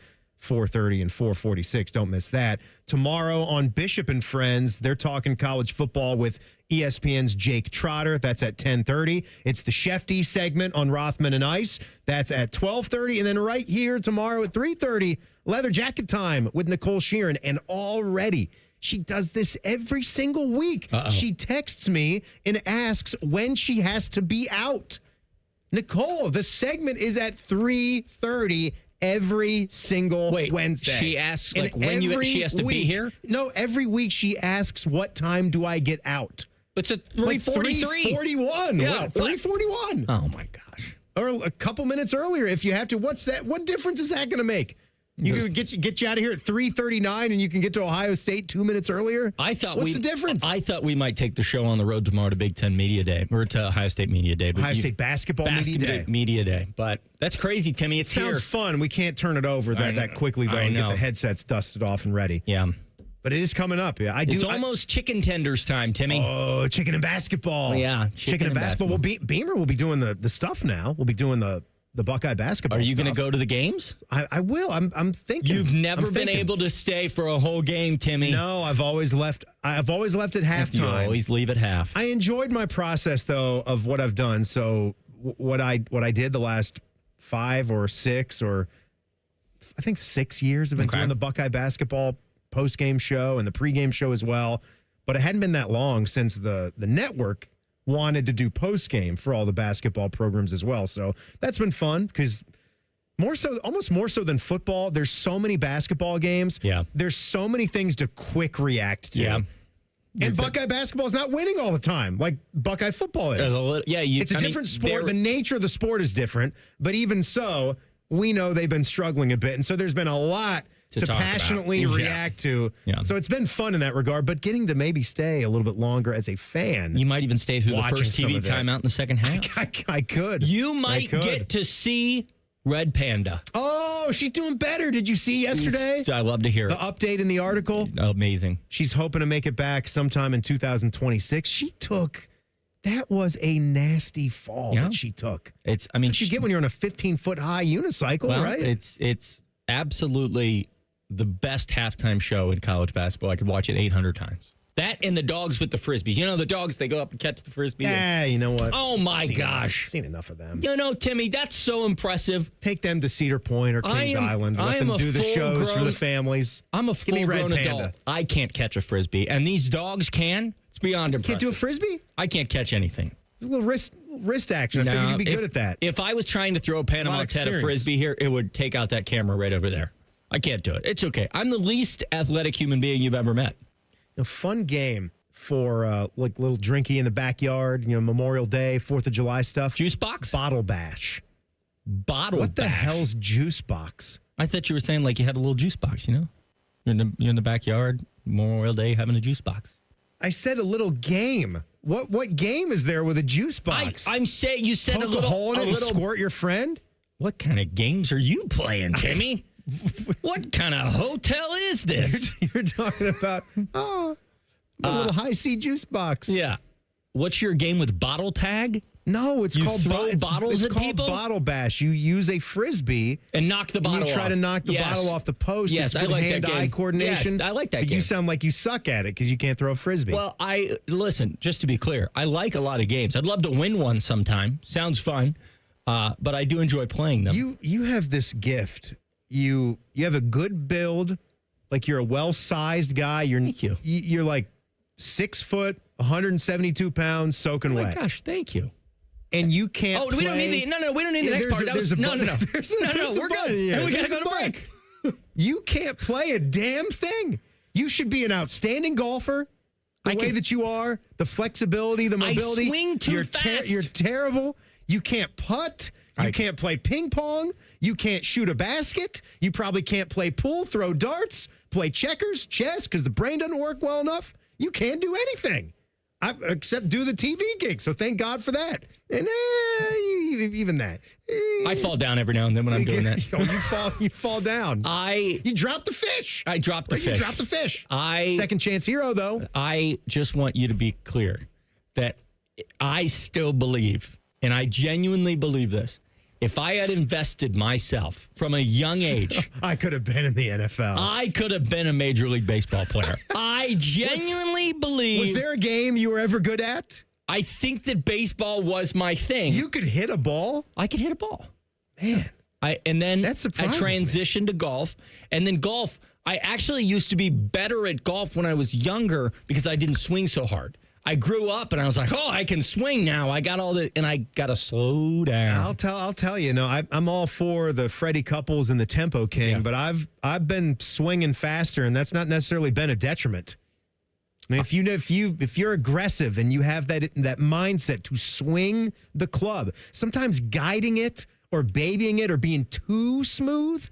4:30 and 4:46. Don't miss that. Tomorrow on Bishop and Friends, they're talking college football with ESPN's Jake Trotter. That's at 10:30. It's the Shefty segment on Rothman and Ice. That's at 12:30. And then right here tomorrow at 3:30, Leather Jacket Time with Nicole Sheeran. And already, she does this every single week. She texts me and asks when she has to be out. Nicole, the segment is at 3:30 every single Wednesday. She asks and when she has to be here? No, every week she asks, what time do I get out? It's at 3:43. 3:41. Yeah, 3:41. Oh, my gosh. Or a couple minutes earlier if you have to. What's that? What difference is that going to make? You can get you out of here at 3:39 and you can get to Ohio State 2 minutes earlier? What's the difference? I thought we might take the show on the road tomorrow to Big Ten Media Day, or to Ohio State Media Day. Ohio State Basketball Media Day. But that's crazy, Timmy. It sounds fun. We can't turn it over that quickly, though, and get the headsets dusted off and ready. Yeah. But it is coming up. Yeah, It's almost chicken tenders time, Timmy. Oh, chicken and basketball. Yeah, chicken and basketball. Well, Beamer will be doing the stuff now. We'll be doing the Buckeye basketball. Are you going to stuff. go to the games? I will. I'm thinking. You've never been able to stay for a whole game, Timmy. No, I've always left at halftime. You always leave at half. I enjoyed my process though of what I've done. So what I did the last 5 or 6 or I think 6 years I've been doing the Buckeye basketball post-game show and the pregame show as well. But it hadn't been that long since the network wanted to do post-game for all the basketball programs as well. So that's been fun because almost more so than football, there's so many basketball games. Yeah. There's so many things to quick react to. Yeah. And Buckeye basketball is not winning all the time like Buckeye football is. It's a different sport. The nature of the sport is different. But even so, we know they've been struggling a bit. And so there's been a lot to passionately react to. Yeah. So it's been fun in that regard, but getting to maybe stay a little bit longer as a fan. You might even stay through the first TV timeout in the second half. I could. You might get to see Red Panda. Oh, she's doing better. Did you see yesterday? I love to hear the update in the article. Amazing. She's hoping to make it back sometime in 2026. That was a nasty fall that she took. That's what you get when you're on a 15-foot high unicycle, right? It's absolutely the best halftime show in college basketball. I could watch it 800 times. That and the dogs with the frisbees. You know, the dogs, they go up and catch the frisbee. Yeah, you know what? Oh, my gosh. Seen enough of them. You know, Timmy, that's so impressive. Take them to Cedar Point or Kings Island. Let them do the shows for the families. I'm a full-grown adult. I can't catch a frisbee. And these dogs can. It's beyond impressive. Can't do a frisbee? I can't catch anything. A little wrist action. I figured you'd be good at that. If I was trying to throw a Panama Ted a frisbee here, it would take out that camera right over there. I can't do it. It's okay. I'm the least athletic human being you've ever met. A fun game for like little drinky in the backyard, Memorial Day, 4th of July stuff. Juice box? Bottle bash. What the hell's juice box? I thought you were saying like you had a little juice box, You're in the backyard, Memorial Day, having a juice box. I said a little game. What game is there with a juice box? I'm saying you said Poke a little hole in it and squirt your friend? What kind of games are you playing, Timmy? What kind of hotel is this? You're talking about a little high C juice box. Yeah. What's your game with bottle tag? No, it's called bottles at people? Bottle bash. You use a frisbee and knock the bottle off. You try to knock the bottle off the post. Yes, it's I like that game. Hand-eye coordination. Yes, I like that but game. You sound like you suck at it because you can't throw a frisbee. Well, listen, just to be clear, I like a lot of games. I'd love to win one sometime. Sounds fun. But I do enjoy playing them. You have this gift. You have a good build, like you're a well-sized guy. Thank you. You're like 6 foot, 172 pounds, soaking wet. Oh my gosh, thank you. And you can't. Oh, we don't need the next part. No. We're good. And we gotta go to break. You can't play a damn thing. You should be an outstanding golfer. The way that you are, the flexibility, the mobility. I swing too fast. You're terrible. You can't putt. You can't play ping pong. You can't shoot a basket. You probably can't play pool, throw darts, play checkers, chess, because the brain doesn't work well enough. You can't do anything except do the TV gig. So thank God for that. And even that. I fall down every now and then when I'm doing that. You fall down. You drop the fish. I drop the fish. You drop the fish. Second chance hero, though. I just want you to be clear that I still believe, and I genuinely believe this, If I had invested myself from a young age, I could have been in the NFL. I could have been a Major League Baseball player. I genuinely believe. Was there a game you were ever good at? I think that baseball was my thing. You could hit a ball? I could hit a ball. Man. And then that I surprises transitioned to golf. And then golf, I actually used to be better at golf when I was younger because I didn't swing so hard. I grew up and I was like, oh, I can swing now. I got all the, and I got to slow down. I'll tell you. No, I'm all for the Freddie Couples and the Tempo King, but I've been swinging faster, and that's not necessarily been a detriment. I mean, if you're aggressive and you have that mindset to swing the club, sometimes guiding it or babying it or being too smooth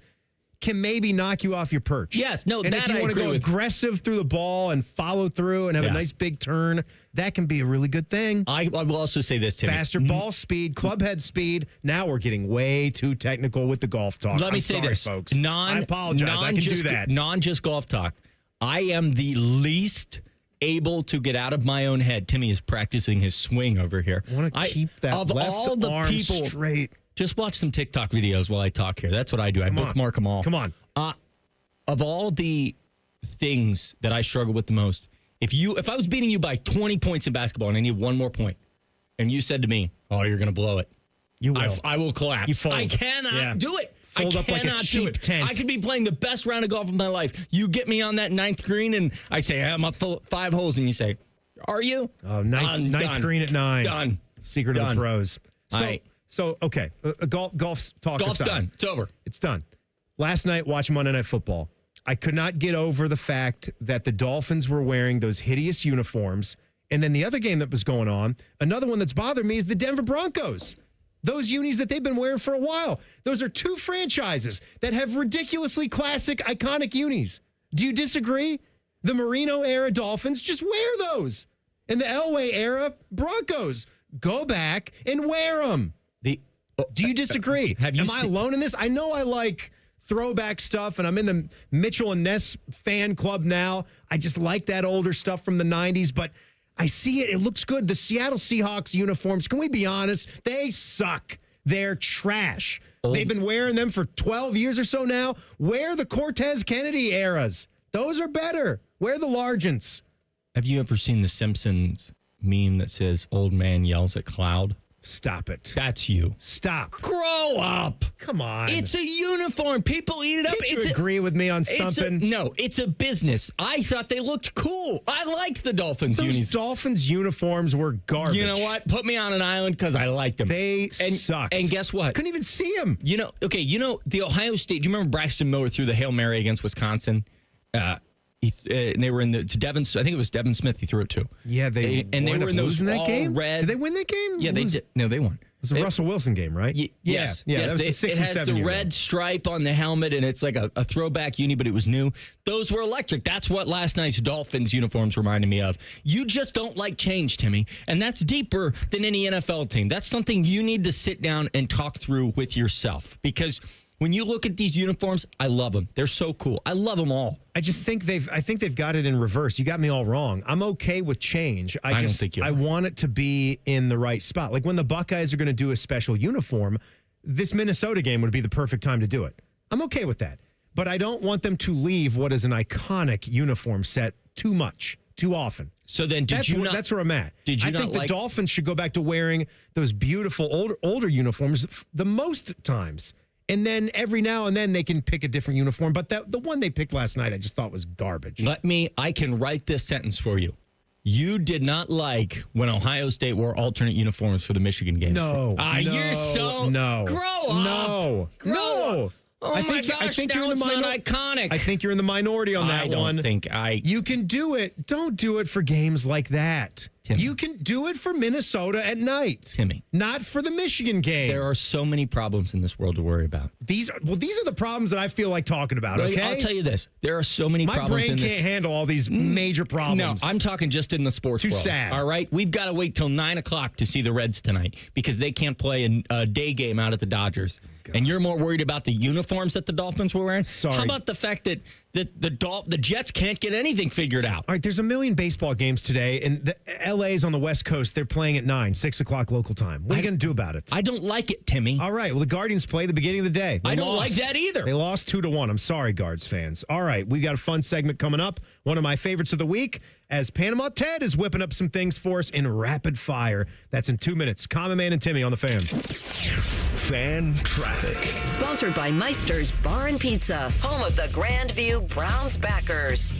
can maybe knock you off your perch. Yes, no, and that if you I want to agree go with. aggressive through the ball and follow through and have a nice big turn, that can be a really good thing. I will also say this, Timmy. Faster ball speed, club head speed. Now we're getting way too technical with the golf talk. Let me say this, folks. I apologize. I can do that. Non-just golf talk. I am the least able to get out of my own head. Timmy is practicing his swing over here. I want to keep that of left all the arm people, straight. Just watch some TikTok videos while I talk here. That's what I do. I bookmark them all. Come on. Of all the things that I struggle with the most, if I was beating you by 20 points in basketball and I need one more point, and you said to me, "Oh, you're going to blow it," you will. I will collapse. You fold. I cannot do it. Fold I up like a cannot cheap do it. tent. I could be playing the best round of golf of my life. You get me on that ninth green, and I say, I'm up 5 holes, and you say, "Are you?" Oh, ninth green at 9. Done. Secret of the pros. So okay, golf's talk Golf's aside. done. It's over. It's done. Last night, watching Monday Night Football, I could not get over the fact that the Dolphins were wearing those hideous uniforms. And then the other game that was going on, another one that's bothered me is the Denver Broncos. Those unis that they've been wearing for a while. Those are two franchises that have ridiculously classic, iconic unis. Do you disagree? The Marino era Dolphins, just wear those. And the Elway era Broncos, go back and wear them. Do you disagree? Am I alone in this? I know I like throwback stuff, and I'm in the Mitchell and Ness fan club now. I just like that older stuff from the 90s, but I see it. It looks good. The Seattle Seahawks uniforms, can we be honest? They suck. They're trash. They've been wearing them for 12 years or so now. Wear the Cortez Kennedy eras. Those are better. Wear the Largents. Have you ever seen the Simpsons meme that says, "Old man yells at cloud"? Stop it. That's you. Stop. Grow up. Come on. It's a uniform. People eat it up. Can't you agree with me on something? No, it's a business. I thought they looked cool. I liked the Dolphins Those unis. Dolphins uniforms were garbage. You know what? Put me on an island because I liked them. They sucked. And guess what? Couldn't even see them. You know, the Ohio State, do you remember Braxton Miller threw the Hail Mary against Wisconsin? And they were to Devin. I think it was Devin Smith. He threw it to. Yeah, they were in those that game. red. Did they win that game? Yeah, they did. No, they won. It was a Russell Wilson game, right? Yes. That was the 6 it and has 7 the year red game. stripe on the helmet, and it's like a throwback uni, but it was new. Those were electric. That's what last night's Dolphins uniforms reminded me of. You just don't like change, Timmy, and that's deeper than any NFL team. That's something you need to sit down and talk through with yourself, because when you look at these uniforms, I love them. They're so cool. I love them all. I think they've got it in reverse. You got me all wrong. I'm okay with change. I don't think you are. I want it to be in the right spot. Like when the Buckeyes are going to do a special uniform, this Minnesota game would be the perfect time to do it. I'm okay with that. But I don't want them to leave what is an iconic uniform set too much, too often. So then that's where I'm at. Did you I think the Dolphins should go back to wearing those beautiful older uniforms the most times. And then every now and then they can pick a different uniform. But the one they picked last night I just thought was garbage. I can write this sentence for you. You did not like when Ohio State wore alternate uniforms for the Michigan game. No. You're so... No. Grow up. No. Oh, my gosh, now it's not iconic. I think you're in the minority on that one. You can do it. Don't do it for games like that. Timmy. You can do it for Minnesota at night. Timmy. Not for the Michigan game. There are so many problems in this world to worry about. These are the problems that I feel like talking about, okay? I'll tell you this. There are so many problems in this. My brain can't handle all these major problems. No, I'm talking just in the sports world. Too sad. All right? We've got to wait till 9 o'clock to see the Reds tonight because they can't play a day game out at the Dodgers. God. And you're more worried about the uniforms that the Dolphins were wearing? Sorry. How about the fact that The Jets can't get anything figured out. All right, there's a million baseball games today, and the LA's on the West Coast. They're playing at 9, 6 o'clock local time. What are you going to do about it? I don't like it, Timmy. All right, well, the Guardians play the beginning of the day. I don't like that either. They lost 2-1. I'm sorry, Guards fans. All right, we got a fun segment coming up. One of my favorites of the week, as Panama Ted is whipping up some things for us in rapid fire. That's in 2 minutes. Common Man and Timmy on the Fan. Fan Traffic. Sponsored by Meister's Bar and Pizza, home of the Grandview Browns backers.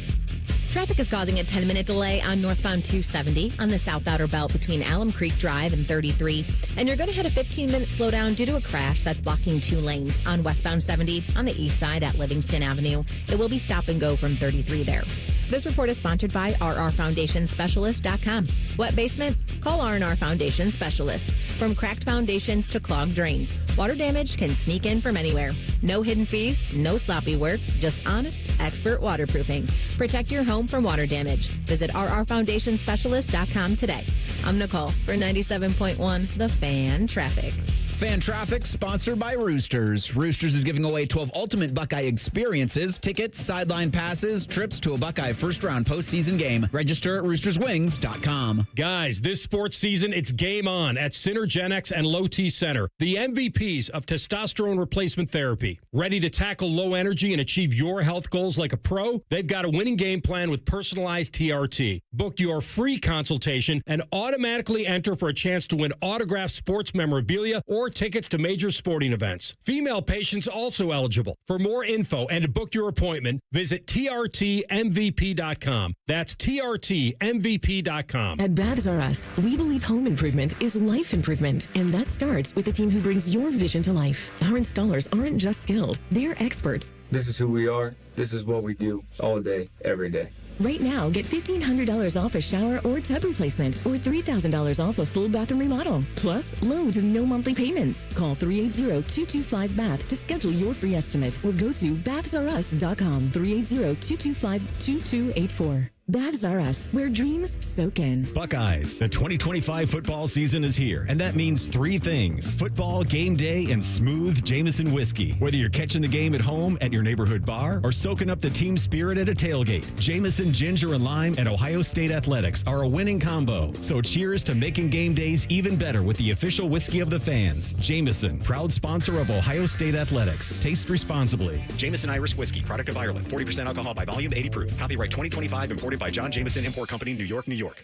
Traffic is causing a 10-minute delay on northbound 270 on the South Outer Belt between Alum Creek Drive and 33. And you're going to hit a 15-minute slowdown due to a crash that's blocking 2 lanes on westbound 70 on the east side at Livingston Avenue. It will be stop and go from 33 there. This report is sponsored by rrfoundationspecialist.com. Wet basement? Call R&R Foundation Specialist. From cracked foundations to clogged drains, water damage can sneak in from anywhere. No hidden fees, no sloppy work, just honest, expert waterproofing. Protect your home from water damage. Visit rrfoundationspecialist.com today. I'm Nicole for 97.1 The Fan Traffic. Fan Traffic, sponsored by Roosters. Roosters is giving away 12 ultimate Buckeye experiences, tickets, sideline passes, trips to a Buckeye first-round postseason game. Register at roosterswings.com. Guys, this sports season, it's game on at Synergenics and Low T Center, the MVPs of testosterone replacement therapy. Ready to tackle low energy and achieve your health goals like a pro? They've got a winning game plan with personalized TRT. Book your free consultation and automatically enter for a chance to win autographed sports memorabilia or tickets to major sporting events. Female patients also eligible. For more info and to book your appointment, visit trtmvp.com. That's trtmvp.com. At Baths R Us, we believe home improvement is life improvement, and that starts with the team who brings your vision to life. Our installers aren't just skilled, they're experts. This is who we are. This is what we do all day, every day. Right now, get $1,500 off a shower or tub replacement or $3,000 off a full bathroom remodel. Plus, low to no monthly payments. Call 380-225-BATH to schedule your free estimate or go to bathsrus.com. 380-225-2284. Baths R Us, where dreams soak in. Buckeyes, the 2025 football season is here, and that means 3 things: football, game day, and smooth Jameson whiskey. Whether you're catching the game at home, at your neighborhood bar, or soaking up the team spirit at a tailgate, Jameson Ginger and Lime and Ohio State Athletics are a winning combo. So cheers to making game days even better with the official whiskey of the fans. Jameson, proud sponsor of Ohio State Athletics. Taste responsibly. Jameson Irish Whiskey, product of Ireland. 40% alcohol by volume, 80 proof. Copyright 2025, imported by John Jameson Import Company, New York, New York.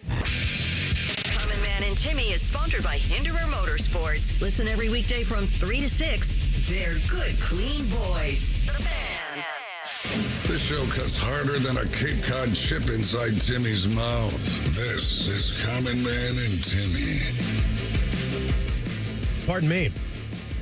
Common Man and Timmy is sponsored by Hinderer Motorsports. Listen every weekday from 3 to 6. They're good, clean boys. The Fan. This show cuts harder than a Cape Cod chip inside Timmy's mouth. This is Common Man and Timmy. Pardon me.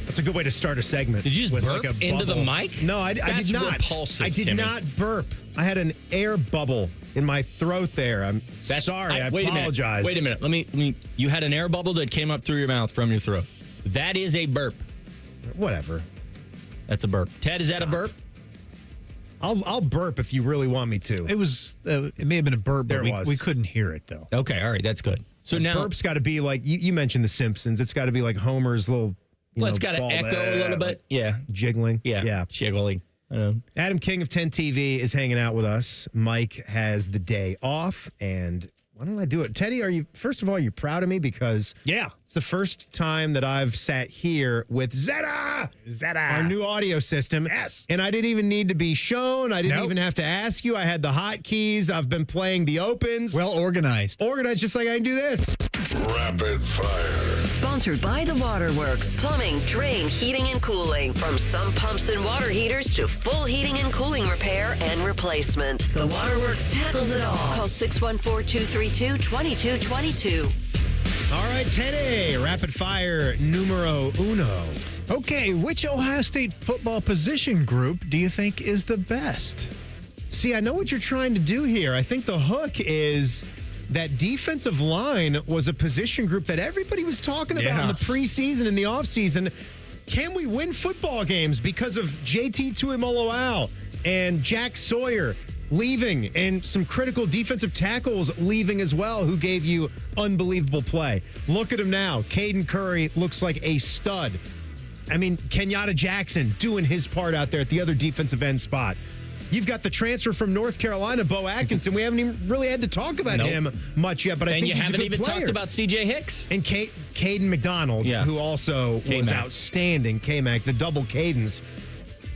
That's a good way to start a segment. Did you just burp into the mic? No, I did not. Repulsive, I did Timmy. not burp. I had an air bubble in my throat there. I apologize. Wait a minute. Let me. You had an air bubble that came up through your mouth from your throat. That is a burp. Whatever. That's a burp. Ted, is that a burp? I'll burp if you really want me to. It was. It may have been a burp, but we couldn't hear it though. Okay, all right, that's good. So now burp's got to be like you mentioned The Simpsons. It's got to be like Homer's little. It's got to echo a little bit. Yeah, jiggling. Yeah, jiggling. Adam King of 10 TV is hanging out with us. Mike has the day off, and why don't I do it? Teddy, first of all, you're proud of me because it's the first time that I've sat here with Zeta, our new audio system. Yes. And I didn't even need to be shown. I didn't even have to ask you. I had the hotkeys. I've been playing the opens. Well organized. Organized just like I can do this. Rapid fire. Sponsored by The Waterworks. Plumbing, drain, heating, and cooling. From some pumps and water heaters to full heating and cooling repair and replacement. The Waterworks tackles it all. Call 614-232-2222. All right, Teddy, rapid fire numero uno. Okay, which Ohio State football position group do you think is the best? See, I know what you're trying to do here. I think the hook is that defensive line was a position group that everybody was talking about in the preseason and the offseason. Can we win football games because of JT Tuimoloau and Jack Sawyer leaving and some critical defensive tackles leaving as well who gave you unbelievable play? Look at him now. Caden Curry looks like a stud. I mean, Kenyatta Jackson doing his part out there at the other defensive end spot. You've got the transfer from North Carolina, Bo Atkinson. We haven't even really had to talk about him much yet, but I think he's a good player. And you haven't even talked about C.J. Hicks. And Caden McDonald, who also was outstanding. K-Mac, the double Cadens.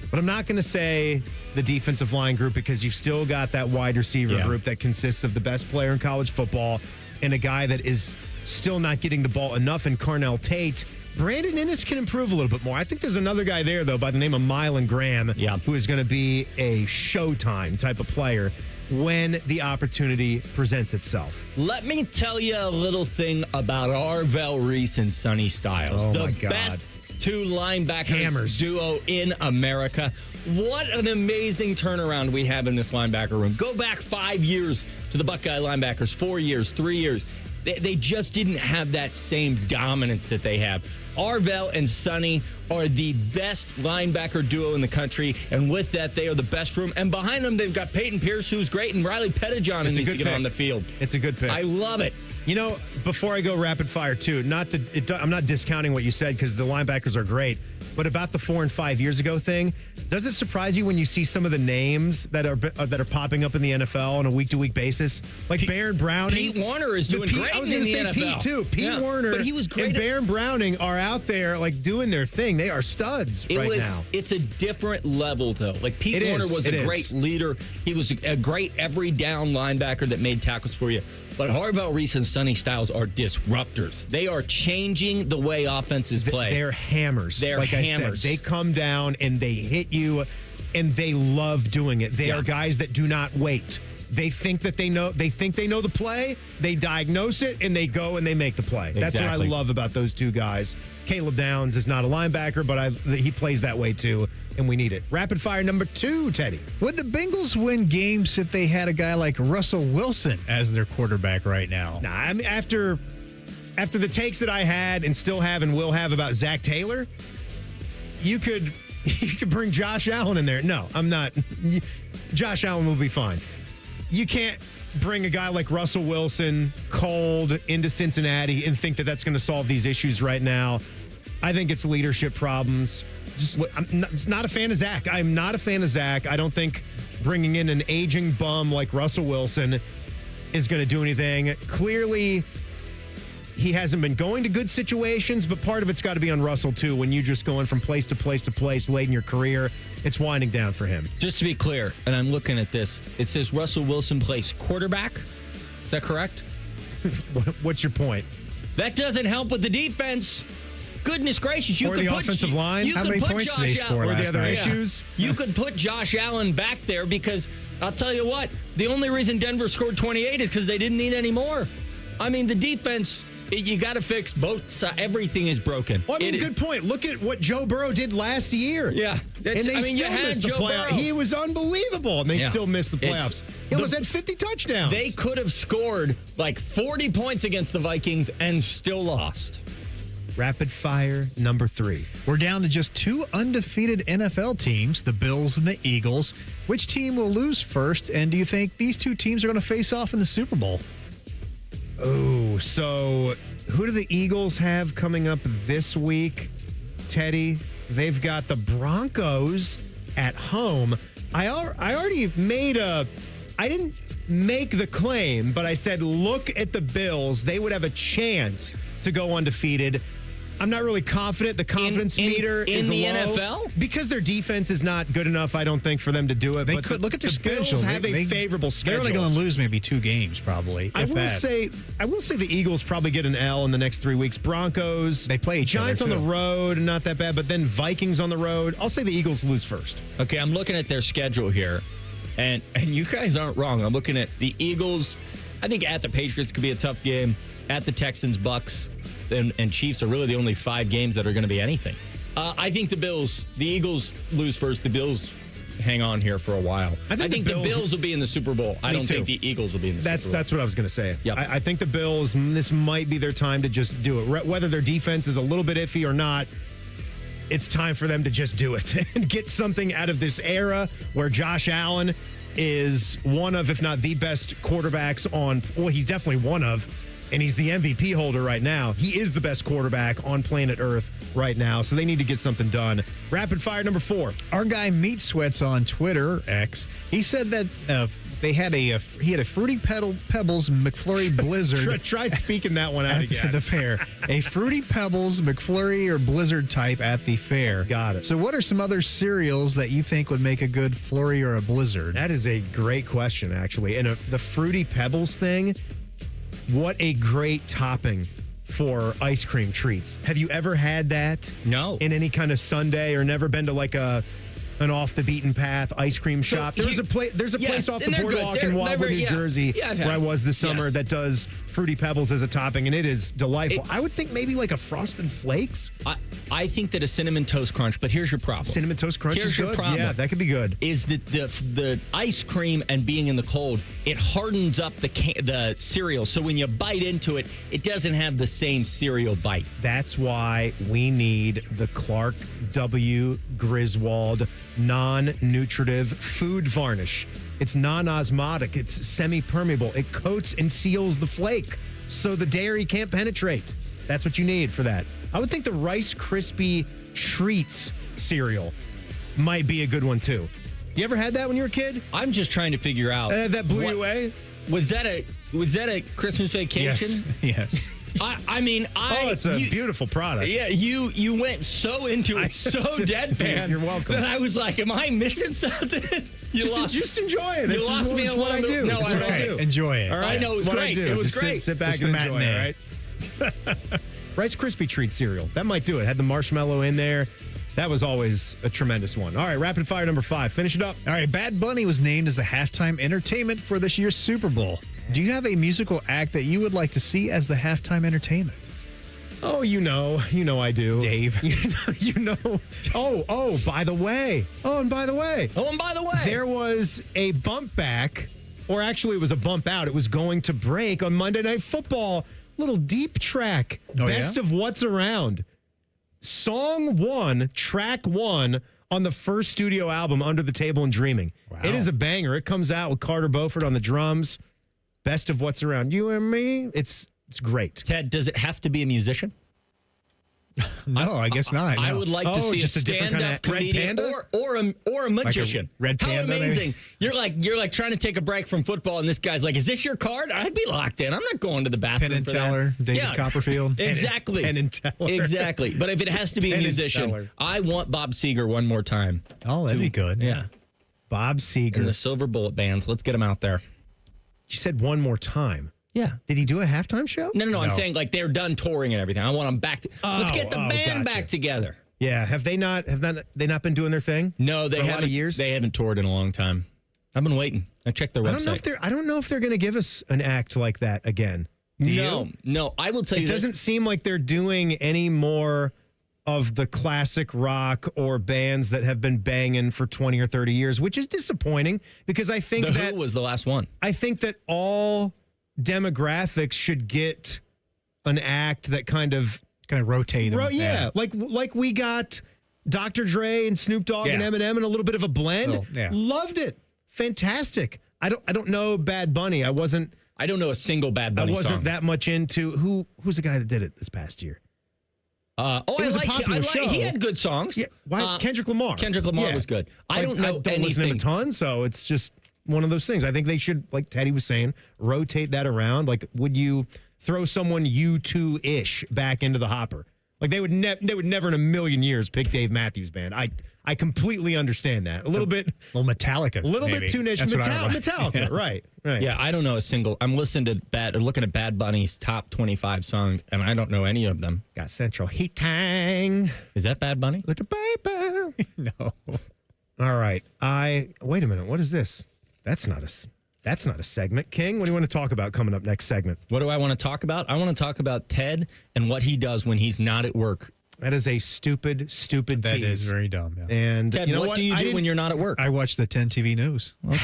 But I'm not going to say the defensive line group because you've still got that wide receiver group that consists of the best player in college football and a guy that is still not getting the ball enough in Carnell Tate. Brandon Inniss can improve a little bit more. I think there's another guy there, though, by the name of Mylan Graham, who is going to be a Showtime type of player when the opportunity presents itself. Let me tell you a little thing about Arvell Reese and Sonny Styles. Oh, the my God. best two linebackers duo in America. What an amazing turnaround we have in this linebacker room. Go back 5 years to the Buckeye linebackers, 4 years, 3 years. They just didn't have that same dominance that they have. Arvell and Sonny are the best linebacker duo in the country, and with that, they are the best room. And behind them, they've got Peyton Pierce, who's great, and Riley Pettijohn needs to get on the field. It's a good pick. I love it. You know, before I go rapid fire, too, I'm not discounting what you said because the linebackers are great, but about the 4 and 5 years ago thing, does it surprise you when you see some of the names that are popping up in the NFL on a week-to-week basis? Like Baron Browning. Pete Warner is doing great I was going to say NFL. Pete, too. Pete Warner but he was great and Baron Browning are out there, like, doing their thing. They are studs now. It's a different level, though. Like, Pete Warner was a great leader. He was a great every-down linebacker that made tackles for you. But Arvell Reese and Sonny Styles are disruptors. They are changing the way offenses play. They're hammers. They're like hammers. I said, they come down and they hit you, and they love doing it. They are guys that do not wait. They think that they know the play, they diagnose it, and they go and they make the play. That's what I love about those two guys. Caleb Downs is not a linebacker, but he plays that way too, and we need it. Rapid fire number 2, Teddy. Would the Bengals win games if they had a guy like Russell Wilson as their quarterback right now? Nah, I mean, after the takes that I had and still have and will have about Zach Taylor, you could bring Josh Allen in there. No, I'm not. Josh Allen will be fine. You can't bring a guy like Russell Wilson cold into Cincinnati and think that that's going to solve these issues right now. I think it's leadership problems. It's not a fan of Zach. I'm not a fan of Zach. I don't think bringing in an aging bum like Russell Wilson is going to do anything. Clearly, he hasn't been going to good situations, but part of it's got to be on Russell, too. When you're just going from place to place to place late in your career, it's winding down for him. Just to be clear, and I'm looking at this, it says Russell Wilson plays quarterback. Is that correct? What's your point? That doesn't help with the defense. Goodness gracious, you or could the put offensive line. How many points did they score or the other night? issues? You could put Josh Allen back there because I'll tell you what, the only reason Denver scored 28 is because they didn't need any more. I mean, the defense, you got to fix both sides. Everything is broken. Well, I mean, good point. Look at what Joe Burrow did last year. Yeah. And they still missed the playoffs. He was unbelievable, and they still missed the playoffs. He almost had 50 touchdowns. They could have scored like 40 points against the Vikings and still lost. Rapid fire number 3. We're down to just 2 undefeated NFL teams, the Bills and the Eagles. Which team will lose first, and do you think these 2 teams are going to face off in the Super Bowl? Oh, so who do the Eagles have coming up this week, Teddy? They've got the Broncos at home. I already made I didn't make the claim, but I said, look at the Bills. They would have a chance to go undefeated. I'm not really confident. The confidence meter is in the low NFL because their defense is not good enough, I don't think, for them to do it. They but could look at their schedule. Bills have a favorable schedule. They're only going to lose maybe 2 games, probably. I will say the Eagles probably get an L in the next 3 weeks. Broncos, they play each Giants other on too. the road, not that bad, but then Vikings on the road. I'll say the Eagles lose first. Okay, I'm looking at their schedule here, and you guys aren't wrong. I'm looking at the Eagles. I think at the Patriots could be a tough game. At the Texans, Bucks, and Chiefs are really the only 5 games that are going to be anything. I think the Eagles lose first. The Bills hang on here for a while. I think the Bills will be in the Super Bowl. I don't think the Eagles will be in the Super Bowl. That's what I was going to say. Yep. I think the Bills, this might be their time to just do it. Whether their defense is a little bit iffy or not, it's time for them to just do it and get something out of this era where Josh Allen is one of, if not the best quarterbacks on, well, he's definitely one of and he's the MVP holder right now. He is the best quarterback on planet Earth right now, so they need to get something done. Rapid fire number 4. Our guy Meat Sweats on Twitter, X, he said that he had a Fruity Pebbles McFlurry Blizzard. Try speaking that one out again. At the fair. A Fruity Pebbles McFlurry or Blizzard type at the fair. Got it. So what are some other cereals that you think would make a good Flurry or a Blizzard? That is a great question, actually. And the Fruity Pebbles thing, what a great topping for ice cream treats. Have you ever had that? No. In any kind of sundae, or never been to like an off the beaten path ice cream shop? There's a place off the boardwalk in Woburn, New Jersey, where I was this summer that does Fruity Pebbles as a topping, and it is delightful. I would think maybe like a Frosted Flakes. I think that a Cinnamon Toast Crunch, but here's your problem. Cinnamon Toast Crunch is good. Your problem. Yeah, that could be good. Is that the ice cream and being in the cold, it hardens up the cereal. So when you bite into it, it doesn't have the same cereal bite. That's why we need the Clark W. Griswold non-nutritive food varnish. It's non-osmotic. It's semi-permeable. It coats and seals the flake so the dairy can't penetrate. That's what you need for that. I would think the Rice Krispie Treats cereal might be a good one, too. You ever had that when you were a kid? I'm just trying to figure out. That blew you away? Was that a Christmas vacation? Yes. It's a beautiful product. Yeah, you went so into it, so deadpan. You're welcome. That I was like, am I missing something? Just enjoy it. You lost me It's along what I do. No, It's I what I do. Enjoy it. All right. I know, it was great. It was great. Sit back Just and a enjoy matinee. it, all right? Rice Krispie Treat cereal. That might do it. Had the marshmallow in there. That was always a tremendous one. All right, rapid fire number 5. Finish it up. All right, Bad Bunny was named as the halftime entertainment for this year's Super Bowl. Do you have a musical act that you would like to see as the halftime entertainment? Oh, you know I do. Dave. You know. Oh, by the way. And by the way. There was a bump back, or actually it was a bump out. It was going to break on Monday Night Football. Little deep track. Best of What's Around. Song 1, track 1 on the first studio album, Under the Table and Dreaming. Wow. It is a banger. It comes out with Carter Beauford on the drums. Best of What's Around You and Me. It's great. Ted, does it have to be a musician? No, I guess not. I would like to see just a a different kind stand-up of Red comedian Panda? or a magician. Like a Red Panda, How amazing! You're like trying to take a break from football, and this guy's like, "Is this your card?" I'd be locked in. I'm not going to the bathroom. Penn and for Teller, that. David Copperfield. Exactly. Penn and Teller. Exactly. But if it has to be a Penn and musician, Teller. I want Bob Seger one more time. Oh, that'd be good. Yeah. Bob Seger. And the Silver Bullet Bands. Let's get them out there. You said one more time. Yeah. Did he do a halftime show? No. I'm saying like they're done touring and everything. I want them back. Let's get the band back together. Yeah. Have they not been doing their thing? No, they for haven't. A lot of years. They haven't toured in a long time. I've been waiting. I checked their website. I don't know if they're going to give us an act like that again. No. I will tell you. It doesn't seem like they're doing any more of the classic rock or bands that have been banging for 20 or 30 years, which is disappointing because I think The that Who was the last one. I think that all demographics should get an act that kind of rotate them. like we got Dr. Dre and Snoop Dogg and Eminem and a little bit of a blend. Oh, yeah. Loved it. Fantastic. I don't know Bad Bunny. I don't know a single Bad Bunny song. I wasn't song. that much into who's the guy that did it this past year? It was a popular show. He had good songs. Yeah, Kendrick Lamar. Kendrick Lamar was good. I don't know I don't listen to him a ton, so it's just one of those things. I think they should, like Teddy was saying, rotate that around. Like, would you throw someone U2-ish back into the hopper? Like they would never in a million years pick Dave Matthews Band. I completely understand that. A little bit Metallica. A little bit too niche. Metallica. Yeah. Right. Yeah, I don't know a single. I'm listening to looking at Bad Bunny's top 25 songs, and I don't know any of them. Got Central Heat Tang. Is that Bad Bunny? Little baby. No. All right. Wait a minute. What is this? That's not a segment. King, what do you want to talk about coming up next segment? What do I want to talk about? I want to talk about Ted and what he does when he's not at work. That is a stupid That tease. is very dumb. Yeah. And Ted, you know what do you do when you're not at work? I watch the 10 TV news. Okay.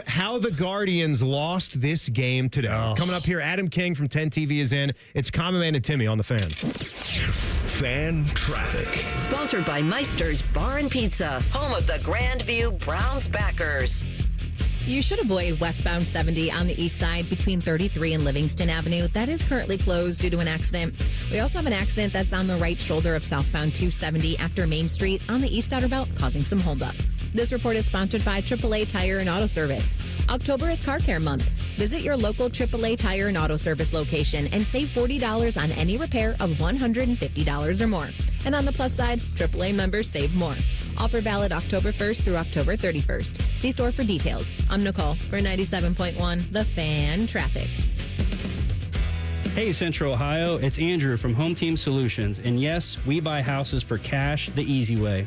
How the Guardians lost this game today. Oh. Coming up here, Adam King from 10 TV is in. It's Common Man and Timmy on the Fan. Fan traffic. Sponsored by Meister's Bar and Pizza, home of the Grandview Browns backers. You should avoid westbound 70 on the east side between 33 and Livingston Avenue. That is currently closed due to an accident. We also have an accident that's on the right shoulder of southbound 270 after Main Street on the east outer belt, causing some holdup. This report is sponsored by AAA Tire and Auto Service. October is Car Care Month. Visit your local AAA Tire and Auto Service location and save $40 on any repair of $150 or more. And on the plus side, AAA members save more. Offer valid October 1st through October 31st. See store for details. I'm Nicole for 97.1 The Fan Traffic. Hey, Central Ohio, it's Andrew from Home Team Solutions. And yes, we buy houses for cash the easy way.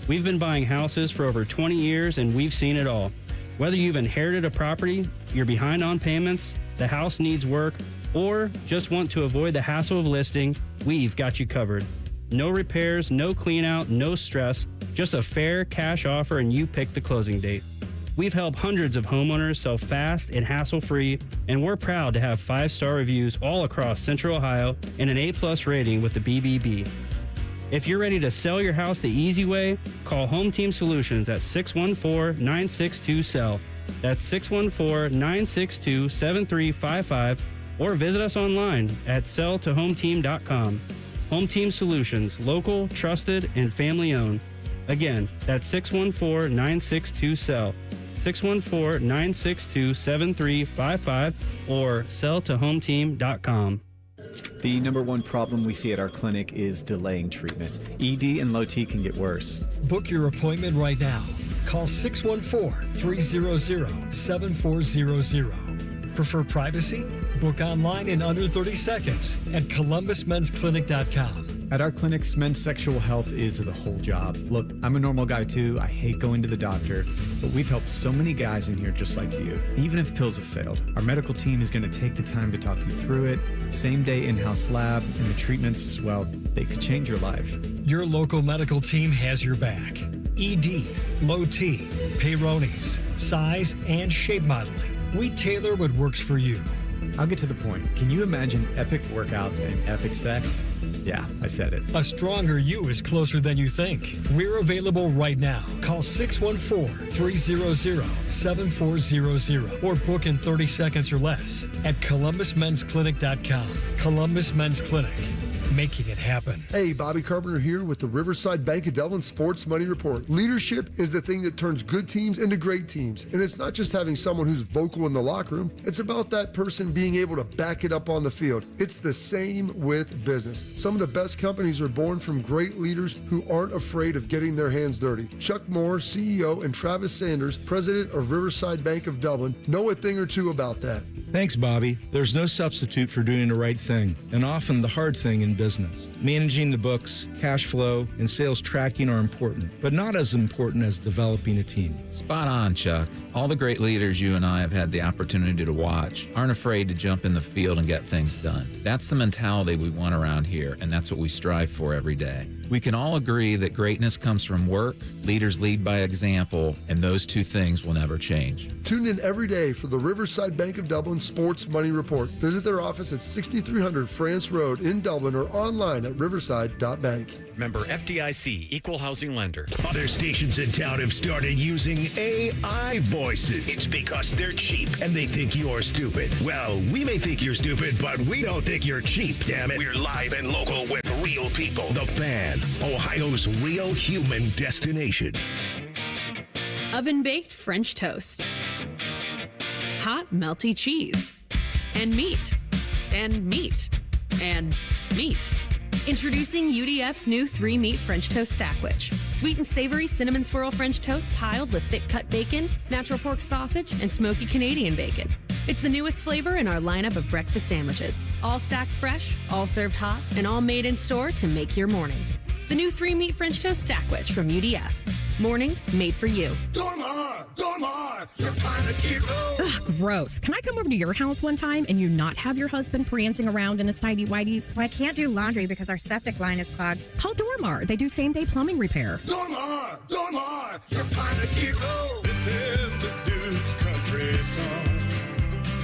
We've been buying houses for over 20 years and we've seen it all. Whether you've inherited a property, you're behind on payments, the house needs work, or just want to avoid the hassle of listing, we've got you covered. No repairs, no clean out, no stress, just a fair cash offer and you pick the closing date. We've helped hundreds of homeowners sell fast and hassle-free, and we're proud to have 5-star reviews all across Central Ohio and an A+ rating with the BBB. If you're ready to sell your house the easy way, call Home Team Solutions at 614-962-SELL. That's 614-962-7355, or visit us online at selltohometeam.com. Home Team Solutions, local, trusted, and family-owned. Again, that's 614-962-SELL. 614-962-7355 or selltohometeam.com. The number one problem we see at our clinic is delaying treatment. ED and low T can get worse. Book your appointment right now. Call 614-300-7400. Prefer privacy? Book online in under 30 seconds at columbusmensclinic.com. At our clinics, men's sexual health is the whole job. Look, I'm a normal guy too. I hate going to the doctor, but we've helped so many guys in here just like you. Even if pills have failed, our medical team is going to take the time to talk you through it. Same day in-house lab, and the treatments, well, they could change your life. Your local medical team has your back. ED, low T, Peyronie's, size, and shape modeling. We tailor what works for you. I'll get to the point. Can you imagine epic workouts and epic sex? Yeah, I said it. A stronger you is closer than you think. We're available right now. Call 614-300-7400 or book in 30 seconds or less at columbusmensclinic.com. Columbus Men's Clinic. Making it happen. Hey, Bobby Carpenter here with the Riverside Bank of Dublin Sports Money Report. Leadership is the thing that turns good teams into great teams. And it's not just having someone who's vocal in the locker room. It's about that person being able to back it up on the field. It's the same with business. Some of the best companies are born from great leaders who aren't afraid of getting their hands dirty. Chuck Moore, CEO, and Travis Sanders, president of Riverside Bank of Dublin, know a thing or two about that. Thanks, Bobby. There's no substitute for doing the right thing, and often the hard thing in business. Managing the books, cash flow, and sales tracking are important, but not as important as developing a team. Spot on, Chuck. All the great leaders you and I have had the opportunity to watch aren't afraid to jump in the field and get things done. That's the mentality we want around here, and that's what we strive for every day. We can all agree that greatness comes from work, leaders lead by example, and those two things will never change. Tune in every day for the Riverside Bank of Dublin Sports Money Report. Visit their office at 6300 France Road in Dublin or online at riverside.bank. Member FDIC, Equal Housing Lender. Other stations in town have started using AI voices. It's because they're cheap and they think you're stupid. Well, we may think you're stupid, but we don't think you're cheap, damn it. We're live and local with real people. The Fan, Ohio's real human destination. Oven-baked French toast. Hot, melty cheese. And meat. And meat. And meat. Introducing UDF's new 3-meat French toast sandwich. Sweet and savory cinnamon swirl French toast piled with thick cut bacon, natural pork sausage, and smoky Canadian bacon. It's the newest flavor in our lineup of breakfast sandwiches. All stacked fresh, all served hot, and all made in store to make your morning. The new 3-meat French toast sandwich from UDF. Mornings made for you. Dormar, you're kind of cute. Ugh, gross. Can I come over to your house one time and you not have your husband prancing around in its tidy whities? Well, I can't do laundry because our septic line is clogged. Call Dormar. They do same-day plumbing repair. Dormar, you're kind of cute. This is the Duke's country song.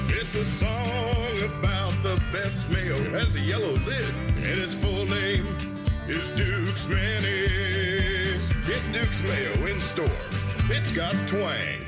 It's a song about the best mayo. It has a yellow lid, and its full name is Duke's Mayonnaise. Get Duke's Mayo in store. It's got twang.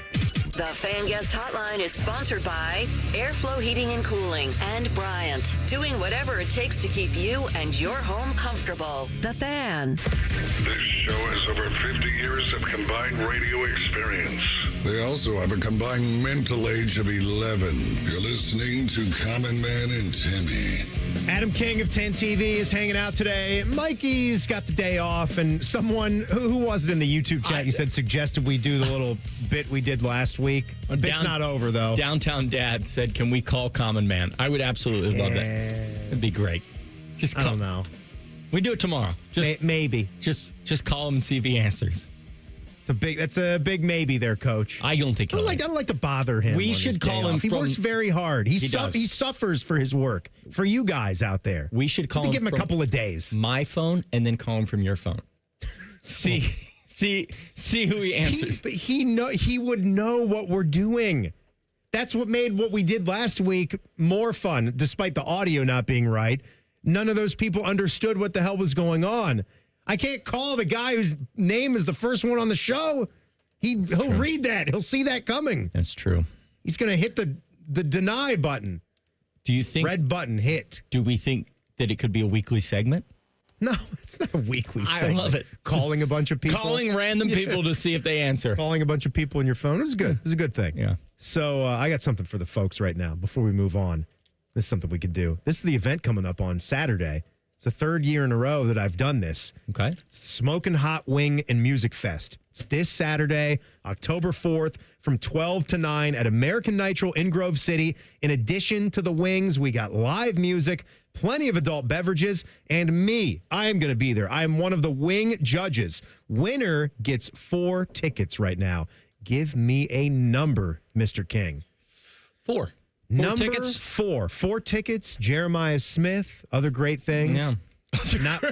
The Fan Guest Hotline is sponsored by Airflow Heating and Cooling and Bryant, doing whatever it takes to keep you and your home comfortable. The Fan. This show has over 50 years of combined radio experience. They also have a combined mental age of 11. You're listening to Common Man and Timmy. Adam King of 10 TV is hanging out today. Mikey's got the day off, and someone, who was it in the YouTube chat, you said suggested we do the little bit we did last week. Bit's not over, though. Downtown Dad said, can we call Common Man? I would absolutely love that. It'd be great. Just I don't know. We do it tomorrow. Maybe. Just call him and see if he answers. That's a big maybe there, Coach. I don't think he'll. I don't like to bother him. We should call him. He works very hard. He suffers for his work. For you guys out there, we should call him. Give him a couple of days. My phone, and then call him from your phone. See who he answers. He would know what we're doing. That's what made what we did last week more fun, despite the audio not being right. None of those people understood what the hell was going on. I can't call the guy whose name is the first one on the show. He'll read that. He'll see that coming. That's true. He's going to hit the deny button. Do you think red button hit? Do we think that it could be a weekly segment? No, it's not a weekly segment. I love it. Calling a bunch of people. Calling random people to see if they answer. Calling a bunch of people on your phone is good. It's a good thing. Yeah. So I got something for the folks right now before we move on. This is something we could do. This is the event coming up on Saturday. It's the third year in a row that I've done this. Okay. It's Smokin' Hot Wing and Music Fest. It's this Saturday, October 4th, from 12 to 9 at American Nitro in Grove City. In addition to the wings, we got live music, plenty of adult beverages, and me. I am going to be there. I am one of the wing judges. Winner gets 4 tickets right now. Give me a number, Mr. King. 4. Number tickets? 4. 4 tickets. Jeremiah Smith. Other great things. Yeah. Not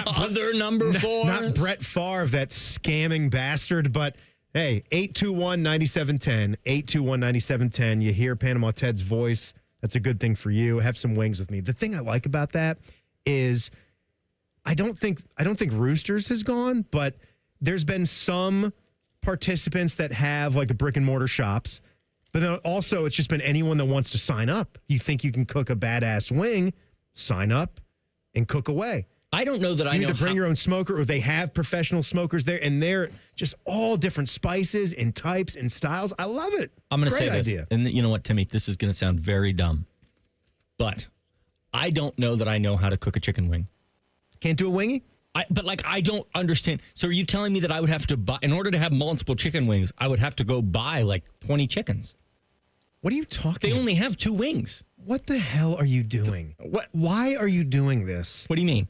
other number 4. Not Brett Favre, that scamming bastard. But hey, 821-9710. 821-9710. You hear Panama Ted's voice. That's a good thing for you. Have some wings with me. The thing I like about that is I don't think Roosters has gone, but there's been some participants that have like the brick and mortar shops. But then also, it's just been anyone that wants to sign up. You think you can cook a badass wing, sign up and cook away. I don't know that I know. You need to bring your own smoker, or they have professional smokers there, and they're just all different spices and types and styles. I love it. I'm going to say this. Idea. And you know what, Timmy? This is going to sound very dumb. But I don't know that I know how to cook a chicken wing. Can't do a wingy? But I don't understand. So are you telling me that I would have to buy, in order to have multiple chicken wings, I would have to go buy like 20 chickens? What are you talking about? They only have 2 wings. What the hell are you doing? What? Why are you doing this? What do you mean?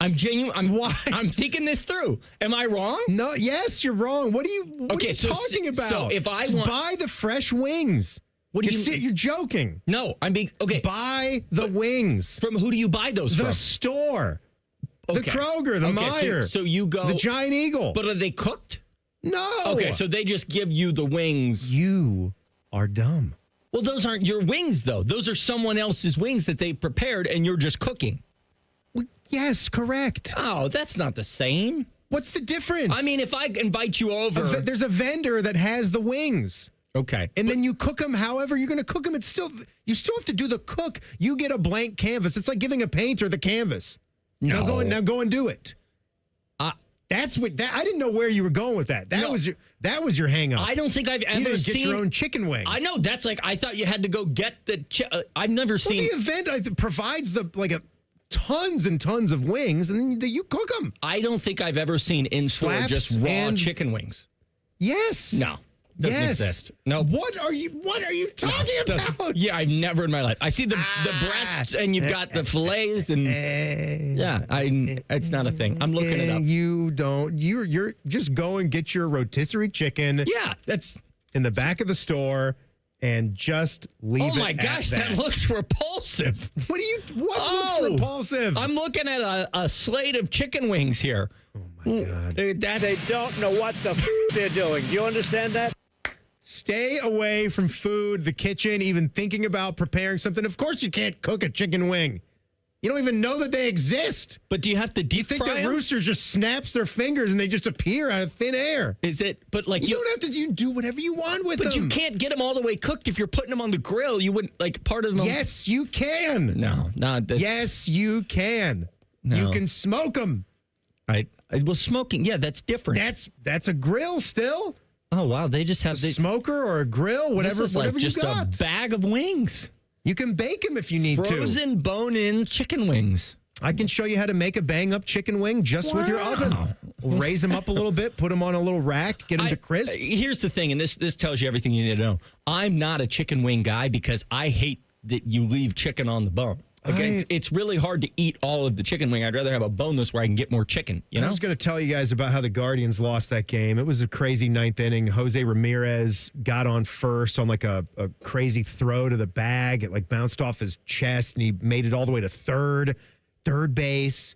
I'm genuine. I'm thinking this through. Am I wrong? No. Yes, you're wrong. What are you talking about? So if I just buy the fresh wings. What do you mean? You're joking. No, I'm being okay. Buy the wings. From who do you buy those from? The store. Okay. The Kroger, the Meijer. So you go. The Giant Eagle. But are they cooked? No. Okay, so they just give you the wings. You are dumb. Well, those aren't your wings, though. Those are someone else's wings that they prepared, and you're just cooking. Well, yes, correct. Oh, that's not the same. What's the difference? I mean, if I invite you over. There's a vendor that has the wings. Okay. And then you cook them however you're going to cook them. You still have to do the cook. You get a blank canvas. It's like giving a painter the canvas. No. Now go and do it. That's what I didn't know where you were going with that. That was your hang up. I don't think I've ever seen. Get your own chicken wing. I know that's like I thought you had to go get the. I've never seen. The event provides tons and tons of wings, and then you cook them. I don't think I've ever seen in store just raw chicken wings. Yes. No. Doesn't exist. No. What are you talking about? Yeah, I've never in my life. I see the breasts and you've got the fillets and it's not a thing. I'm looking it up. You don't. You're just go and get your rotisserie chicken. Yeah, that's in the back of the store and just leave it. Oh my gosh, that looks repulsive. What looks repulsive? I'm looking at a slate of chicken wings here. Oh my God. They don't know what the they're doing. Do you understand that? Stay away from food, the kitchen, even thinking about preparing something. Of course you can't cook a chicken wing. You don't even know that they exist. But do you have to deep fry You think the rooster just snaps their fingers and they just appear out of thin air? Is it? But like you don't have to. You do whatever you want with them. But you can't get them all the way cooked. If you're putting them on the grill, you wouldn't like part of them. Yes, you can. No, not that. Yes, you can. No. You can smoke them. Right. Well, smoking. Yeah, that's different. That's a grill still. Oh wow, they just have a smoker or a grill, whatever. This is whatever like just you got. a bag of wings. You can bake them if you need to. Frozen bone-in chicken wings. I can show you how to make a bang-up chicken wing just with your oven. Raise them up a little bit, put them on a little rack, get them to crisp. Here's the thing, and this tells you everything you need to know. I'm not a chicken wing guy because I hate that you leave chicken on the bone. Like it's really hard to eat all of the chicken wing. I'd rather have a boneless where I can get more chicken. You know? I was going to tell you guys about how the Guardians lost that game. It was a crazy ninth inning. Jose Ramirez got on first on like a crazy throw to the bag. It like bounced off his chest, and he made it all the way to third base,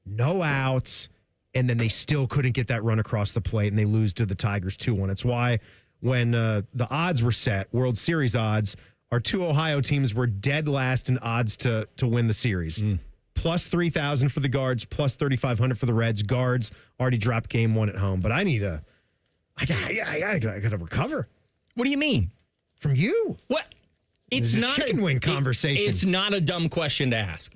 no outs, and then they still couldn't get that run across the plate, and they lose to the Tigers 2-1. It's why when the odds were set, World Series odds, our two Ohio teams were dead last in odds to win the series. Plus 3,000 for the Guards, plus 3,500 for the Reds. Guards already dropped game one at home. But I gotta recover. What do you mean? From you. What? It's a not chicken wing conversation. It's not a dumb question to ask.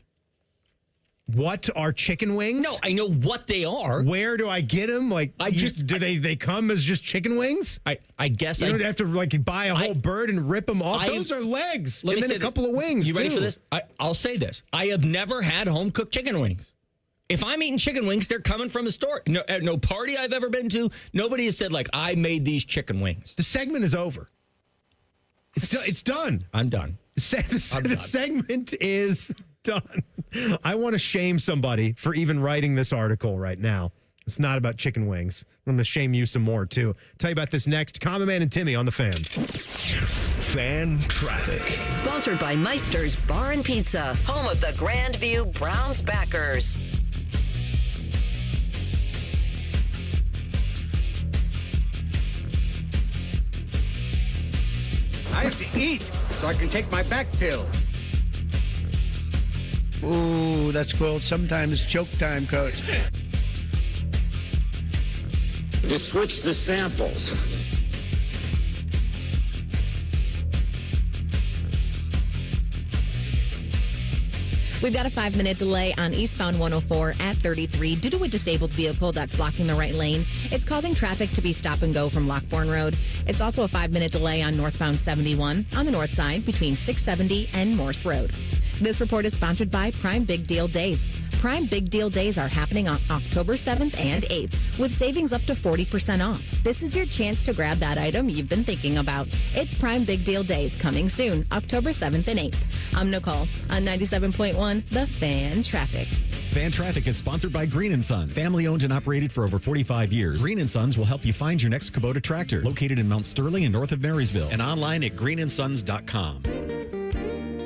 What are chicken wings? No, I know what they are. Where do I get them? Like, do they come as just chicken wings? I guess you don't have to like buy a whole bird and rip them off. Those are legs, and then a couple of wings. You ready for this? I'll say this: I have never had home cooked chicken wings. If I'm eating chicken wings, they're coming from a store. No, at no party I've ever been to, nobody has said like I made these chicken wings. The segment is over. It's done. I'm done. The segment is done. I want to shame somebody for even writing this article right now. It's not about chicken wings. I'm going to shame you some more, too. Tell you about this next. Common Man and Timmy on the Fan. Fan Traffic. Sponsored by Meister's Bar and Pizza, home of the Grandview Browns backers. I have to eat so I can take my back pill. Ooh, that's called sometimes choke time, Coach. You switch the samples. We've got a 5-minute delay on eastbound 104 at 33 due to a disabled vehicle that's blocking the right lane. It's causing traffic to be stop and go from Lockbourne Road. It's also a 5-minute delay on northbound 71 on the north side between 670 and Morse Road. This report is sponsored by Prime Big Deal Days. Prime Big Deal Days are happening on October 7th and 8th with savings up to 40% off. This is your chance to grab that item you've been thinking about. It's Prime Big Deal Days coming soon, October 7th and 8th. I'm Nicole on 97.1 The Fan Traffic. Fan Traffic is sponsored by Green & Sons. Family owned and operated for over 45 years. Green & Sons will help you find your next Kubota tractor. Located in Mount Sterling and north of Marysville. And online at greenandsons.com.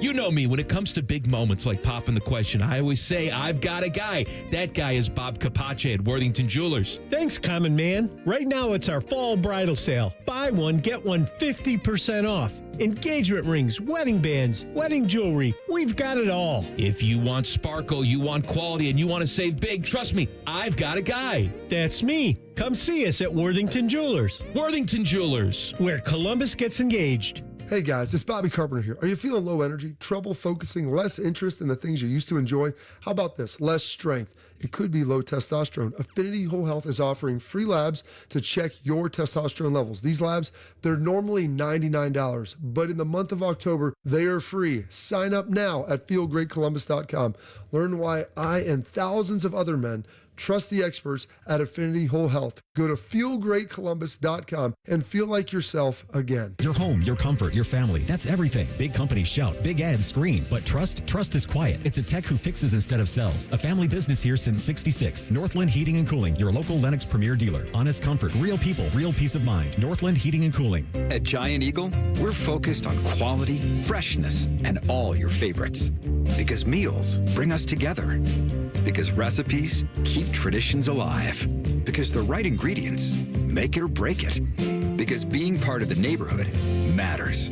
You know me, when it comes to big moments like popping the question, I always say, I've got a guy. That guy is Bob Capace at Worthington Jewelers. Thanks, Common Man. Right now, it's our fall bridal sale. Buy one, get one 50% off. Engagement rings, wedding bands, wedding jewelry. We've got it all. If you want sparkle, you want quality, and you want to save big, trust me, I've got a guy. That's me. Come see us at Worthington Jewelers. Worthington Jewelers. Where Columbus gets engaged. Hey guys, it's Bobby Carpenter here. Are you feeling low energy, trouble focusing, less interest in the things you used to enjoy? How about this? Less strength. It could be low testosterone. Affinity Whole Health is offering free labs to check your testosterone levels. These labs, they're normally $99, but in the month of October, they are free. Sign up now at feelgreatcolumbus.com. Learn why I and thousands of other men trust the experts at Affinity Whole Health. Go to feelgreatcolumbus.com and feel like yourself again. Your home, your comfort, your family, that's everything. Big companies shout, big ads scream, but trust is quiet. It's a tech who fixes instead of sells. A family business here since 66. Northland Heating and Cooling, your local Lennox premier dealer. Honest comfort, real people, real peace of mind. Northland Heating and Cooling. At Giant Eagle, we're focused on quality, freshness, and all your favorites. Because meals bring us together. Because recipes keep traditions alive. Because the right ingredients make it or break it. Because being part of the neighborhood matters.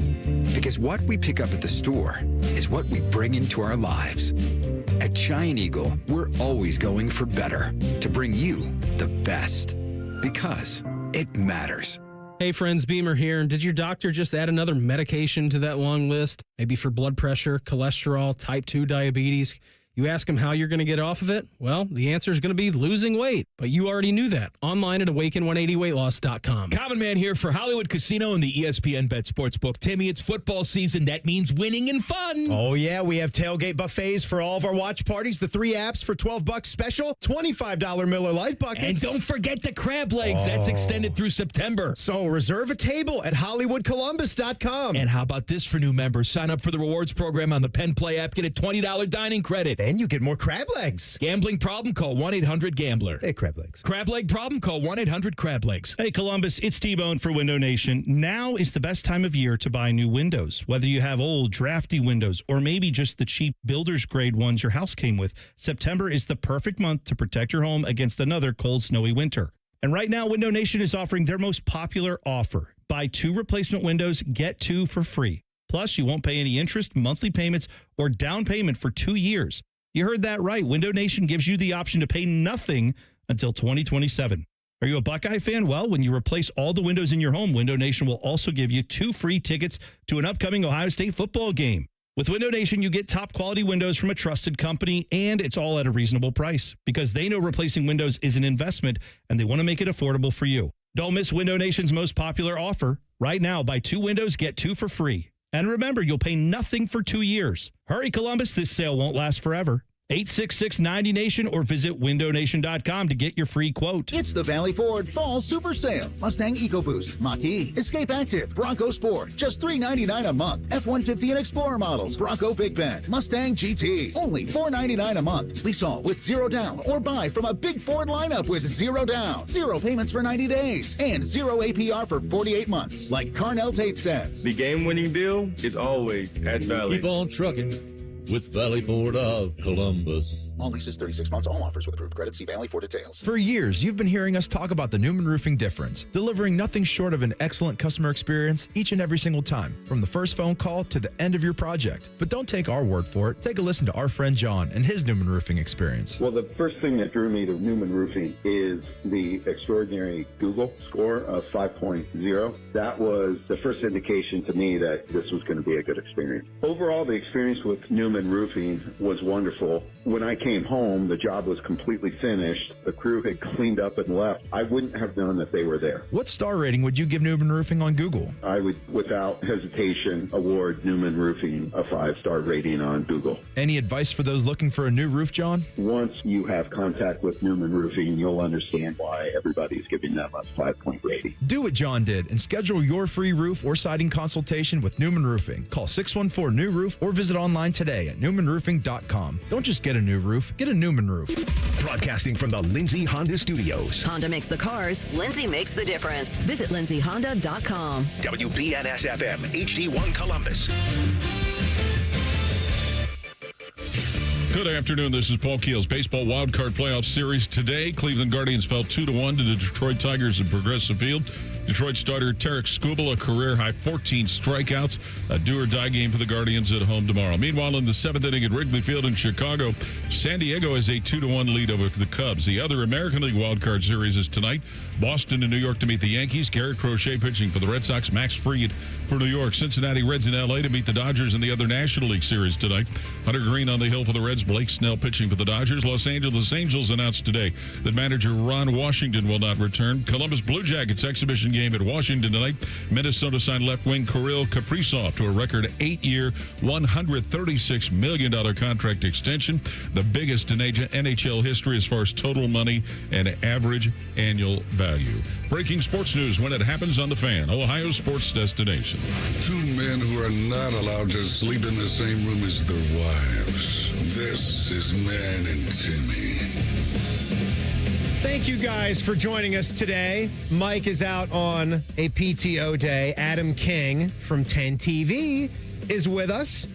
Because what we pick up at the store is what we bring into our lives. At Giant Eagle, we're always going for better to bring you the best. Because it matters. Hey friends, Beamer here. And did your doctor just add another medication to that long list? Maybe for blood pressure, cholesterol, type 2 diabetes? You ask them how you're going to get off of it? Well, the answer is going to be losing weight. But you already knew that. Online at awaken180weightloss.com. Common Man here for Hollywood Casino and the ESPN Bet Sportsbook. Timmy, it's football season. That means winning and fun. Oh, yeah. We have tailgate buffets for all of our watch parties. The 3 apps for $12 special. $25 Miller Lite buckets. And don't forget the crab legs. That's extended through September. So reserve a table at HollywoodColumbus.com. And how about this for new members? Sign up for the rewards program on the Penn Play app. Get a $20 dining credit. And you get more crab legs. Gambling problem? Call 1-800-GAMBLER. Hey, crab legs. Crab leg problem? Call 1-800-CRAB-LEGS. Hey, Columbus, it's T-Bone for Window Nation. Now is the best time of year to buy new windows. Whether you have old, drafty windows or maybe just the cheap builder's grade ones your house came with, September is the perfect month to protect your home against another cold, snowy winter. And right now, Window Nation is offering their most popular offer. Buy 2 replacement windows, get 2 for free. Plus, you won't pay any interest, monthly payments, or down payment for 2 years. You heard that right. Window Nation gives you the option to pay nothing until 2027. Are you a Buckeye fan? Well, when you replace all the windows in your home, Window Nation will also give you 2 free tickets to an upcoming Ohio State football game. With Window Nation, you get top quality windows from a trusted company, and it's all at a reasonable price because they know replacing windows is an investment, and they want to make it affordable for you. Don't miss Window Nation's most popular offer. Right now, buy 2 windows, get 2 for free. And remember, you'll pay nothing for 2 years. Hurry, Columbus. This sale won't last forever. 866-90-NATION or visit windownation.com to get your free quote. It's the Valley Ford Fall Super Sale. Mustang EcoBoost, Mach-E, Escape Active, Bronco Sport, just $399 a month. F-150 and Explorer models, Bronco Big Bend, Mustang GT, only $499 a month. Lease all with 0 down or buy from a big Ford lineup with 0 down, 0 payments for 90 days, and 0 APR for 48 months, like Carnell Tate says. The game-winning deal is always at Valley. Keep on trucking with Valley Ford of Columbus. All leases 36 months, all offers with approved credit. See Valley for details. For years, you've been hearing us talk about the Newman Roofing difference, delivering nothing short of an excellent customer experience each and every single time, from the first phone call to the end of your project. But don't take our word for it. Take a listen to our friend John and his Newman Roofing experience. Well, the first thing that drew me to Newman Roofing is the extraordinary Google score of 5.0. That was the first indication to me that this was going to be a good experience. Overall, the experience with Newman Roofing was wonderful. When I came home, the job was completely finished. The crew had cleaned up and left. I wouldn't have known that they were there. What star rating would you give Newman Roofing on Google? I would, without hesitation, award Newman Roofing a 5-star rating on Google. Any advice for those looking for a new roof, John? Once you have contact with Newman Roofing, you'll understand why everybody's giving them a 5-point rating. Do what John did and schedule your free roof or siding consultation with Newman Roofing. Call 614-NEW-ROOF or visit online today at newmanroofing.com. Don't just get a new roof, get a Newman roof. Broadcasting from the Lindsay Honda Studios. Honda makes the cars, Lindsay makes the difference. Visit lindsayhonda.com. WBNS-FM, HD1 Columbus. Good afternoon. This is Paul Keels. Baseball wildcard playoff series today. Cleveland Guardians fell 2-1 to the Detroit Tigers at Progressive Field. Detroit starter Tarek Skubal, a career-high 14 strikeouts. A do-or-die game for the Guardians at home tomorrow. Meanwhile, in the 7th inning at Wrigley Field in Chicago, San Diego has a 2-1 lead over the Cubs. The other American League wildcard series is tonight. Boston and New York to meet the Yankees. Garrett Crochet pitching for the Red Sox. Max Fried for New York. Cincinnati Reds in L.A. to meet the Dodgers in the other National League series tonight. Hunter Green on the hill for the Reds. Blake Snell pitching for the Dodgers. Los Angeles Angels announced today that manager Ron Washington will not return. Columbus Blue Jackets exhibition game at Washington tonight. Minnesota signed left wing Kirill Kaprizov to a record 8-year, $136 million contract extension, the biggest in NHL history as far as total money and average annual value. Breaking sports news when it happens on The Fan, Ohio sports destination. 2 men who are not allowed to sleep in the same room as their wives. This is Man and Timmy. Thank you guys for joining us today. Mike is out on a PTO day. Adam King from 10 TV is with us.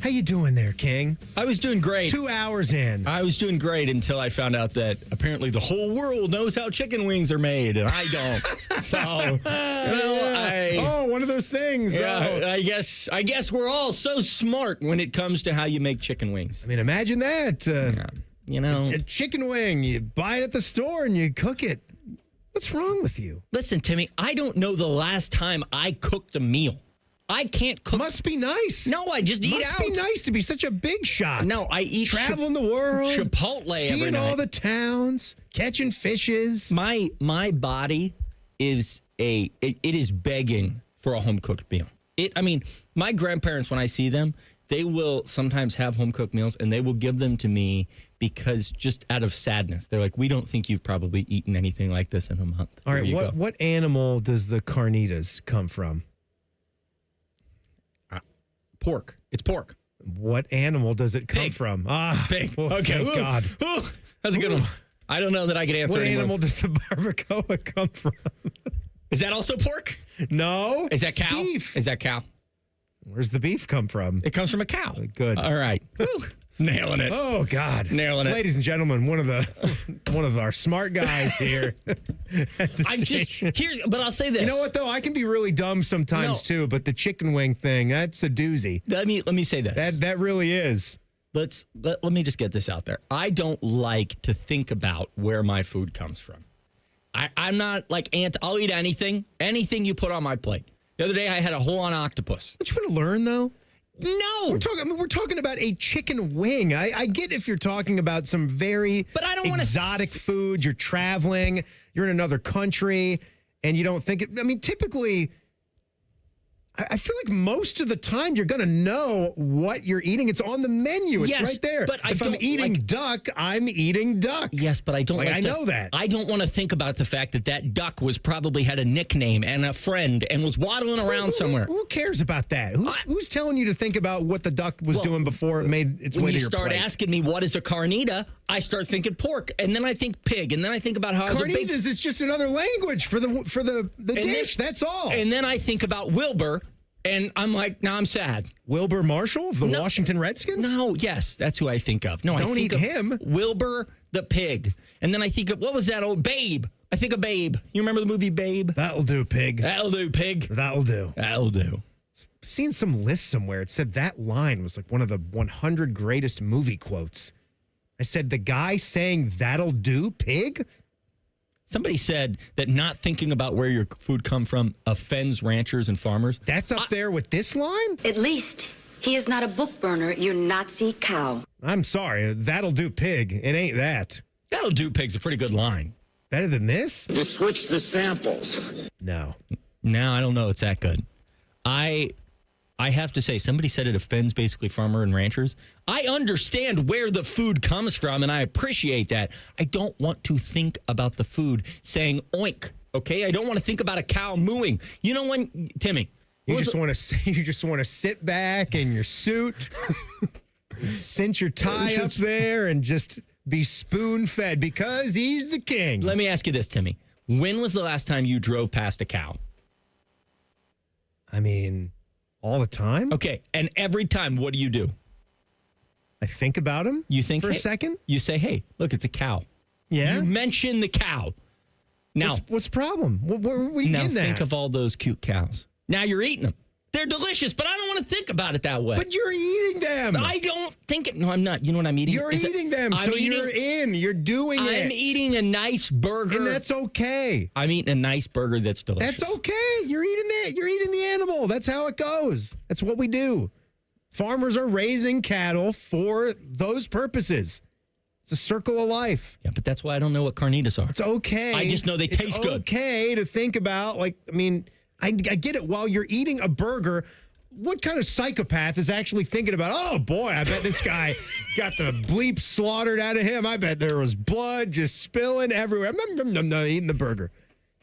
How you doing there, King? I was doing great. 2 hours in. I was doing great until I found out that apparently the whole world knows how chicken wings are made, and I don't. So, one of those things. Yeah, I guess we're all so smart when it comes to how you make chicken wings. I mean, imagine that. A chicken wing, you buy it at the store and you cook it. What's wrong with you? Listen, Timmy, I don't know the last time I cooked a meal. I can't cook. Must be nice. No, I just eat out. Must be nice to be such a big shot. No, I eat traveling the world, Chipotle seeing every night. all the towns, catching fishes. My body is it is begging for a home cooked meal. My grandparents, when I see them, they will sometimes have home cooked meals and they will give them to me because just out of sadness. They're like, we don't think you've probably eaten anything like this in a month. All right, what animal does the carnitas come from? Pork. It's pork. What animal does it come from? Pig. Okay. Thank God. That's a good one. I don't know that I could answer What anymore. animal does the barbacoa come from? Is that also pork? No. Is that cow? Beef. Is that cow? Where's the beef come from? It comes from a cow. Good. All right. Nailing it. Oh God. Nailing it. Ladies and gentlemen, one of our smart guys here. But I'll say this. You know what though? I can be really dumb sometimes too, but the chicken wing thing, that's a doozy. Let me say this. That really is. Let me just get this out there. I don't like to think about where my food comes from. I'm not like I'll eat anything you put on my plate. The other day I had a whole-on octopus. Don't you want to learn though? No. We're talking about a chicken wing. I get if you're talking about some very exotic food, you're traveling, you're in another country, and you don't think it. I mean, typically, I feel like most of the time you're going to know what you're eating. It's on the menu. It's right there. But if I'm eating duck, I'm eating duck. Yes, but I don't I know that. I don't want to think about the fact that duck was probably had a nickname and a friend and was waddling around somewhere. Who cares about that? Who's telling you to think about what the duck was doing before it made its way to your plate? When you start asking me what is a carnita, I start thinking pork, and then I think pig, and then I think about how carnitas is just another language for the dish. That's all. And then I think about Wilbur. And I'm like, now I'm sad. Wilbur Marshall of the Washington Redskins? No, yes, that's who I think of. No, don't eat him. Wilbur the pig. And then I think of, what was that old Babe? I think of Babe. You remember the movie Babe? That'll do, pig. That'll do, pig. That'll do. That'll do. Seen some list somewhere. It said that line was like one of the 100 greatest movie quotes. I said, the guy saying that'll do, pig? Somebody said that not thinking about where your food come from offends ranchers and farmers. That's up there with this line? At least he is not a book burner, you Nazi cow. I'm sorry. That'll do, pig. It ain't that. That'll do, pig's a pretty good line. Better than this? You switch the samples. No. No, I don't know. It's that good. I have to say, somebody said it offends basically farmer and ranchers. I understand where the food comes from, and I appreciate that. I don't want to think about the food saying oink, okay? I don't want to think about a cow mooing. You know when, Timmy? You just want to sit back in your suit, cinch your tie up there, and just be spoon-fed because he's the king. Let me ask you this, Timmy. When was the last time you drove past a cow? I mean, all the time. Okay, and every time, what do? I think about him. You think for a second? You say, hey, look, it's a cow. Yeah? You mention the cow. Now, what's the problem? What are you now getting think at? of all those cute cows. Now you're eating them. They're delicious, but I don't want to think about it that way. But you're eating them. I don't think it. No, I'm not. You know what I'm eating? You're eating them, so you're in. You're doing it. I'm eating a nice burger. And that's okay. I'm eating a nice burger that's delicious. That's okay. You're eating it. You're eating the animal. That's how it goes. That's what we do. Farmers are raising cattle for those purposes. It's a circle of life. Yeah, but that's why I don't know what carnitas are. It's okay. I just know they taste good. It's okay to think about, I get it. While you're eating a burger, what kind of psychopath is actually thinking about, oh, boy, I bet this guy got the bleep slaughtered out of him. I bet there was blood just spilling everywhere. Eating the burger.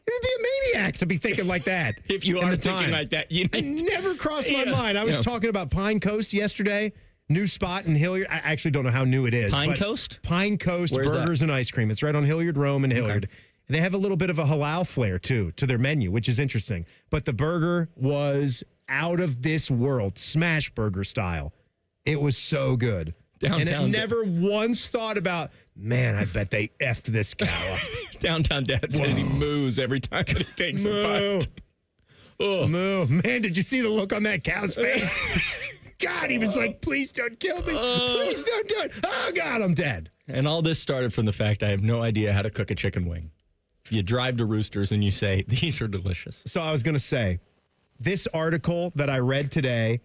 You'd be a maniac to be thinking like that. If you are thinking like that. It never crossed my mind. I was talking about Pine Coast yesterday. New spot in Hilliard. I actually don't know how new it is. Pine Coast? Pine Coast Where's Burgers and Ice Cream. It's right on Hilliard Rome and Hilliard. Okay. They have a little bit of a halal flair, too, to their menu, which is interesting. But the burger was out of this world, smash burger style. It was so good. And it never once thought about, man, I bet they effed this cow up. Downtown Dad says he moos every time that he takes a bite. Oh. Moo. Man, did you see the look on that cow's face? God, he was like, please don't kill me. Please don't do it. Oh, God, I'm dead. And all this started from the fact I have no idea how to cook a chicken wing. You drive to Roosters and you say, these are delicious. So I was going to say, this article that I read today,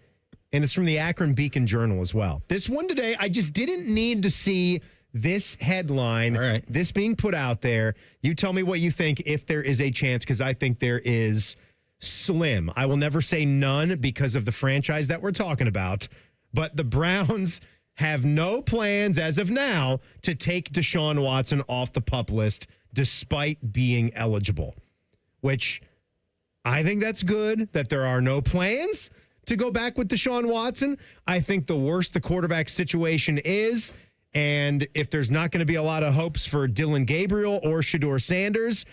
and it's from the Akron Beacon Journal as well. This one today, I just didn't need to see this headline, this being put out there. You tell me what you think, if there is a chance, because I think there is slim. I will never say none because of the franchise that we're talking about, but the Browns have no plans as of now to take Deshaun Watson off the PUP list despite being eligible, which I think that's good that there are no plans to go back with Deshaun Watson. I think the worse the quarterback situation is, and if there's not going to be a lot of hopes for Dylan Gabriel or Shedeur Sanders,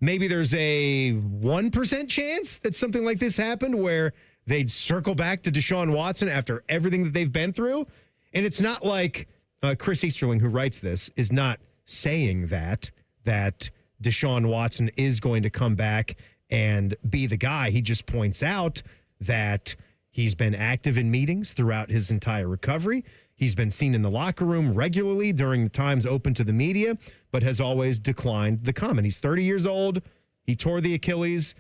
maybe there's a 1% chance that something like this happened where they'd circle back to Deshaun Watson after everything that they've been through. And it's not like Chris Easterling, who writes this, is not saying that Deshaun Watson is going to come back and be the guy. He just points out that he's been active in meetings throughout his entire recovery. He's been seen in the locker room regularly during the times open to the media, but has always declined the comment. He's 30 years old. He tore the Achilles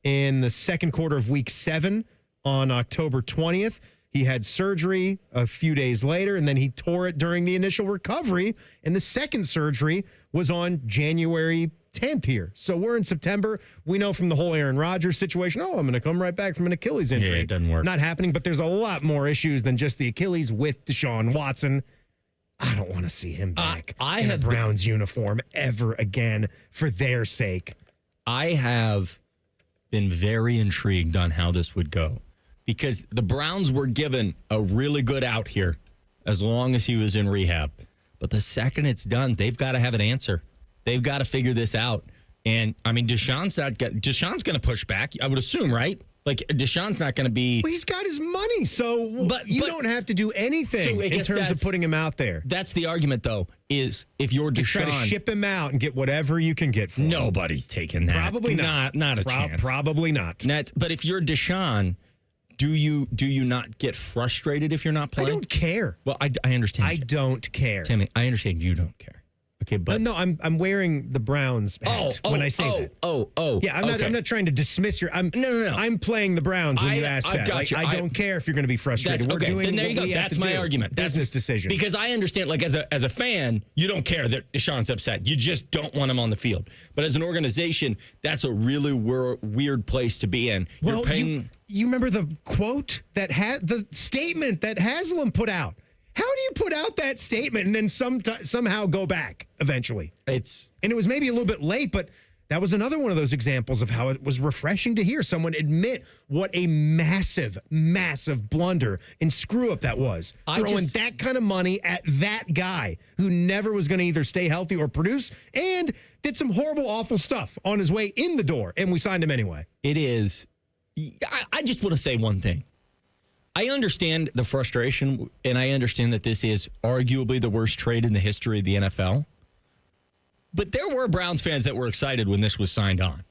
in the second quarter of week 7 on October 20th. He had surgery a few days later, and then he tore it during the initial recovery, and the second surgery was on January 10th here. So we're in September. We know from the whole Aaron Rodgers situation, I'm going to come right back from an Achilles injury. Yeah, it doesn't work. Not happening, but there's a lot more issues than just the Achilles with Deshaun Watson. I don't want to see him back in a Browns uniform ever again for their sake. I have been very intrigued on how this would go, because the Browns were given a really good out here as long as he was in rehab. But the second it's done, they've got to have an answer. They've got to figure this out. And, I mean, Deshaun's going to push back, I would assume, right? Like, Deshaun's not going to be... Well, he's got his money, so but don't have to do anything in terms of putting him out there. That's the argument, though, is if you're Deshaun... You try to ship him out and get whatever you can get for him. Nobody's taking that. Probably not. Not a chance. Probably not. But if you're Deshaun... Do you not get frustrated if you're not playing? I don't care. Well, I understand. I don't care. Timmy, I understand you don't care. Okay, but no, I'm wearing the Browns hat when I say that. Yeah, I'm not trying to dismiss your. No. I'm playing the Browns when you ask that. Got you. I don't care if you're going to be frustrated. We're doing then there you go. That's my argument. Business decision. Because I understand, like as a fan, you don't care that Deshaun's upset. You just don't want him on the field. But as an organization, that's a really weird place to be in. You're paying. You remember the quote that had the statement that Haslam put out? How do you put out that statement and then somehow go back eventually? And it was maybe a little bit late, but that was another one of those examples of how it was refreshing to hear someone admit what a massive, massive blunder and screw up that was. Throwing that kind of money at that guy who never was going to either stay healthy or produce and did some horrible, awful stuff on his way in the door, and we signed him anyway. It is. I just want to say one thing. I understand the frustration, and I understand that this is arguably the worst trade in the history of the NFL. But there were Browns fans that were excited when this was signed on.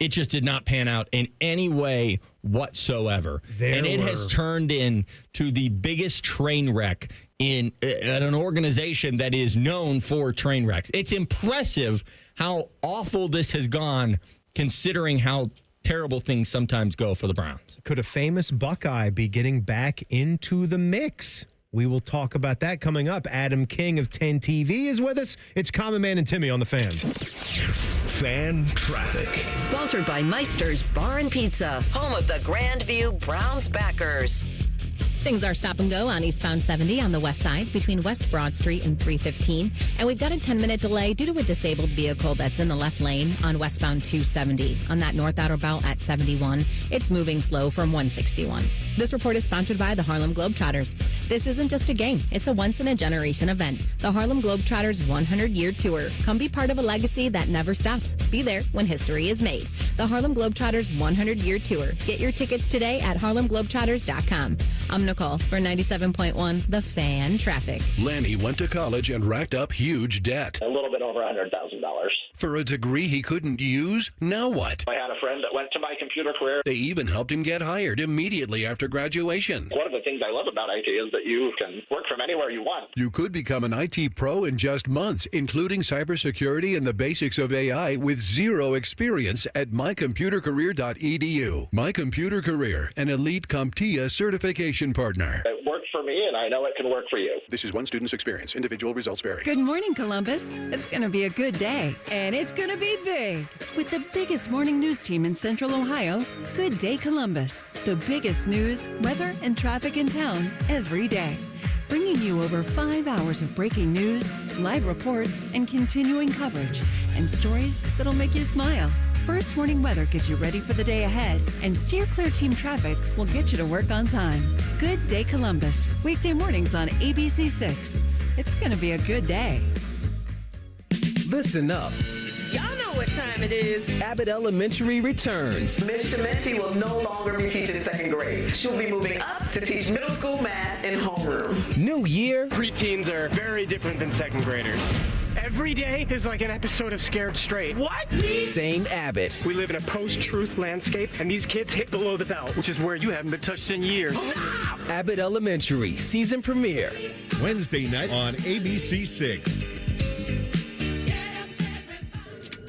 It just did not pan out in any way whatsoever. It has turned into the biggest train wreck in an organization that is known for train wrecks. It's impressive how awful this has gone, considering how terrible things sometimes go for the Browns. Could a famous Buckeye be getting back into the mix? We will talk about that coming up. Adam King of 10 TV is with us. It's Common Man and Timmy on the Fan. Fan Traffic. Sponsored by Meister's Bar and Pizza, home of the Grandview Browns backers. Things are stop and go on eastbound 70 on the west side between West Broad Street and 315. And we've got a 10-minute delay due to a disabled vehicle that's in the left lane on westbound 270. On that north outer belt at 71, it's moving slow from 161. This report is sponsored by the Harlem Globetrotters. This isn't just a game. It's a once-in-a-generation event. The Harlem Globetrotters 100-year tour. Come be part of a legacy that never stops. Be there when history is made. The Harlem Globetrotters 100-year tour. Get your tickets today at harlemglobetrotters.com. I'm Nicole Circle for 97.1 The Fan traffic. Lanny went to college and racked up huge debt. A little bit over $100,000. For a degree he couldn't use, now what? I had a friend that went to my computer career. They even helped him get hired immediately after graduation. One of the things I love about IT is that you can work from anywhere you want. You could become an IT pro in just months, including cybersecurity and the basics of AI with zero experience at mycomputercareer.edu. My Computer Career, an elite CompTIA certification partner. It worked for me, and I know it can work for you. This is one student's experience. Individual results vary. Good morning, Columbus. It's going to be a good day, and it's going to be big. With the biggest morning news team in Central Ohio, Good Day Columbus. The biggest news, weather, and traffic in town every day. Bringing you over 5 hours of breaking news, live reports, and continuing coverage, and stories that'll make you smile. First Warning Weather gets you ready for the day ahead, and Steer Clear Team Traffic will get you to work on time. Good Day Columbus, weekday mornings on ABC 6. It's going to be a good day. Listen up. Y'all know what time it is. Abbott Elementary returns. Miss Shementi will no longer be teaching second grade. She'll be moving up to teach middle school math in homeroom. New year. Preteens are very different than second graders. Every day is like an episode of Scared Straight. What? Same Abbott. We live in a post-truth landscape, and these kids hit below the belt, which is where you haven't been touched in years. Abbott Elementary season premiere. Wednesday night on ABC 6.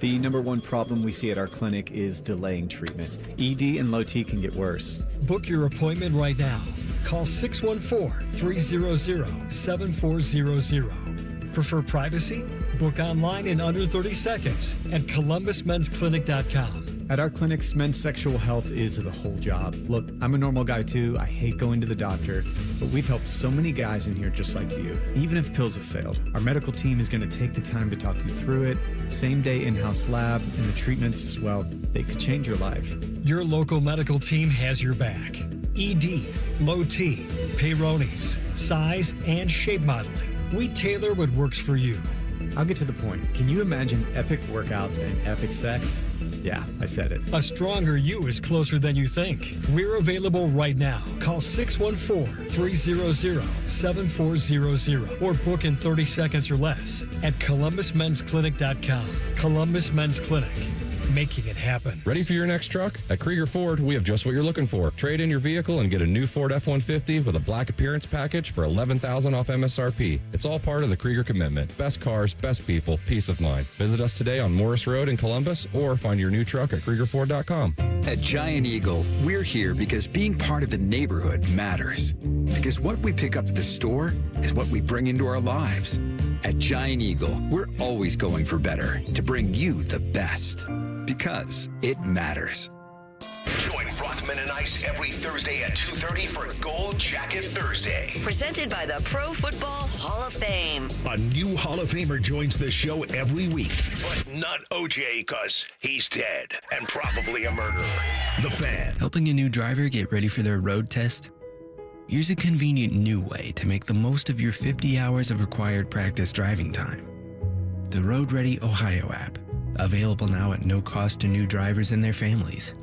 The number one problem we see at our clinic is delaying treatment. ED and low T can get worse. Book your appointment right now. Call 614-300-7400. Prefer privacy? Book online in under 30 seconds at columbusmensclinic.com. At our clinics, men's sexual health is the whole job. Look, I'm a normal guy too. I hate going to the doctor, but we've helped so many guys in here just like you. Even if pills have failed, our medical team is going to take the time to talk you through it. Same day in-house lab, and the treatments, well, they could change your life. Your local medical team has your back. ED, low T, Peyronie's, size, and shape modeling. We tailor what works for you. I'll get to the point. Can you imagine epic workouts and epic sex? Yeah, I said it. A stronger you is closer than you think. We're available right now. Call 614-300-7400 or book in 30 seconds or less at columbusmensclinic.com. Columbus Men's Clinic. Making it happen. Ready for your next truck? At Krieger Ford, we have just what you're looking for. Trade in your vehicle and get a new Ford F-150 with a black appearance package for $11,000 off MSRP. It's all part of the Krieger commitment. Best cars, best people, peace of mind. Visit us today on Morris Road in Columbus or find your new truck at KriegerFord.com. At Giant Eagle, we're here because being part of the neighborhood matters. Because what we pick up at the store is what we bring into our lives. At Giant Eagle, we're always going for better to bring you the best. Because it matters. Join Rothman and Ice every Thursday at 2:30 for Gold Jacket Thursday. Presented by the Pro Football Hall of Fame. A new Hall of Famer joins the show every week. But not OJ, because he's dead and probably a murderer. The Fan. Helping a new driver get ready for their road test? Here's a convenient new way to make the most of your 50 hours of required practice driving time. The Road Ready Ohio app. Available now at no cost to new drivers and their families.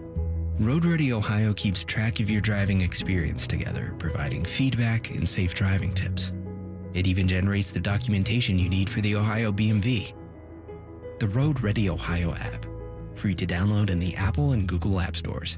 Road Ready Ohio keeps track of your driving experience together, providing feedback and safe driving tips. It even generates the documentation you need for the Ohio BMV. The Road Ready Ohio app. Free to download in the Apple and Google App Stores.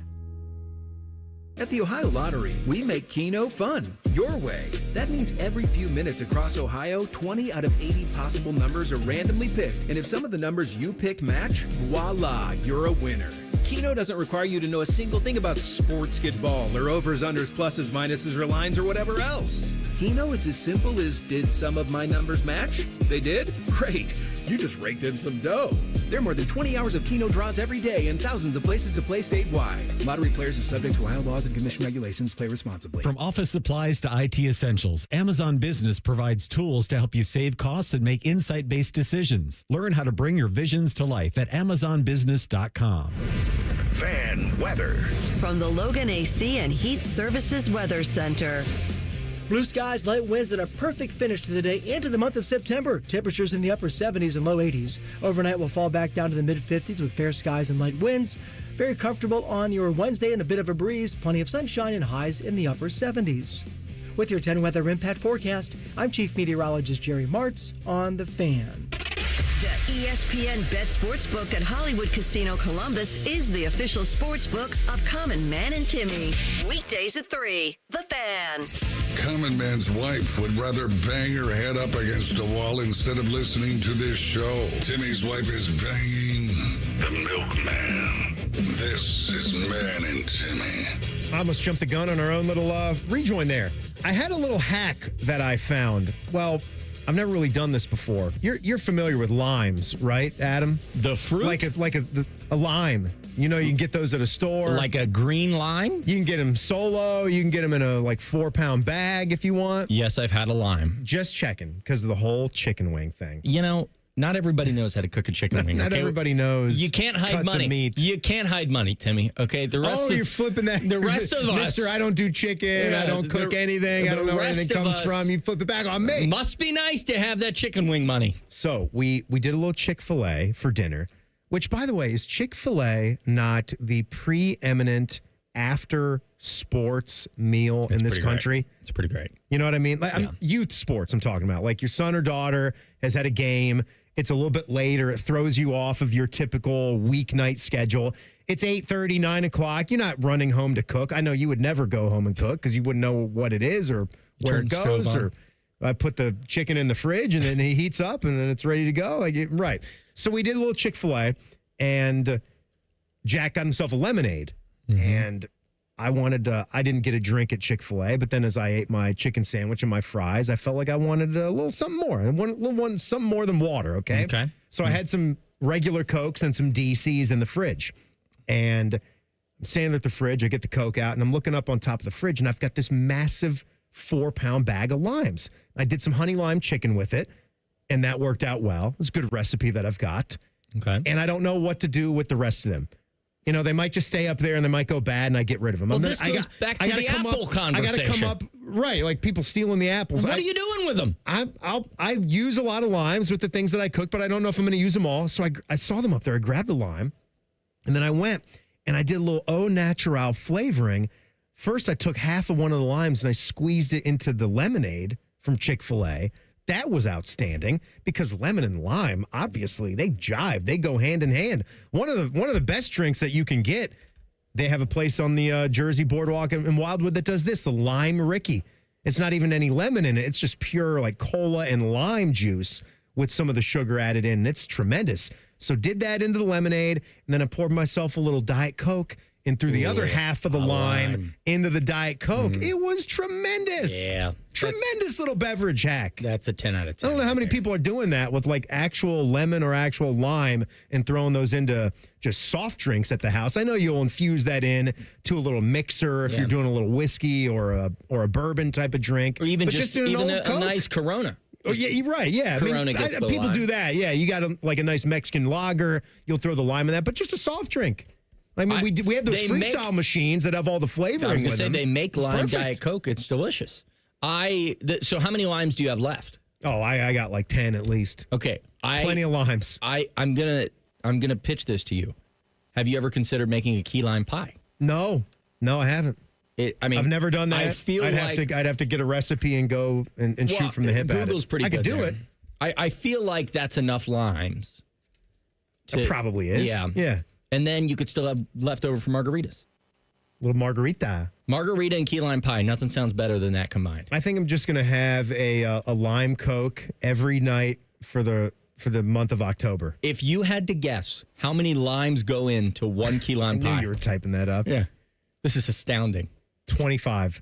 At the Ohio Lottery, we make Keno fun, your way. That means every few minutes across Ohio, 20 out of 80 possible numbers are randomly picked. And if some of the numbers you picked match, voila, you're a winner. Keno doesn't require you to know a single thing about sportsball or overs, unders, pluses, minuses, or lines, or whatever else. Keno is as simple as, did some of my numbers match? They did? Great. You just raked in some dough. There are more than 20 hours of Keno draws every day and thousands of places to play statewide. Lottery players are subject to Ohio laws and commission regulations. Play responsibly. From office supplies to IT essentials, Amazon Business provides tools to help you save costs and make insight-based decisions. Learn how to bring your visions to life at AmazonBusiness.com. Fan weather. From the Logan AC and Heat Services Weather Center. Blue skies, light winds, and a perfect finish to the day and to the month of September. Temperatures in the upper 70s and low 80s. Overnight will fall back down to the mid 50s with fair skies and light winds. Very comfortable on your Wednesday and a bit of a breeze. Plenty of sunshine and highs in the upper 70s. With your 10 weather impact forecast, I'm Chief Meteorologist Jerry Martz on The Fan. The ESPN Bet Sportsbook at Hollywood Casino Columbus is the official sportsbook of Common Man and Timmy. Weekdays at 3. The Fan. Common Man's wife would rather bang her head up against a wall instead of listening to this show. Timmy's wife is banging the milkman. This is Man and Timmy. I almost jumped the gun on our own little rejoin there. I had a little hack that I found. Well, I've never really done this before. You're familiar with limes, right, Adam? The fruit? Like a lime. You know, you can get those at a store. Like a green lime? You can get them solo. You can get them in a 4-pound bag if you want. Yes, I've had a lime. Just checking because of the whole chicken wing thing. You know, not everybody knows how to cook a chicken wing. Not everybody knows. You can't hide cuts money. Of meat. You can't hide money, Timmy. Okay, the rest. You're flipping that. The rest of us, Mister, I don't do chicken. I don't cook anything. I don't know where anything comes from. You flip it back on me. Must be nice to have that chicken wing money. So we did a little Chick-fil-A for dinner, which, by the way, is Chick-fil-A not the preeminent after sports meal in this country? Great. It's pretty great. You know what I mean? Youth sports I'm talking about. Like your son or daughter has had a game. It's a little bit later. It throws you off of your typical weeknight schedule. It's 8:30, 9 o'clock. You're not running home to cook. I know you would never go home and cook because you wouldn't know what it is or where it goes. Or I put the chicken in the fridge and then he heats up and then it's ready to go. Right. So we did a little Chick-fil-A and Jack got himself a lemonade. Mm-hmm. And I didn't get a drink at Chick-fil-A, but then as I ate my chicken sandwich and my fries, I felt like I wanted a little something more. I wanted something more than water, okay? Okay. So I had some regular Cokes and some DCs in the fridge. And I'm standing at the fridge, I get the Coke out, and I'm looking up on top of the fridge, and I've got this massive 4-pound bag of limes. I did some honey lime chicken with it, and that worked out well. It's a good recipe that I've got. Okay. And I don't know what to do with the rest of them. You know, they might just stay up there and they might go bad and I get rid of them. Well, this goes back to the apple conversation. I got to come up, right, like people stealing the apples. What are you doing with them? I use a lot of limes with the things that I cook, but I don't know if I'm going to use them all. So I saw them up there. I grabbed the lime and then I went and I did a little au natural flavoring. First, I took half of one of the limes and I squeezed it into the lemonade from Chick-fil-A. That was outstanding because lemon and lime, obviously, they jive. They go hand in hand. One of the best drinks that you can get, they have a place on the Jersey Boardwalk in Wildwood that does this, the Lime Ricky. It's not even any lemon in it. It's just pure like cola and lime juice with some of the sugar added in. It's tremendous. So did that into the lemonade, and then I poured myself a little Diet Coke and threw the other half of the lime into the Diet Coke. It was tremendous. Yeah. Tremendous little beverage hack. That's a 10 out of 10. I don't know how many people are doing that with like actual lemon or actual lime and throwing those into just soft drinks at the house. I know you'll infuse that in to a little mixer if you're doing a little whiskey or a bourbon type of drink. Or even just in a nice Corona. Oh, yeah, you're right. Yeah. Corona gets the people lime. do that. Yeah. You got a nice Mexican lager. You'll throw the lime in that, but just a soft drink. I mean, we have those freestyle machines that have all the flavoring. I was going to say them. they make lime Diet Coke. It's delicious. So how many limes do you have left? Oh, I got like 10 at least. Okay, plenty of limes. I'm gonna pitch this to you. Have you ever considered making a key lime pie? No, I haven't. I've never done that. I feel I'd have to get a recipe and go and shoot from the hip. Google's pretty I good. could do there. it. I feel like that's enough limes. It probably is. Yeah. And then you could still have leftover for margaritas. Little margarita. Margarita and key lime pie. Nothing sounds better than that combined. I think I'm just gonna have a lime Coke every night for the month of October. If you had to guess how many limes go into 1 key lime pie. I knew you were typing that up. Yeah. This is astounding. 25.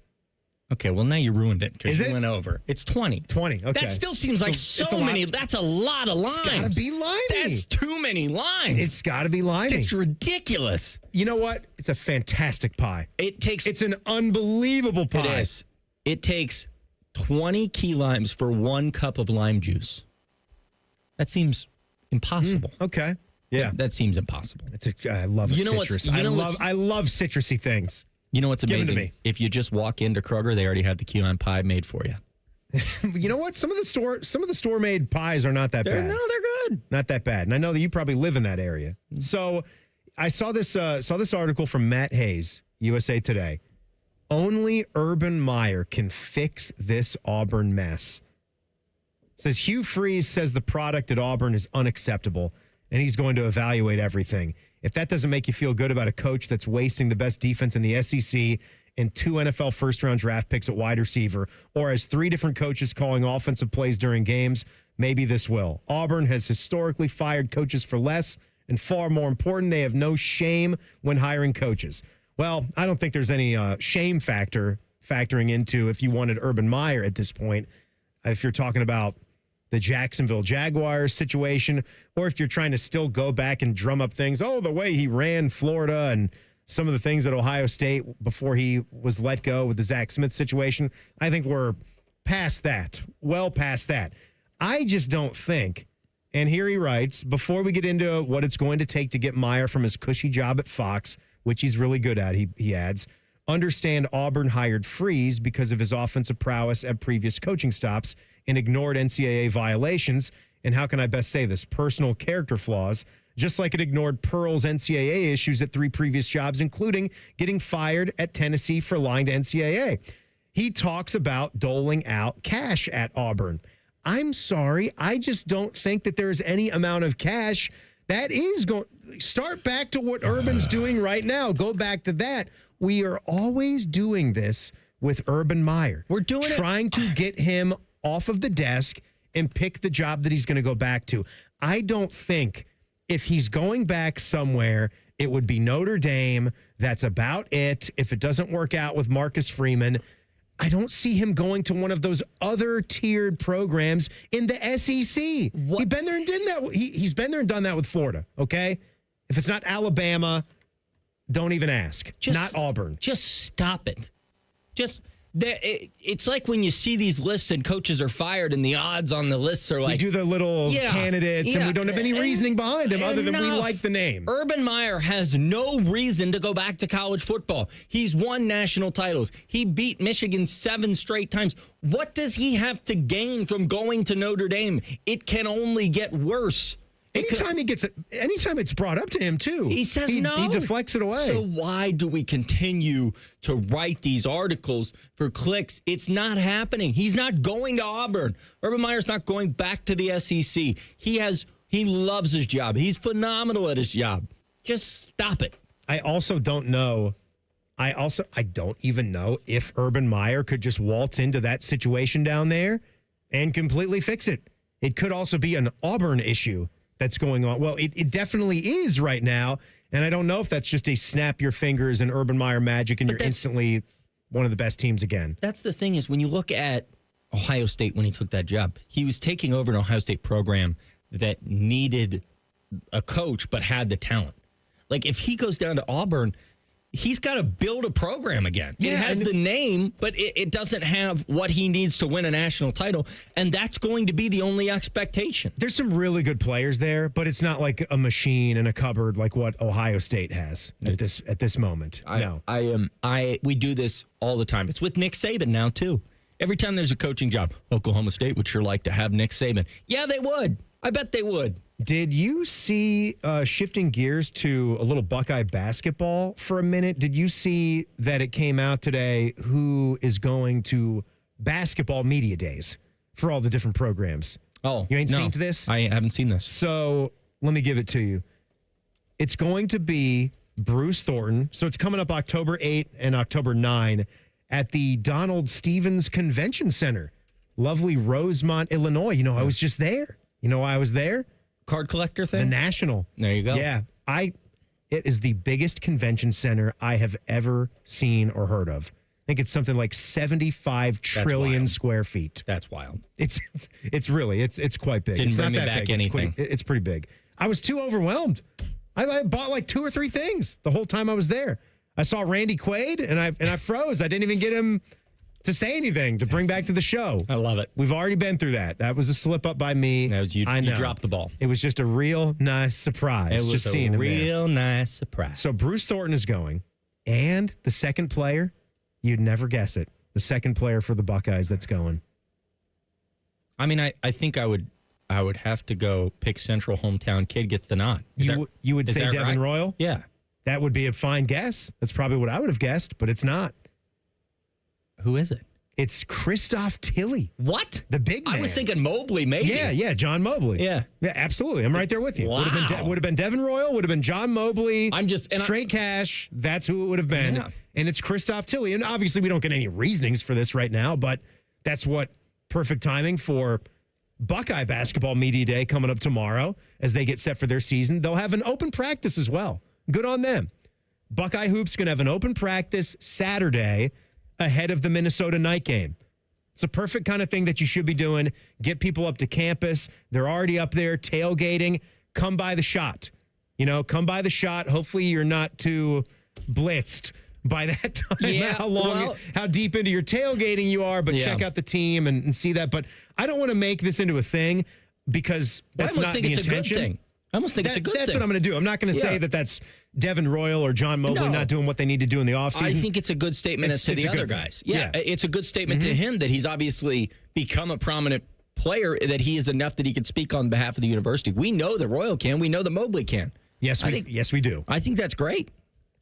Okay, well, now you ruined it because you went over. It's 20. 20, okay. That still seems like so many. That's a lot of limes. It's got to be limey. That's too many limes. It's got to be limey. It's ridiculous. You know what? It's a fantastic pie. It's an unbelievable pie. It is. It takes 20 key limes for 1 cup of lime juice. That seems impossible. Okay. Yeah. That seems impossible. I love citrus. I love citrusy things. You know what's amazing? Give 'em to me. If you just walk into Kroger, they already have the key lime pie made for you. You know what? Some of the store made pies are not that bad. No, they're good. Not that bad. And I know that you probably live in that area. So I saw this article from Matt Hayes, USA Today. Only Urban Meyer can fix this Auburn mess. It says Hugh Freeze says the product at Auburn is unacceptable, and he's going to evaluate everything. If that doesn't make you feel good about a coach that's wasting the best defense in the SEC and 2 NFL first-round draft picks at wide receiver, or has 3 different coaches calling offensive plays during games, maybe this will. Auburn has historically fired coaches for less, and far more important, they have no shame when hiring coaches. Well, I don't think there's any shame factoring into if you wanted Urban Meyer at this point. If you're talking about the Jacksonville Jaguars situation, or if you're trying to still go back and drum up things, the way he ran Florida and some of the things at Ohio State before he was let go with the Zach Smith situation, I think we're past that, well past that. I just don't think, and here he writes, before we get into what it's going to take to get Meyer from his cushy job at Fox, which he's really good at, he adds, understand Auburn hired Freeze because of his offensive prowess at previous coaching stops and ignored NCAA violations, and how can I best say this, personal character flaws, just like it ignored Pearl's NCAA issues at 3 previous jobs, including getting fired at Tennessee for lying to NCAA. He talks about doling out cash at Auburn. I'm sorry, I just don't think that there is any amount of cash that is going. Start back to what Urban's doing right now. Go back to that. We are always doing this with Urban Meyer. We're doing trying to get him off of the desk and pick the job that he's going to go back to. I don't think if he's going back somewhere, it would be Notre Dame. That's about it. If it doesn't work out with Marcus Freeman, I don't see him going to one of those other tiered programs in the SEC. He's been there and done that. He's been there and done that with Florida, okay? If it's not Alabama, don't even ask. Not Auburn. Just stop it. It's like when you see these lists and coaches are fired and the odds on the lists are like... We do the little candidates and we don't have any reasoning behind them other than we like the name. Urban Meyer has no reason to go back to college football. He's won national titles. He beat Michigan 7 straight times. What does he have to gain from going to Notre Dame? It can only get worse. Anytime it's brought up to him, too. He says no. He deflects it away. So why do we continue to write these articles for clicks? It's not happening. He's not going to Auburn. Urban Meyer's not going back to the SEC. He loves his job. He's phenomenal at his job. Just stop it. I also don't know. I don't even know if Urban Meyer could just waltz into that situation down there and completely fix it. It could also be an Auburn issue that's going on. Well, it definitely is right now, and I don't know if that's just a snap your fingers and Urban Meyer magic and you're instantly one of the best teams again. That's the thing is when you look at Ohio State when he took that job, he was taking over an Ohio State program that needed a coach but had the talent. Like if he goes down to Auburn, he's got to build a program again. Yeah, it has the name, but it doesn't have what he needs to win a national title, and that's going to be the only expectation. There's some really good players there, but it's not like a machine in a cupboard like what Ohio State has at this moment. We do this all the time. It's with Nick Saban now, too. Every time there's a coaching job, Oklahoma State would sure like to have Nick Saban. Yeah, they would. I bet they would. Did you see, shifting gears to a little Buckeye basketball for a minute, did you see that it came out today who is going to basketball media days for all the different programs? Oh, you ain't seen this? I haven't seen this. So let me give it to you. It's going to be Bruce Thornton. So it's coming up October 8 and October 9 at the Donald Stevens Convention Center. Lovely Rosemont, Illinois. You know, I was just there. You know why I was there? Card collector thing? The National. There you go. Yeah. It is the biggest convention center I have ever seen or heard of. I think it's something like 75 trillion square feet. That's wild. It's quite big. Didn't it's bring not me that back big. anything. It's pretty big. I was too overwhelmed. I bought like 2 or 3 things the whole time I was there. I saw Randy Quaid and I froze. I didn't even get him to say anything to bring back to the show. I love it. We've already been through that. That was a slip up by me. You dropped the ball. It was just a real nice surprise. It was just a real nice surprise. So Bruce Thornton is going, and the second player, you'd never guess it. The second player for the Buckeyes that's going. I mean, I think I would have to go pick Central hometown kid gets the nod. You would say Devin Royal? Yeah. That would be a fine guess. That's probably what I would have guessed, but it's not. Who is it? It's Christoph Tilley. What? The big man. I was thinking Mobley, maybe. Yeah, John Mobley. Yeah, absolutely. I'm right there with you. Wow. Would have been Devin Royal. Would have been John Mobley. Straight cash. That's who it would have been. Yeah. And it's Christoph Tilley. And obviously, we don't get any reasonings for this right now, but that's what perfect timing for Buckeye Basketball Media Day coming up tomorrow as they get set for their season. They'll have an open practice as well. Good on them. Buckeye Hoops going to have an open practice Saturday ahead of the Minnesota night game. It's a perfect kind of thing that you should be doing. Get people up to campus. They're already up there tailgating. Come by the shot. Come by the shot. Hopefully you're not too blitzed by that time. Yeah, how deep into your tailgating you are, but check out the team and see that. But I don't want to make this into a thing because that's not the intention. It's a good thing. I almost think it's a good thing. That's what I'm going to do. I'm not going to say that that's Devin Royal or John Mobley not doing what they need to do in the offseason. I think it's a good statement as to the other guys. Yeah, it's a good statement to him that he's obviously become a prominent player, that he is enough that he can speak on behalf of the university. We know that Royal can. We know that Mobley can. Yes, we do. I think that's great.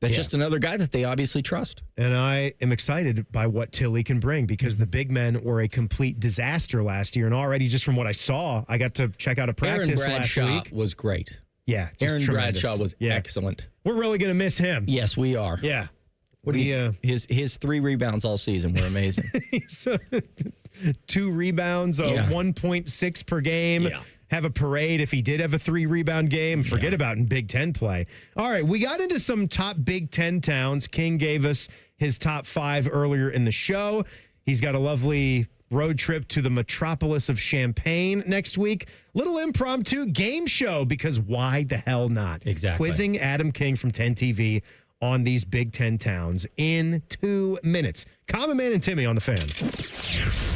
That's just another guy that they obviously trust. And I am excited by what Tilley can bring because the big men were a complete disaster last year. And already just from what I saw, I got to check out a practice last week. Aaron Bradshaw was great. Yeah. Aaron Bradshaw was excellent. We're really going to miss him. Yes, we are. Yeah. His 3 rebounds all season were amazing. 2 rebounds, 1.6 per game. Yeah. Have a parade if he did have a 3-rebound game. Forget about in Big Ten play. All right, we got into some top Big Ten towns. King gave us his top 5 earlier in the show. He's got a lovely road trip to the metropolis of Champaign next week. Little impromptu game show because why the hell not? Exactly. Quizzing Adam King from 10 TV on these Big Ten towns in 2 minutes. Common Man and Timmy on the Fan.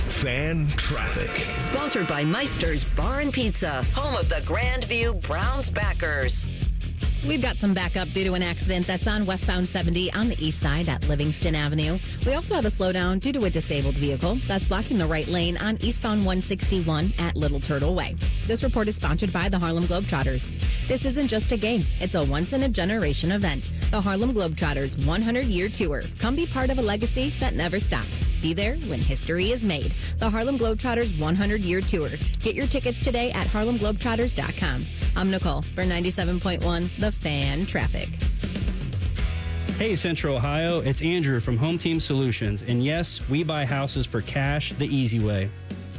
Fan Traffic. Sponsored by Meister's Bar and Pizza, home of the Grandview Browns backers. We've got some backup due to an accident that's on westbound 70 on the east side at Livingston Avenue. We also have a slowdown due to a disabled vehicle that's blocking the right lane on eastbound 161 at Little Turtle Way. This report is sponsored by the Harlem Globetrotters. This isn't just a game, it's a once-in-a-generation event. The Harlem Globetrotters 100-year tour. Come be part of a legacy that never stops. Be there when history is made. The Harlem Globetrotters 100-year tour. Get your tickets today at harlemglobetrotters.com. I'm Nicole for 97.1 The Fan Traffic. Hey Central Ohio, it's Andrew from Home Team Solutions, and yes, we buy houses for cash the easy way.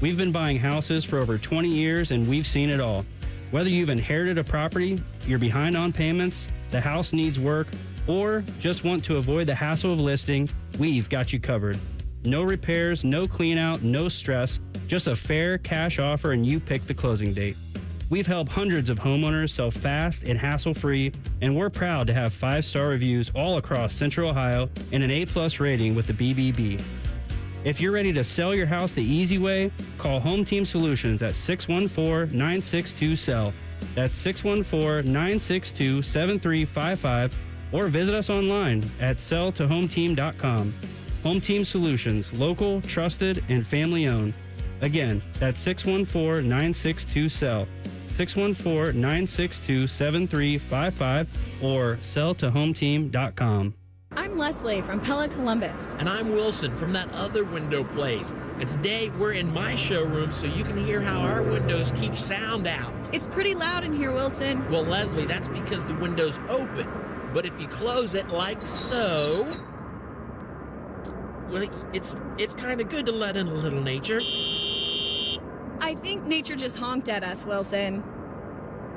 We've been buying houses for over 20 years and we've seen it all. Whether you've inherited a property, you're behind on payments, the house needs work, or just want to avoid the hassle of listing, we've got you covered. No repairs, no clean out, no stress, just a fair cash offer and you pick the closing date. We've helped hundreds of homeowners sell fast and hassle-free, and we're proud to have 5-star reviews all across Central Ohio and an A+ rating with the BBB. If you're ready to sell your house the easy way, call Home Team Solutions at 614-962-SELL. That's 614-962-7355, or visit us online at selltohometeam.com. Home Team Solutions, local, trusted, and family-owned. Again, that's 614-962-SELL. 614-962-7355 or selltohometeam.com. I'm Leslie from Pella Columbus. And I'm Wilson from that other window place. And today we're in my showroom so you can hear how our windows keep sound out. It's pretty loud in here, Wilson. Well, Leslie, that's because the window's open. But if you close it like so, well, it's kind of good to let in a little nature. I think nature just honked at us, Wilson.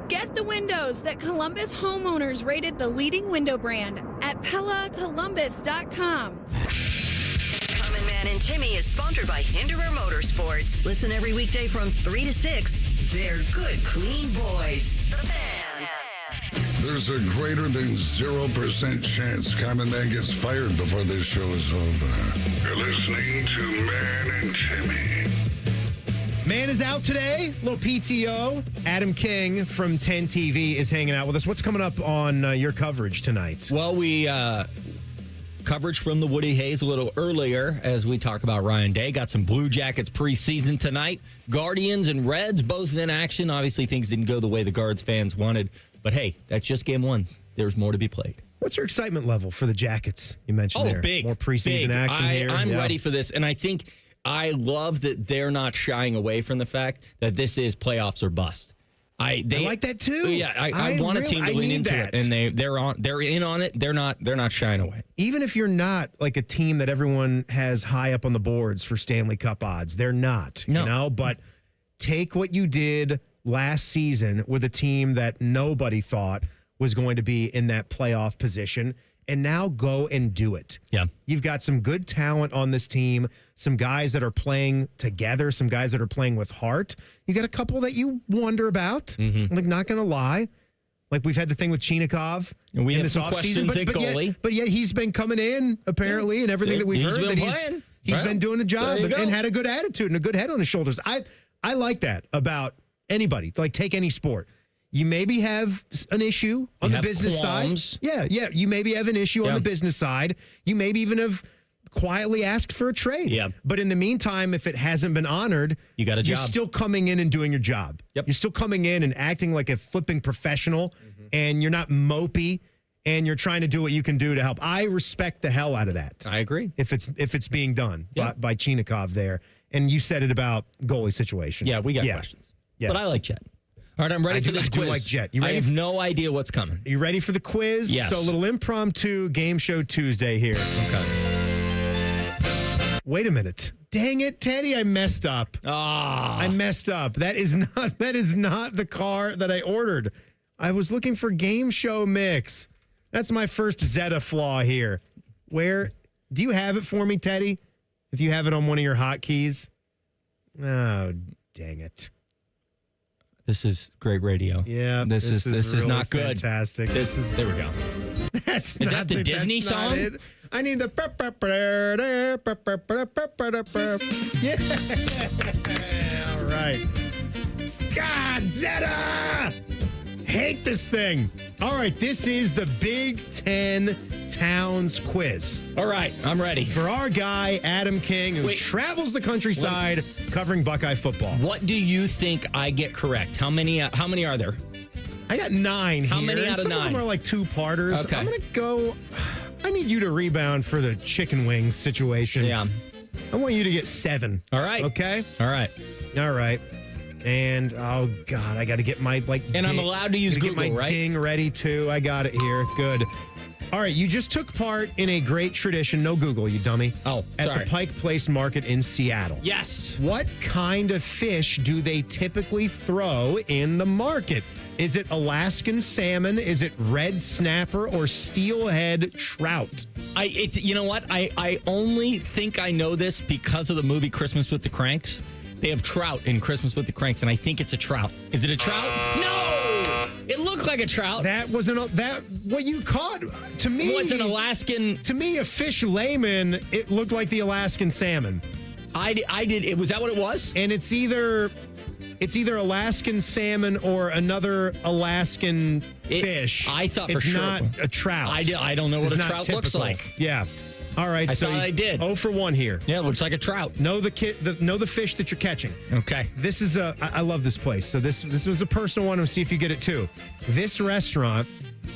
Get the windows that Columbus homeowners rated the leading window brand at PellaColumbus.com. Common Man and Timmy is sponsored by Hinderer Motorsports. Listen every weekday from 3 to 6. They're good, clean boys. The Fan. There's a greater than 0% chance Common Man gets fired before this show is over. You're listening to Man and Timmy. Man is out today. Little PTO. Adam King from 10 TV is hanging out with us. What's coming up on your coverage tonight? Well, we coverage from the Woody Hayes a little earlier as we talk about Ryan Day. Got some Blue Jackets preseason tonight. Guardians and Reds both in action. Obviously, things didn't go the way the Guards fans wanted. But hey, that's just game one. There's more to be played. What's your excitement level for the Jackets? You mentioned there. Big. More preseason big. action here. I'm ready for this, and I think I love that they're not shying away from the fact that this is playoffs or bust. I like that too. Yeah, I want a team to lean into it, and they're in on it. They're not shying away. Even if you're not like a team that everyone has high up on the boards for Stanley Cup odds, they're not. No. You know, but take what you did last season with a team that nobody thought was going to be in that playoff position, and now go and do it. Yeah. You've got some good talent on this team, some guys that are playing together, some guys that are playing with heart. You got a couple that you wonder about. Mm-hmm. Like, not going to lie. Like, we've had the thing with Chinikov and we in have this some offseason. questions at goalie. But yet he's been coming in, apparently, and everything that we've heard, that he's been doing a job and had a good attitude and a good head on his shoulders. I like that about anybody. Like, take any sport. You maybe have an issue on the business side. Yeah. You maybe have an issue on the business side. You maybe even have quietly asked for a trade. Yeah. But in the meantime, if it hasn't been honored, you got a you're job. still coming in and doing your job. Yep. You're still coming in and acting like a flipping professional, and you're not mopey, and you're trying to do what you can do to help. I respect the hell out of that. I agree. If it's being done by Chinikov there. And you said it about goalie situation. Yeah, we got questions. Yeah. But I like Jet. All right, I'm ready for this quiz. I do like Jet. You ready? I have no idea what's coming. You ready for the quiz? Yes. So a little impromptu game show Tuesday here. Okay. Wait a minute. Dang it, Teddy, I messed up. I messed up. That is not the car that I ordered. I was looking for game show mix. That's my first Zeta flaw here. Where do you have it for me, Teddy? If you have it on one of your hotkeys. Oh, dang it. This is great radio. Yeah, this is really not good. Fantastic. There we go. Is that the Disney song? I need the. Yeah. All right. God, Zeta! Hate this thing. All right, this is the Big Ten Towns quiz. All right, I'm ready. For our guy, Adam King, who travels the countryside covering Buckeye football. What do you think I get correct? How many are there? I got 9 here. How many out of 9? Some of them are like 2-parters. Okay. I'm going to go. I need you to rebound for the chicken wings situation. Yeah. I want you to get 7. All right. Okay? All right. All right. And, oh, God, I got to get my, And I'm allowed to use Google, get my right? ding ready, too. I got it here. Good. All right, you just took part in a great tradition. No Google, you dummy. Oh, At sorry. the Pike Place Market in Seattle. Yes. What kind of fish do they typically throw in the market? Is it Alaskan salmon? Is it red snapper or steelhead trout? You know what? I only think I know this because of the movie Christmas with the Cranks. They have trout in Christmas with the Cranks, and I think it's a trout. Is it a trout? No! It looked like a trout. That wasn't what you caught. To me, was an Alaskan. To me, a fish layman, it looked like the Alaskan salmon. I did. Was that what it was? And it's either Alaskan salmon or another Alaskan fish. I thought it's for sure not a trout. I don't know what a trout looks like. Yeah. All right, I thought I did. 0 for 1 here. Yeah, it looks like a trout. Know the fish that you're catching. Okay. This is I love this place. So this was a personal one. We'll see if you get it too. This restaurant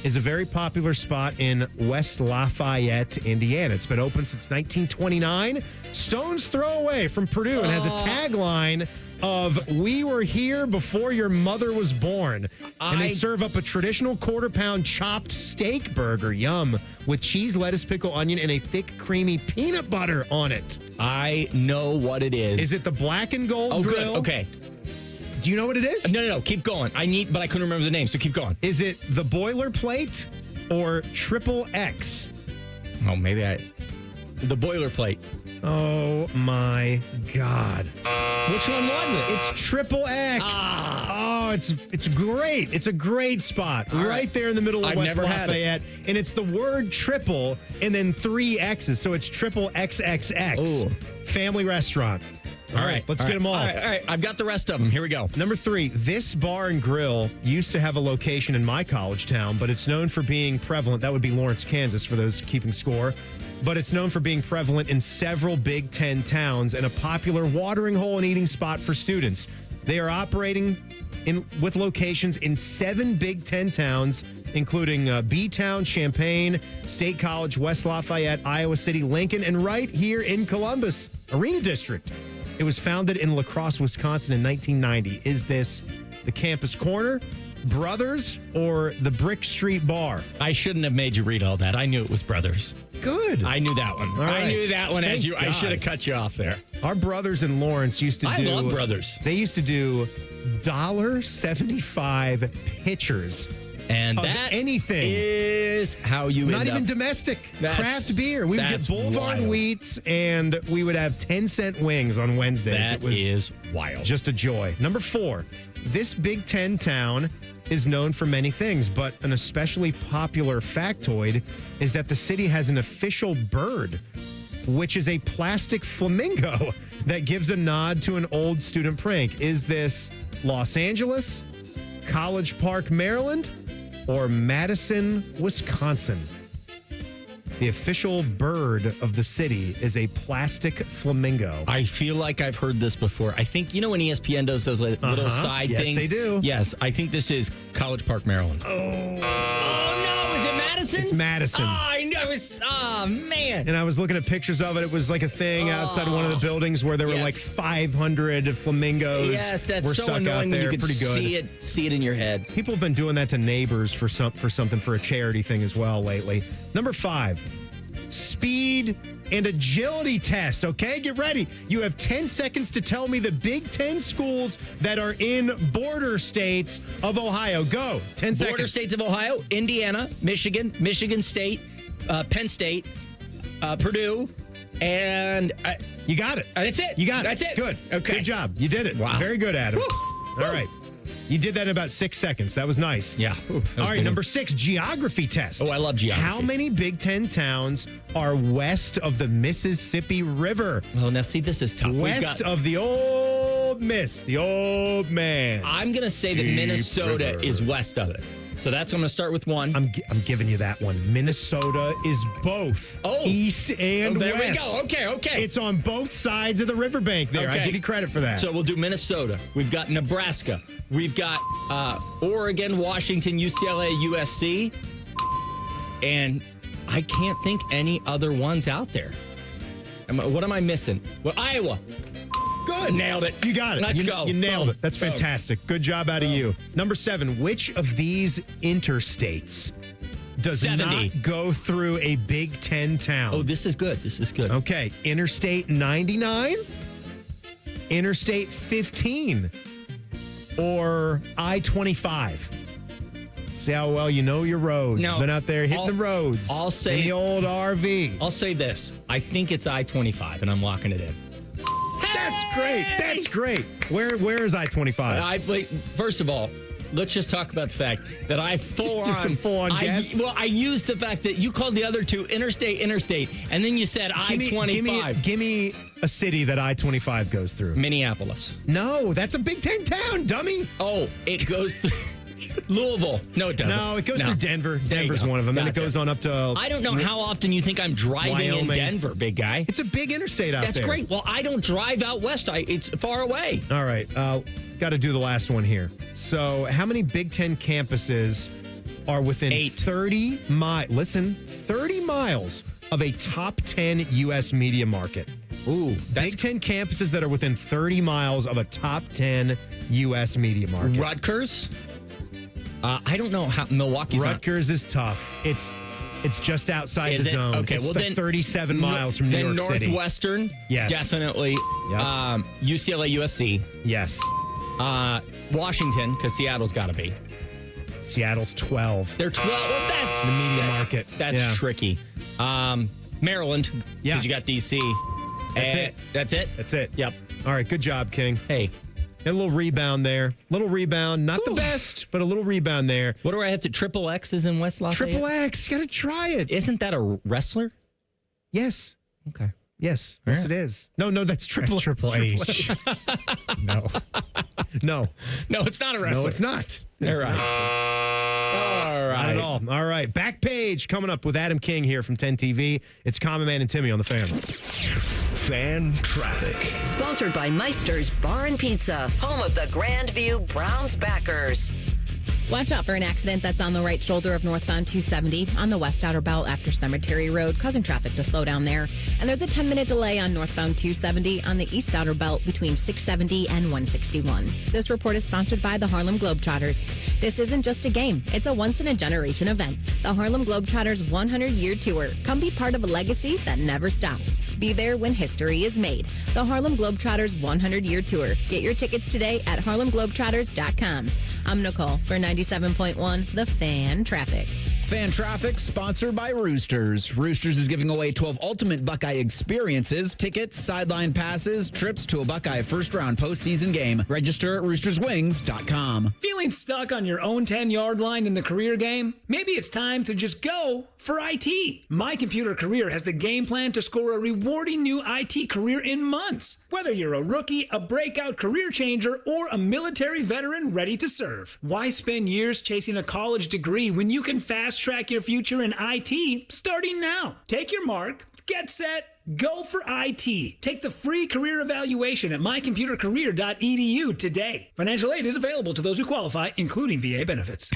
is a very popular spot in West Lafayette, Indiana. It's been open since 1929. Stone's throw away from Purdue and has a tagline of "We were here before your mother was born." And they serve up a traditional quarter-pound chopped steak burger, yum, with cheese, lettuce, pickle, onion, and a thick, creamy peanut butter on it. I know what it is. Is it the Black and Gold Grill? Good. Okay. Do you know what it is? No. Keep going. But I couldn't remember the name, so keep going. Is it the Boilerplate or Triple X? Oh, maybe the Boilerplate. Oh my God! Which one was it? It's Triple X. Oh, it's great. It's a great spot right there in the middle of West Lafayette, and it's the word triple and then 3 X's, so it's Triple XXX. Ooh. Family restaurant. All right, let's get them all. All right, I've got the rest of them. Here we go. Number 3, this bar and grill used to have a location in my college town, but it's known for being prevalent. That would be Lawrence, Kansas, for those keeping score. But it's known for being prevalent in several Big Ten towns and a popular watering hole and eating spot for students. They are operating with locations in 7 Big Ten towns including B-Town, Champaign, State College, West Lafayette, Iowa City, Lincoln, and right here in Columbus, Arena District. It was founded in La Crosse, Wisconsin in 1990. Is this the Campus Corner, Brothers, or the Brick Street Bar? I shouldn't have made you read all that. I knew it was Brothers. Good. I knew that one. I knew that one. Thank I should have God. cut you off there. Our brothers in Lawrence used to do... I love Brothers. They used to do $1.75 pitchers. And of that anything is how you not end even up. domestic craft beer. We would get that's Boulevard wild. Wheats, and we would have 10-cent wings on Wednesdays. That it was is wild. Just a joy. Number 4, this Big Ten town is known for many things, but an especially popular factoid is that the city has an official bird, which is a plastic flamingo that gives a nod to an old student prank. Is this Los Angeles, College Park, Maryland, or Madison, Wisconsin? The official bird of the city is a plastic flamingo. I feel like I've heard this before. I think, you know when ESPN does those little side Yes, things? they do. Yes, I think this is College Park, Maryland. Oh, no, is it Madison? it's Madison. Oh, I know. Oh, man. And I was looking at pictures of it. It was like a thing outside one of the buildings where there were like 500 flamingos. Yes, that's were so stuck annoying out when there. you could Pretty good. see it in your head. People have been doing that to neighbors for something for a charity thing as well lately. Number 5, speed and agility test. Okay, get ready. You have 10 seconds to tell me the Big Ten schools that are in border states of Ohio. Go. 10 seconds. Border states of Ohio, Indiana, Michigan, Michigan State, Penn State, Purdue, and you got it. That's it. You got it. That's it. Good. Okay. Good job. You did it. Wow. Very good, Adam. Woo. All right. You did that in about 6 seconds. That was nice. Yeah. Ooh, that was All right, good. number 6, geography test. Oh, I love geography. How many Big Ten towns are west of the Mississippi River? Well, now see, this is tough. West of the Old Miss, the Old Man. I'm going to say that Deep Minnesota River. is west of it. So that's I'm going to start with 1. I'm giving you that one. Minnesota is both east and there west. we go. Okay. It's on both sides of the riverbank there. I give you credit for that. So we'll do Minnesota. We've got Nebraska. We've got Oregon, Washington, UCLA, USC. And I can't think any other ones out there. What am I missing? Well, Iowa. Good. Nailed it. You got it. Let's you, go. You nailed Boom. it. That's Boom. fantastic. Good job out of you. Number 7, which of these interstates does 70. not go through a Big Ten town? Oh, this is good. This is good. Okay. Interstate 99, Interstate 15, or I-25? See how well you know your roads. Now, Been out there hitting the roads. I'll say in the old RV. I'll say this. I think it's I-25, and I'm locking it in. That's great. That's great. Where is I-25? First of all, let's just talk about the fact that I full-on guess? I used the fact that you called the other two interstate, and then you said I-25. Give me a city that I-25 goes through. Minneapolis. No, that's a Big Ten town, dummy. Oh, it goes through Louisville. No, it doesn't. No, it goes through Denver. There you Denver's go. one of them. And it Gotcha. goes on up to... I don't know how often you think I'm driving in Wyoming. Denver, big guy. It's a big interstate out That's there. great. Well, I don't drive out west. It's far away. All right. Got to do the last one here. So how many Big Ten campuses are within 30 miles of a top 10 U.S. media market? Ooh. Big Ten campuses that are within 30 miles of a top 10 U.S. media market. Rutgers? I don't know how Milwaukee's Rutgers is tough. It's just outside Is the it? zone. Okay, it's well the then 37 miles from New York City. Northwestern, Yes. definitely. Yep. UCLA, USC. Yes. Washington, because Seattle's got to be. Seattle's 12. They're 12. Well, that's the media market. That's Yeah. tricky. Maryland, because Yeah. you got DC. That's And it. That's it. That's it. Yep. All right. Good job, King. Hey. A little rebound there. Little rebound. Not the best, but a little rebound there. What do I have to? Triple X is in West Lafayette. Triple X. You got to try it. Isn't that a wrestler? Yes. Okay. Yes. All Yes, right. it is. No, that's Triple Triple H. No. No. No, it's not a wrestler. No, it's not. All It's right. not. All right. Not at all. All right. Back page coming up with Adam King here from 10 TV. It's Common Man and Timmy on the Fan. Fan traffic. Sponsored by Meister's Bar and Pizza, home of the Grandview Browns backers. Watch out for an accident that's on the right shoulder of northbound 270 on the west outer belt after Cemetery Road, causing traffic to slow down there. And there's a 10-minute delay on northbound 270 on the east outer belt between 670 and 161. This report is sponsored by the Harlem Globetrotters. This isn't just a game. It's a once-in-a-generation event. The Harlem Globetrotters 100-year tour. Come be part of a legacy that never stops. Be there when history is made. The Harlem Globetrotters 100-year tour. Get your tickets today at harlemglobetrotters.com. I'm Nicole for 97.1 The Fan Traffic. Fan Traffic, sponsored by Roosters. Roosters is giving away 12 ultimate Buckeye experiences, tickets, sideline passes, trips to a Buckeye first-round postseason game. Register at roosterswings.com. Feeling stuck on your own 10-yard line in the career game? Maybe it's time to just go for IT. My Computer Career has the game plan to score a rewarding new IT career in months. Whether you're a rookie, a breakout career changer, or a military veteran ready to serve. Why spend years chasing a college degree when you can fast-track your future in IT starting now? Take your mark, get set, go for IT. Take the free career evaluation at mycomputercareer.edu today. Financial aid is available to those who qualify, including VA benefits.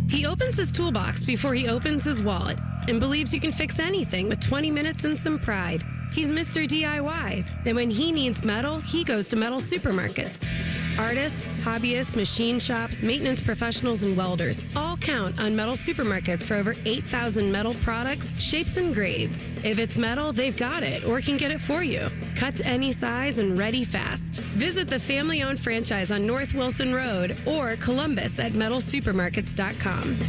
He opens his toolbox before he opens his wallet and believes you can fix anything with 20 minutes and some pride. He's Mr. DIY. And when he needs metal, he goes to metal supermarkets. Artists, hobbyists, machine shops, maintenance professionals, and welders all count on metal supermarkets for over 8,000 metal products, shapes, and grades. If it's metal, they've got it or can get it for you. Cut to any size and ready fast. Visit the family-owned franchise on North Wilson Road or Columbus at metalsupermarkets.com.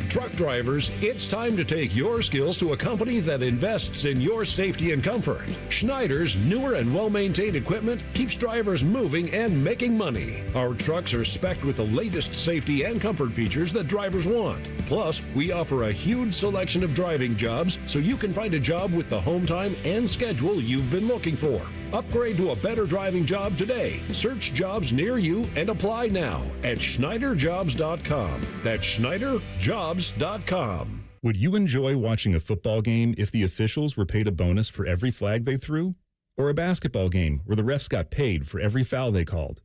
Truck drivers, it's time to take your skills to a company that invests in your safety and comfort. Schneider's newer and well-maintained equipment keeps drivers moving and making money. Our trucks are spec'd with the latest safety and comfort features that drivers want. Plus, we offer a huge selection of driving jobs so you can find a job with the home time and schedule you've been looking for. Upgrade to a better driving job today. Search jobs near you and apply now at SchneiderJobs.com. That's SchneiderJobs.com. Would you enjoy watching a football game if the officials were paid a bonus for every flag they threw? Or a basketball game where the refs got paid for every foul they called?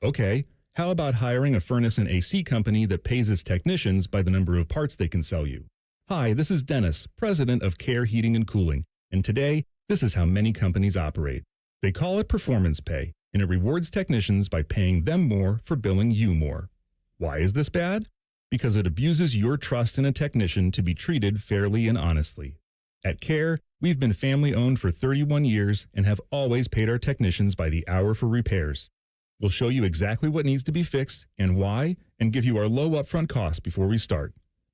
Okay, how about hiring a furnace and AC company that pays its technicians by the number of parts they can sell you? Hi, this is Dennis, president of Care Heating and Cooling, and today, this is how many companies operate. They call it performance pay, and it rewards technicians by paying them more for billing you more. Why is this bad? Because it abuses your trust in a technician to be treated fairly and honestly. At Care, we've been family-owned for 31 years and have always paid our technicians by the hour for repairs. We'll show you exactly what needs to be fixed and why, and give you our low upfront costs before we start.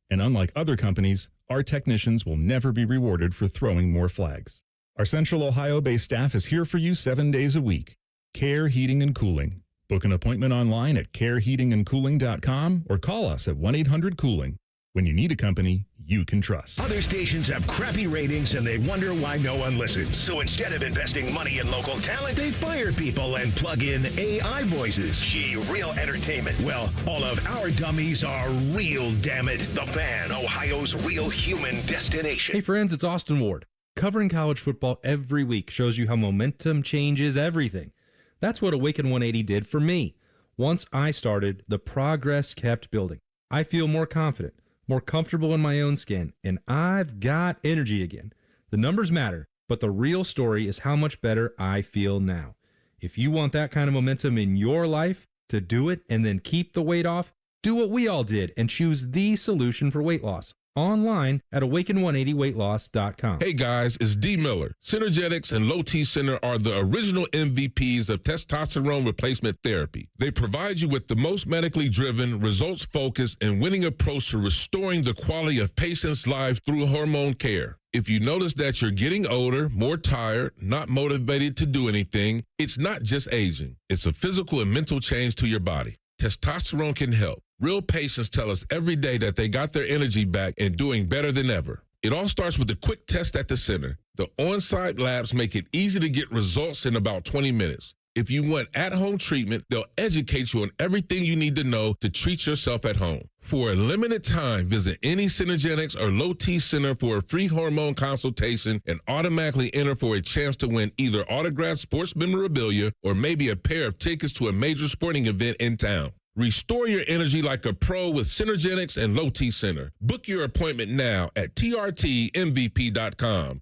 And unlike other companies, our technicians will never be rewarded for throwing more flags. Our Central Ohio-based staff is here for you 7 days a week. Care Heating and Cooling. Book an appointment online at careheatingandcooling.com or call us at 1-800-COOLING. When you need a company you can trust. Other stations have crappy ratings and they wonder why no one listens. So instead of investing money in local talent, they fire people and plug in AI voices. Gee, real entertainment. Well, all of our dummies are real, damn it. The Fan, Ohio's real human destination. Hey friends, it's Austin Ward. Covering college football every week shows you how momentum changes everything. That's what Awaken 180 did for me. Once I started, the progress kept building. I feel more confident, more comfortable in my own skin, and I've got energy again. The numbers matter, but the real story is how much better I feel now. If you want that kind of momentum in your life, to do it and then keep the weight off, do what we all did and choose the solution for weight loss. Online at awaken180weightloss.com. Hey guys, it's D. Miller. Synergetics and Low T Center are the original MVPs of testosterone replacement therapy. They provide you with the most medically driven, results-focused, and winning approach to restoring the quality of patients' lives through hormone care. If you notice that you're getting older, more tired, not motivated to do anything, it's not just aging. It's a physical and mental change to your body. Testosterone can help. Real patients tell us every day that they got their energy back and doing better than ever. It all starts with a quick test at the center. The on-site labs make it easy to get results in about 20 minutes. If you want at-home treatment, they'll educate you on everything you need to know to treat yourself at home. For a limited time, visit any Synergetics or Low T Center for a free hormone consultation and automatically enter for a chance to win either autographed sports memorabilia or maybe a pair of tickets to a major sporting event in town. Restore your energy like a pro with Synergenics and Low T Center. Book your appointment now at trtmvp.com.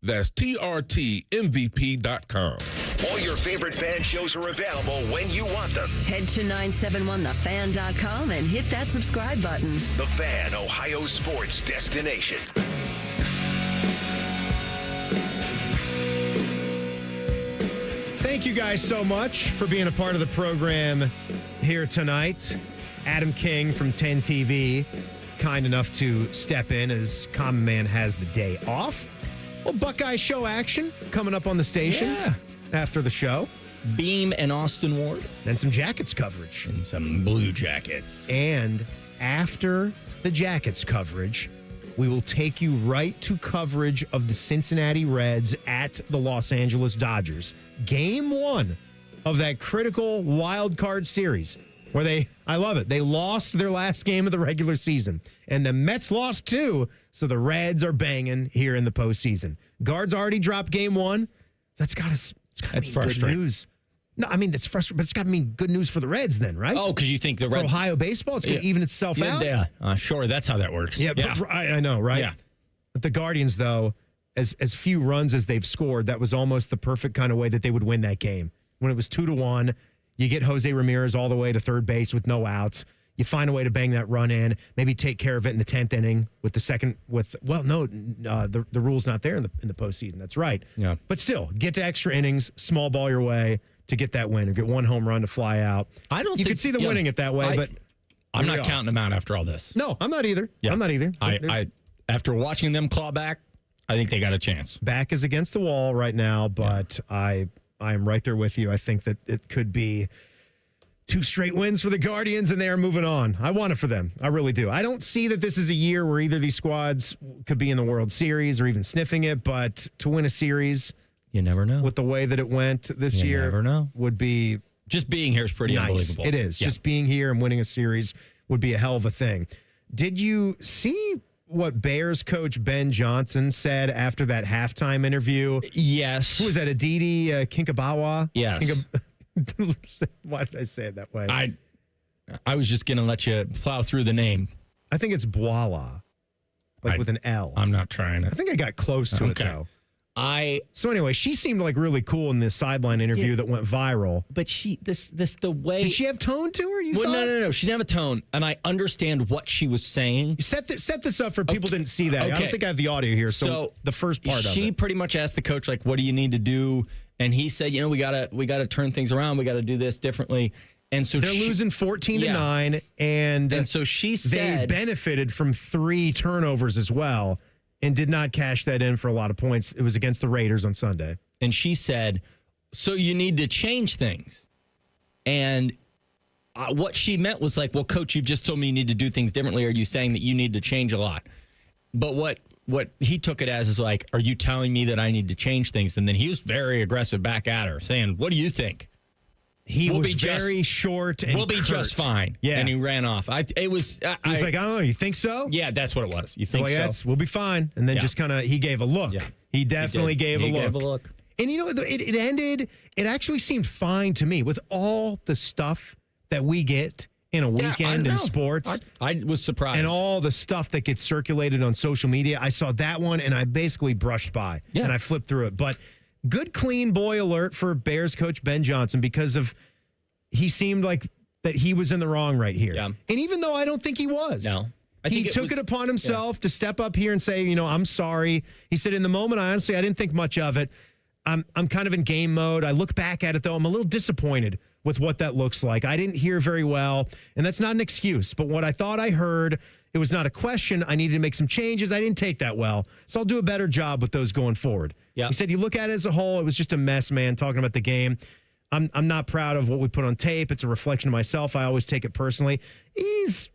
That's trtmvp.com. All your favorite fan shows are available when you want them. Head to 971thefan.com and hit that subscribe button. The Fan, Ohio sports destination. Thank you guys so much for being a part of the program here tonight. Adam King from 10 TV, kind enough to step in as Common Man has the day off. Well, Buckeye show action coming up on the station after the show. Beam and Austin Ward. Then some Jackets coverage. And some Blue Jackets. And after the Jackets coverage, we will take you right to coverage of the Cincinnati Reds at the Los Angeles Dodgers. Game 1 of that critical wild card series where I love it, they lost their last game of the regular season. And the Mets lost too, so the Reds are banging here in the postseason. Guards already dropped game 1. That's got to be good news. No, I mean, that's frustrating, but it's got to mean good news for the Reds then, right? Oh, because you think the for Reds... Ohio baseball, it's going to even itself out? Yeah, sure, that's how that works. Yeah, but I know, right? Yeah. But the Guardians, though, as few runs as they've scored, that was almost the perfect kind of way that they would win that game. When it was 2-1, you get Jose Ramirez all the way to third base with no outs. You find a way to bang that run in, maybe take care of it in the 10th inning with the second the rule's not there in the postseason. That's right. Yeah. But still, get to extra innings, small ball your way to get that win or get one home run to fly out. You could see them winning it that way, but I'm not counting them out after all this. No, I'm not either. Yeah. I'm not either. I after watching them claw back, I think they got a chance. Back is against the wall right now, but I am right there with you. I think that it could be 2 straight wins for the Guardians, and they are moving on. I want it for them. I really do. I don't see that this is a year where either of these squads could be in the World Series or even sniffing it, but to win a series, you never know. With the way that it went this year, never know. Would be just being here is pretty nice. Unbelievable. It is. Yeah. Just being here and winning a series would be a hell of a thing. Did you see what Bears coach Ben Johnson said after that halftime interview? Yes. Who was that? Aditi Kinkabawa? Yes. Why did I say it that way? I was just going to let you plow through the name. I think it's Boala, with an L. I'm not trying. I think I got close to it, though. So anyway, she seemed like really cool in this sideline interview that went viral. But the way... Did she have tone to her, you thought? No. She didn't have a tone, and I understand what she was saying. Set this up for people didn't see that. Okay. I don't think I have the audio here, so the first part of it. She pretty much asked the coach, like, what do you need to do? And he said, we gotta turn things around. We got to do this differently. And so they're losing 14-9, and so she said... They benefited from 3 turnovers as well, and did not cash that in for a lot of points. It was against the Raiders on Sunday. And she said, so you need to change things. And what she meant was like, well, coach, you've just told me you need to do things differently. Are you saying that you need to change a lot? But what he took it as is like, are you telling me that I need to change things? And then he was very aggressive back at her, saying, what do you think? He was very short and we'll be curt. Just fine. Yeah. And he ran off. He was like, I don't know, you think so? Yeah, that's what it was. You think so? We'll be fine. And then just kind of, he gave a look. Yeah. He definitely gave a look. And it ended, it actually seemed fine to me with all the stuff that we get in a weekend in sports. I was surprised. And all the stuff that gets circulated on social media. I saw that one and I basically brushed by and I flipped through it. But good clean boy alert for Bears coach Ben Johnson because he seemed like that he was in the wrong right here. Yeah. And even though I don't think he was. No. He took it upon himself to step up here and say, I'm sorry. He said, in the moment, I didn't think much of it. I'm kind of in game mode. I look back at it, though. I'm a little disappointed with what that looks like. I didn't hear very well, and that's not an excuse. But what I thought I heard, it was not a question. I needed to make some changes. I didn't take that well, so I'll do a better job with those going forward. Yeah. He said, you look at it as a whole, it was just a mess, man, talking about the game. I'm not proud of what we put on tape. It's a reflection of myself. I always take it personally. He's,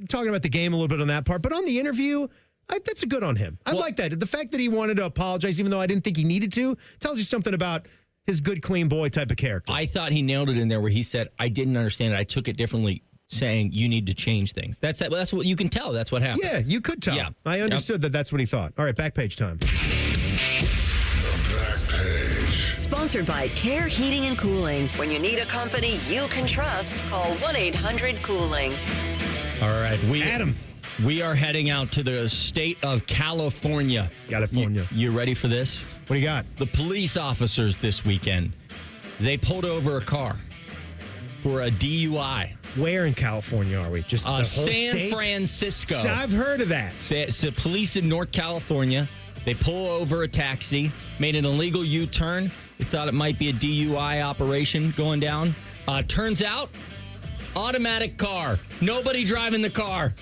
talking about the game a little bit on that part. But on the interview, that's a good on him. I like that. The fact that he wanted to apologize, even though I didn't think he needed to, tells you something about his good, clean boy type of character. I thought he nailed it in there where he said, I didn't understand it. I took it differently, saying you need to change things. That's what you can tell. That's what happened. Yeah, you could tell. Yeah. I understood that's what he thought. All right, back page time. The back page. Sponsored by Care Heating and Cooling. When you need a company you can trust, call 1-800-COOLING. All right, we are heading out to the state of California. You ready for this? What do you got? The police officers this weekend, they pulled over a car for a DUI. Where in California are we? Just the whole San state? Francisco. So I've heard of that. It's the police in North California. They pull over a taxi, made an illegal U-turn. They thought it might be a DUI operation going down. Turns out, automatic car. Nobody driving the car.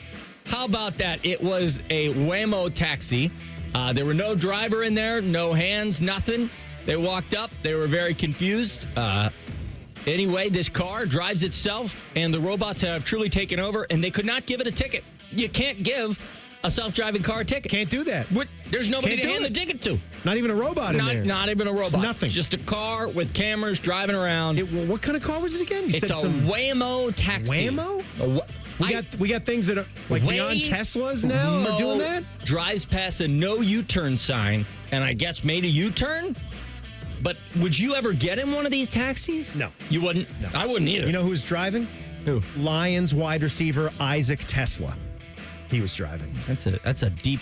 How about that? It was a Waymo taxi. There were no driver in there, no hands, nothing. They walked up. They were very confused. Anyway, this car drives itself, and the robots have truly taken over, and they could not give it a ticket. You can't give a self-driving car a ticket. Can't do that. There's nobody to hand the ticket to. Not even a robot in there. Not even a robot. It's nothing. Just a car with cameras driving around. What kind of car was it again? It's a Waymo taxi. Waymo? We got things that are like beyond Teslas now are doing that? Drives past a no U-turn sign, and I guess made a U-turn? But would you ever get in one of these taxis? No. You wouldn't? No. I wouldn't either. You know who's driving? Who? Lions wide receiver Isaac Tesla. He was driving. That's a deep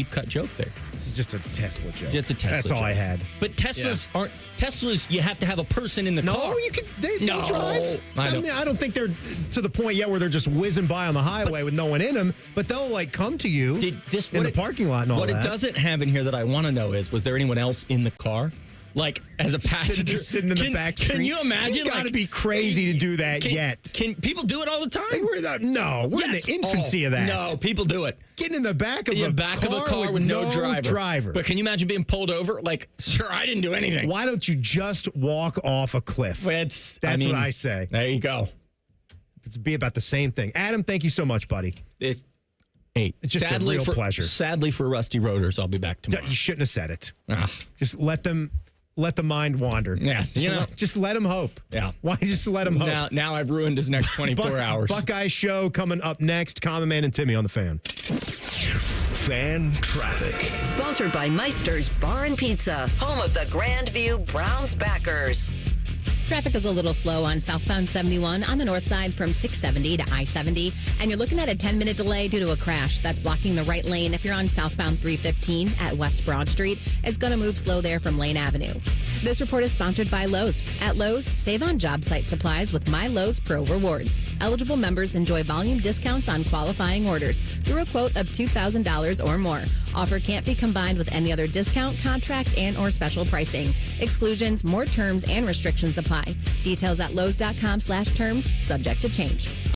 cut joke there. This is just a Tesla joke. It's a Tesla That's joke. all I had. But Teslas aren't Teslas. You have to have a person in the car. No, you can. They drive. I don't think they're to the point yet where they're just whizzing by on the highway with no one in them. But they'll like come to you in the parking lot and all that. What it doesn't have in here that I want to know is, was there anyone else in the car? Like, as a passenger. Sitting in the back seat. Can you imagine? You got to be crazy to do that yet. Can people do it all the time? We're in the infancy of that. No, people do it. Getting in the back of a car with no driver. But can you imagine being pulled over? Like, sir, I didn't do anything. Why don't you just walk off a cliff? That's what I say. There you go. It'd be about the same thing. Adam, thank you so much, buddy. It's just a real pleasure. Sadly for Rusty Rotors, I'll be back tomorrow. You shouldn't have said it. Just let the mind wander. Yeah. Just let him hope. Yeah. Why just let him hope? Now I've ruined his next 24 hours. Buckeye Show coming up next. Common Man and Timmy on the Fan. Fan traffic. Sponsored by Meister's Bar and Pizza, home of the Grandview Browns backers. Traffic is a little slow on southbound 71 on the north side from 670 to I-70. And you're looking at a 10-minute delay due to a crash that's blocking the right lane. If you're on southbound 315 at West Broad Street, it's going to move slow there from Lane Avenue. This report is sponsored by Lowe's. At Lowe's, save on job site supplies with My Lowe's Pro Rewards. Eligible members enjoy volume discounts on qualifying orders through a quote of $2,000 or more. Offer can't be combined with any other discount, contract, and or special pricing. Exclusions, more terms, and restrictions apply. Details at lowes.com/terms, subject to change.